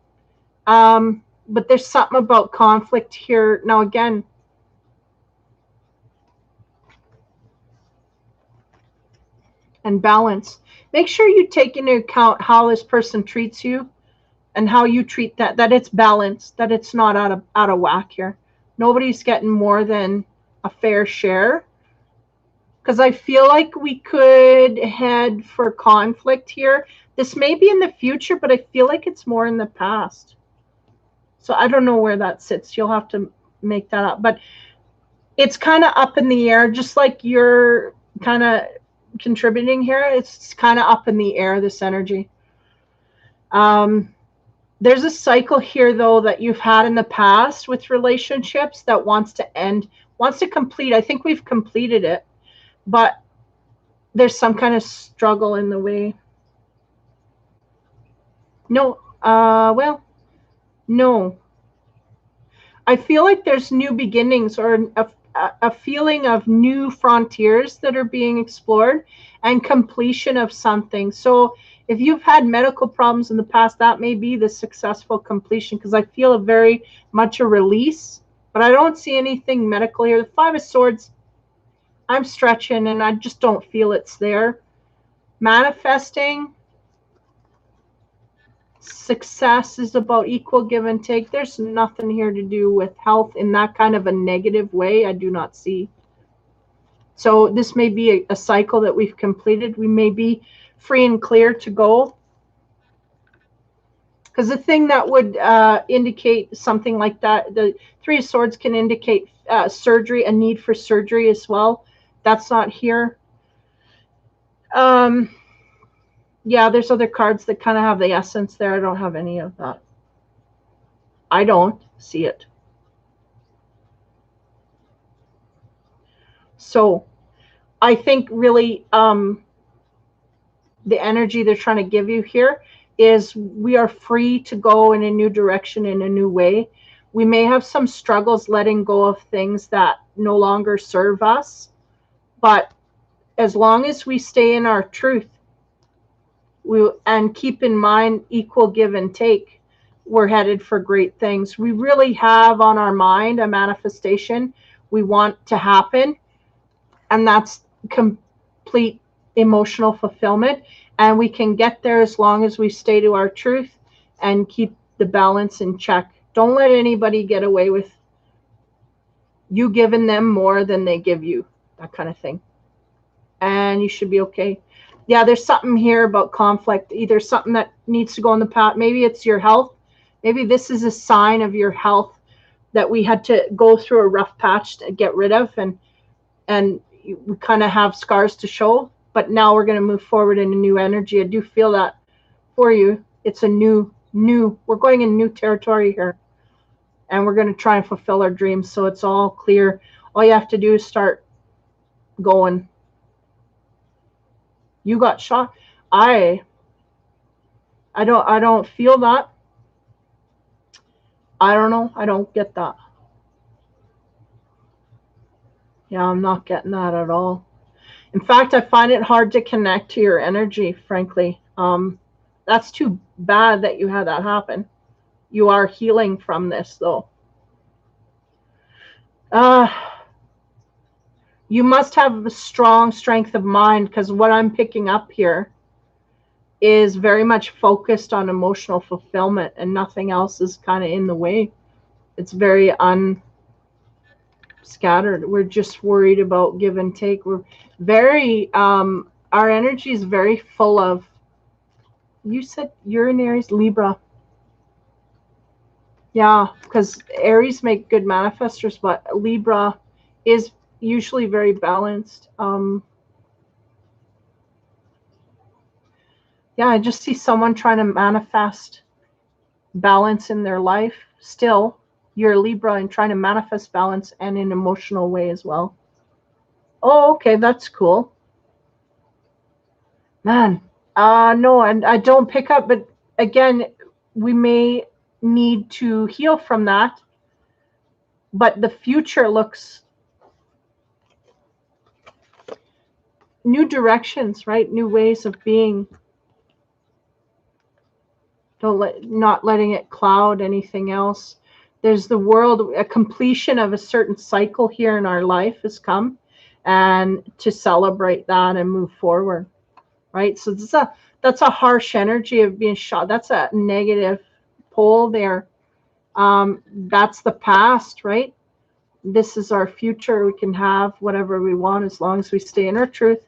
But there's something about conflict here. Now, again, and balance. Make sure you take into account how this person treats you and how you treat that it's balanced, that it's not out of whack here. Nobody's getting more than a fair share. Because I feel like we could head for conflict here. This may be in the future, but I feel like it's more in the past. So I don't know where that sits. You'll have to make that up. But it's kind of up in the air, just like you're kind of contributing here. It's kind of up in the air, this energy. There's a cycle here, though, that you've had in the past with relationships that wants to end, wants to complete. I think we've completed it, but there's some kind of struggle in the way. No, well, no. I feel like there's new beginnings, or a feeling of new frontiers that are being explored and completion of something. So if you've had medical problems in the past, that may be the successful completion, because I feel a very much a release, but I don't see anything medical here. The Five of Swords, I'm stretching and I just don't feel it's there. Manifesting. Success is about equal give and take. There's nothing here to do with health in that kind of a negative way. I do not see. So this may be a cycle that we've completed. We may be free and clear to go. Because the thing that would indicate something like that, the Three of Swords can indicate surgery, a need for surgery as well. That's not here. Yeah, there's other cards that kind of have the essence there. I don't have any of that. I don't see it. So I think really the energy they're trying to give you here is we are free to go in a new direction, in a new way. We may have some struggles letting go of things that no longer serve us, but as long as we stay in our truth, and keep in mind equal give and take, we're headed for great things. We really have on our mind a manifestation we want to happen, and that's complete emotional fulfillment. And we can get there as long as we stay to our truth and keep the balance in check. Don't let anybody get away with you giving them more than they give you, that kind of thing. And you should be okay. Yeah, there's something here about conflict, either something that needs to go in the past. Maybe it's your health. Maybe this is a sign of your health that we had to go through a rough patch to get rid of, and we kind of have scars to show, but now we're going to move forward in a new energy. I do feel that for you. It's a new, we're going in new territory here, and we're going to try and fulfill our dreams. So it's all clear. All you have to do is start going. You got shot. I don't feel that. I don't know. I don't get that. Yeah, I'm not getting that at all. In fact, I find it hard to connect to your energy, frankly. That's too bad that you had that happen. You are healing from this, though. You must have a strong strength of mind, because what I'm picking up here is very much focused on emotional fulfillment, and nothing else is kind of in the way. It's very scattered. We're just worried about give and take. We're very our energy is very full of, you said you're in Aries, Libra. Yeah, because Aries make good manifestors, but Libra is usually very balanced. Yeah, I just see someone trying to manifest balance in their life. Still, you're a Libra and trying to manifest balance and in an emotional way as well. Oh, okay, that's cool. Man, no, and I don't pick up, but again, we may need to heal from that. But the future looks new directions, right? New ways of being. Not letting it cloud anything else. There's the world, a completion of a certain cycle here in our life has come, and to celebrate that and move forward, right? So that's a harsh energy of being shot. That's a negative pole there. That's the past, right? This is our future. We can have whatever we want as long as we stay in our truth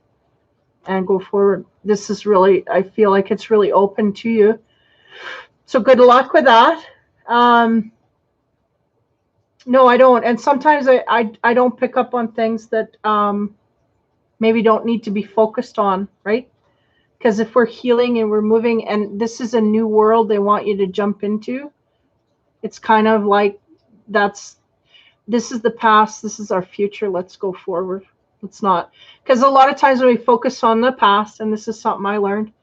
and go forward. This is really, I feel like it's really open to you. So good luck with that. No, I don't. And sometimes I don't pick up on things that maybe don't need to be focused on, right? Because if we're healing and we're moving, and this is a new world they want you to jump into, it's kind of like this is the past, this is our future, let's go forward. Let's not, because a lot of times when we focus on the past, and this is something I learned,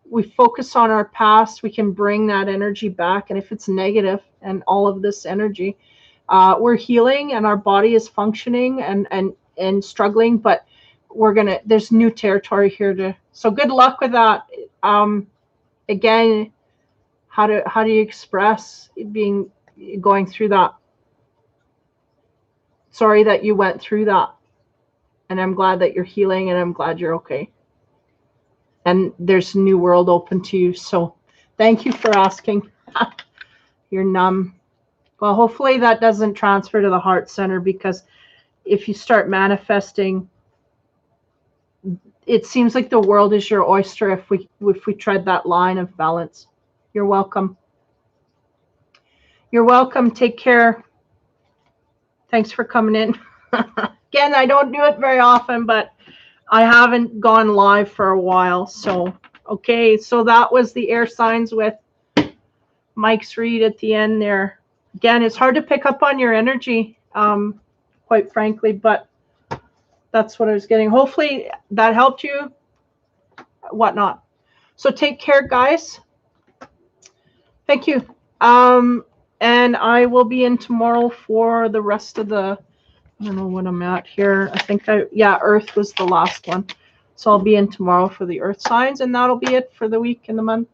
we focus on our past, we can bring that energy back. And if it's negative and all of this energy, we're healing and our body is functioning and struggling, but there's new territory here so good luck with that. Again, how do you express going through that? Sorry that you went through that, and I'm glad that you're healing, and I'm glad you're okay. And there's a new world open to you. So thank you for asking. You're numb. Well, hopefully that doesn't transfer to the heart center, because if you start manifesting, it seems like the world is your oyster if we tread that line of balance. You're welcome. You're welcome. Take care. Thanks for coming in. Again, I don't do it very often, but I haven't gone live for a while. So, okay. So that was the air signs with Mike's read at the end there. Again, it's hard to pick up on your energy, quite frankly, but that's what I was getting. Hopefully that helped you, whatnot. So take care, guys. Thank you. And I will be in tomorrow for the rest of the, I don't know what I'm at here. I think Earth was the last one. So I'll be in tomorrow for the Earth signs, and that'll be it for the week and the month.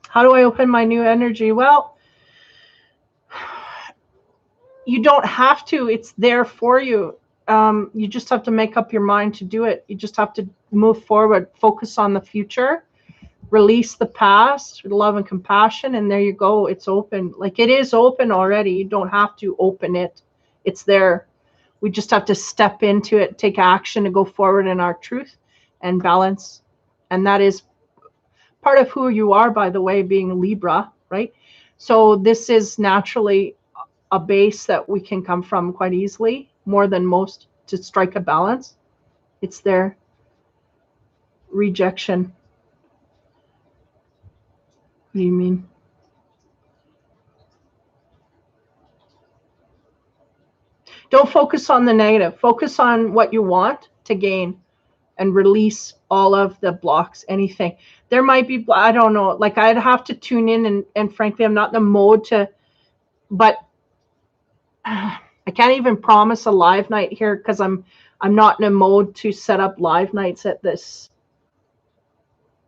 How do I open my new energy? Well, you don't have to. It's there for you. You just have to make up your mind to do it. You just have to move forward, focus on the future, release the past with love and compassion, and there you go. It's open. Like, it is open already. You don't have to open it. It's there. We just have to step into it, take action to go forward in our truth and balance. And that is part of who you are, by the way, being Libra, right? So this is naturally a base that we can come from quite easily, more than most, to strike a balance. It's there. Rejection. What do you mean? Don't focus on the negative. Focus on what you want to gain and release all of the blocks, anything. There might be, I don't know, like I'd have to tune in, and frankly, I'm not in the mode to, but I can't even promise a live night here because I'm not in a mode to set up live nights at this.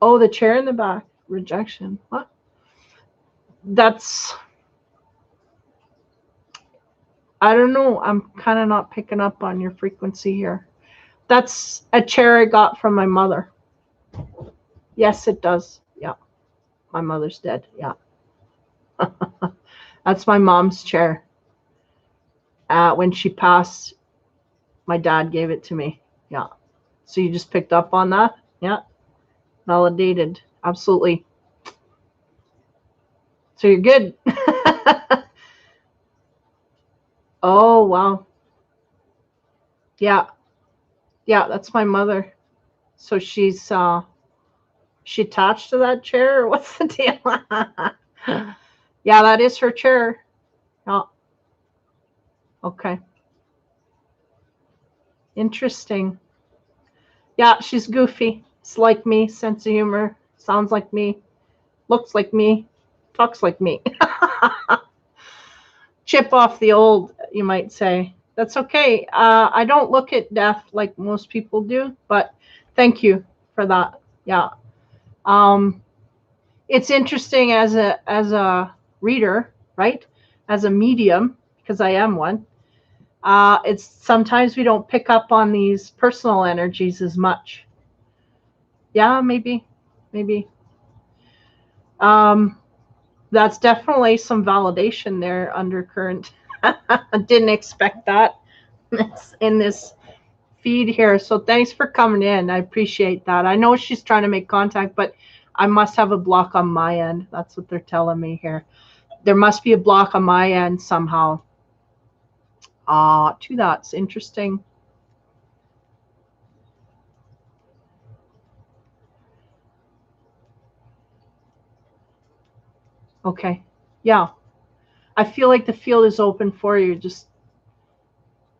Oh, the chair in the back. Rejection. What? That's, I don't know. I'm kind of not picking up on your frequency here. That's a chair I got from my mother. Yes, it does. Yeah. My mother's dead. Yeah. That's my mom's chair. When she passed, my dad gave it to me. Yeah. So you just picked up on that? Yeah. Validated. Absolutely. So you're good. Oh, wow. Yeah. Yeah, that's my mother. So she's she attached to that chair, or what's the deal? Yeah, that is her chair. Oh, okay. Interesting. Yeah, she's goofy. It's like me, sense of humor, sounds like me, looks like me, talks like me. Chip off the old, you might say. That's okay. I don't look at death like most people do, but thank you for that. Yeah. Um, it's interesting as a reader, right? As a medium, because I am one. It's sometimes we don't pick up on these personal energies as much. Yeah, maybe. Um, that's definitely some validation there undercurrent. I didn't expect that in this feed here. So thanks for coming in. I appreciate that. I know she's trying to make contact, but I must have a block on my end. That's what they're telling me here. There must be a block on my end somehow. Two dots. Interesting. Okay. Yeah. I feel like the field is open for you, just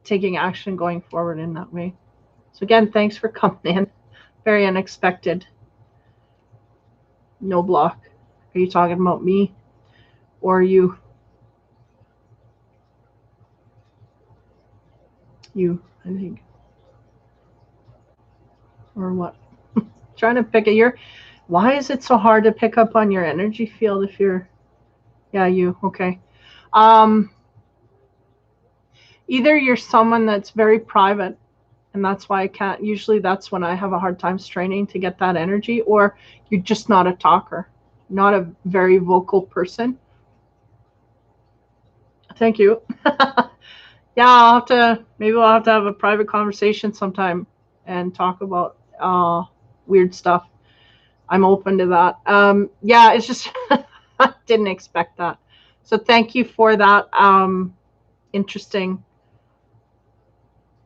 taking action going forward in that way. So again, thanks for coming in. Very unexpected. No block. Are you talking about me or you? You, I think. Or what? Trying to pick a why is it so hard to pick up on your energy field if you're you, okay. Um Either you're someone that's very private and that's why I can't usually that's when I have a hard time straining to get that energy, or you're just not a talker, not a very vocal person. Thank you. Yeah, maybe we'll have to have a private conversation sometime and talk about weird stuff. I'm open to that. Yeah, it's just I didn't expect that. So thank you for that interesting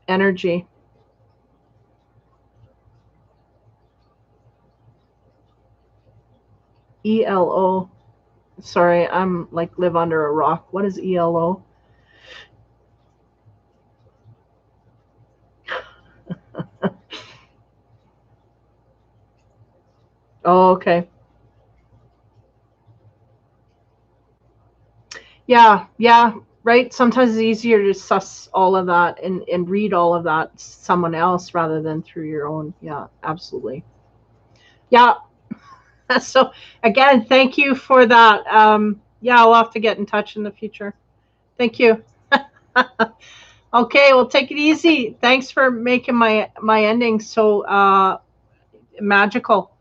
energy. ELO. Sorry, I'm like live under a rock. What is ELO? Oh, okay. Yeah, right. Sometimes it's easier to suss all of that and read all of that someone else rather than through your own. Yeah, absolutely. Yeah. So again, thank you for that. Yeah, I'll have to get in touch in the future. Thank you. Okay, well, take it easy. Thanks for making my ending so magical.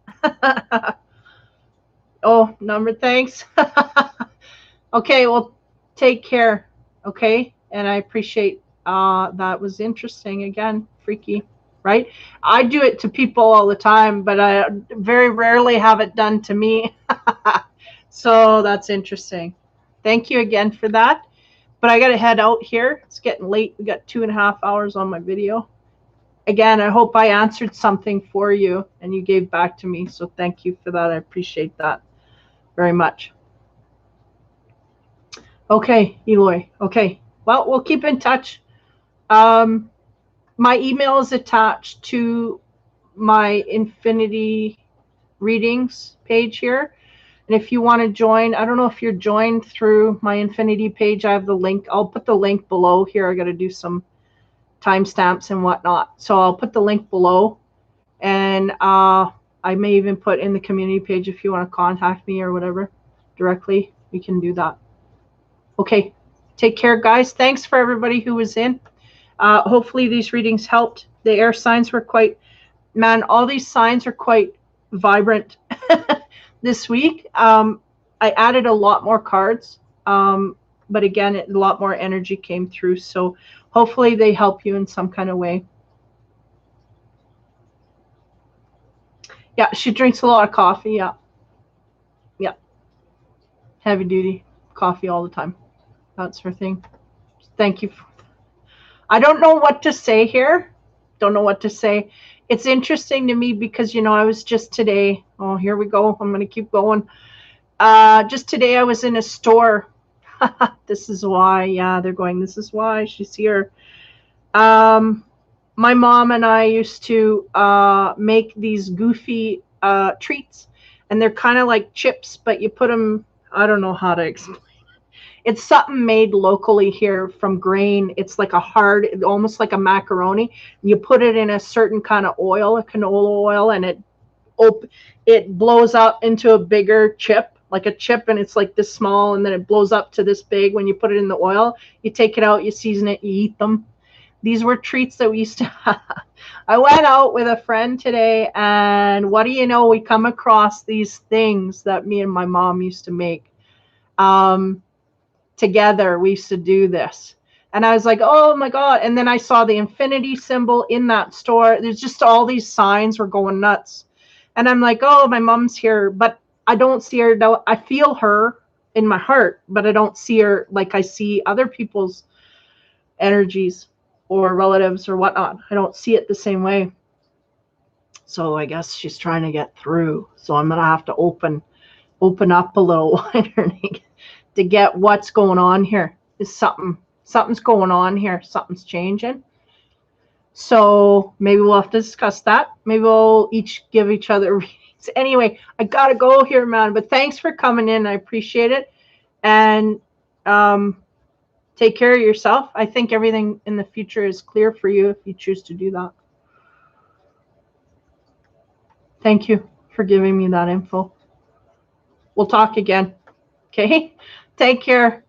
Oh, number thanks. Okay, well, take care. Okay, and I appreciate that was interesting again, freaky, right? I do it to people all the time, but I very rarely have it done to me. So that's interesting. Thank you again for that. But I got to head out here. It's getting late. We got 2.5 hours on my video. Again, I hope I answered something for you and you gave back to me. So thank you for that. I appreciate that very much. Okay, Eloy. Okay. Well, we'll keep in touch. My email is attached to my Infinity Readings page here. And if you want to join, I don't know if you're joined through my Infinity page. I have the link. I'll put the link below here. I got to do some timestamps and whatnot. So I'll put the link below. And I may even put in the community page if you want to contact me or whatever directly. We can do that. Okay. Take care, guys. Thanks for everybody who was in. Hopefully these readings helped. The air signs were all these signs are quite vibrant this week. I added a lot more cards, but again, a lot more energy came through. So hopefully they help you in some kind of way. Yeah, she drinks a lot of coffee. Yeah. Heavy duty coffee all the time. That's her thing. Thank you. I don't know what to say here. Don't know what to say. It's interesting to me because, you know, I was just today. Oh, here we go. I'm going to keep going. Just today I was in a store. This is why. Yeah, they're going, this is why she's here. My mom and I used to make these goofy treats, and they're kind of like chips, but you put them, I don't know how to explain. It's something made locally here from grain. It's like a hard, almost like a macaroni. You put it in a certain kind of oil, a canola oil, and it blows up into a bigger chip, like a chip, and it's like this small, and then it blows up to this big. When you put it in the oil, you take it out, you season it, you eat them. These were treats that we used to have. I went out with a friend today, and what do you know? We come across these things that me and my mom used to make. Together, we used to do this. And I was like, oh my God. And then I saw the infinity symbol in that store. There's just all these signs were going nuts. And I'm like, oh, my mom's here, but I don't see her. I feel her in my heart, but I don't see her like I see other people's energies or relatives or whatnot. I don't see it the same way. So I guess she's trying to get through. So I'm going to have to open up a little wider to get what's going on here. Is something's going on here. Something's changing. So maybe we'll have to discuss that. Maybe we'll each give each other readings. Anyway, I got to go here, man. But thanks for coming in. I appreciate it. And take care of yourself. I think everything in the future is clear for you if you choose to do that. Thank you for giving me that info. We'll talk again. Okay? Take care.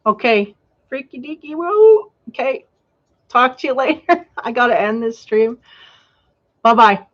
Okay. Freaky deaky woo. Okay. Talk to you later. I got to end this stream. Bye-bye.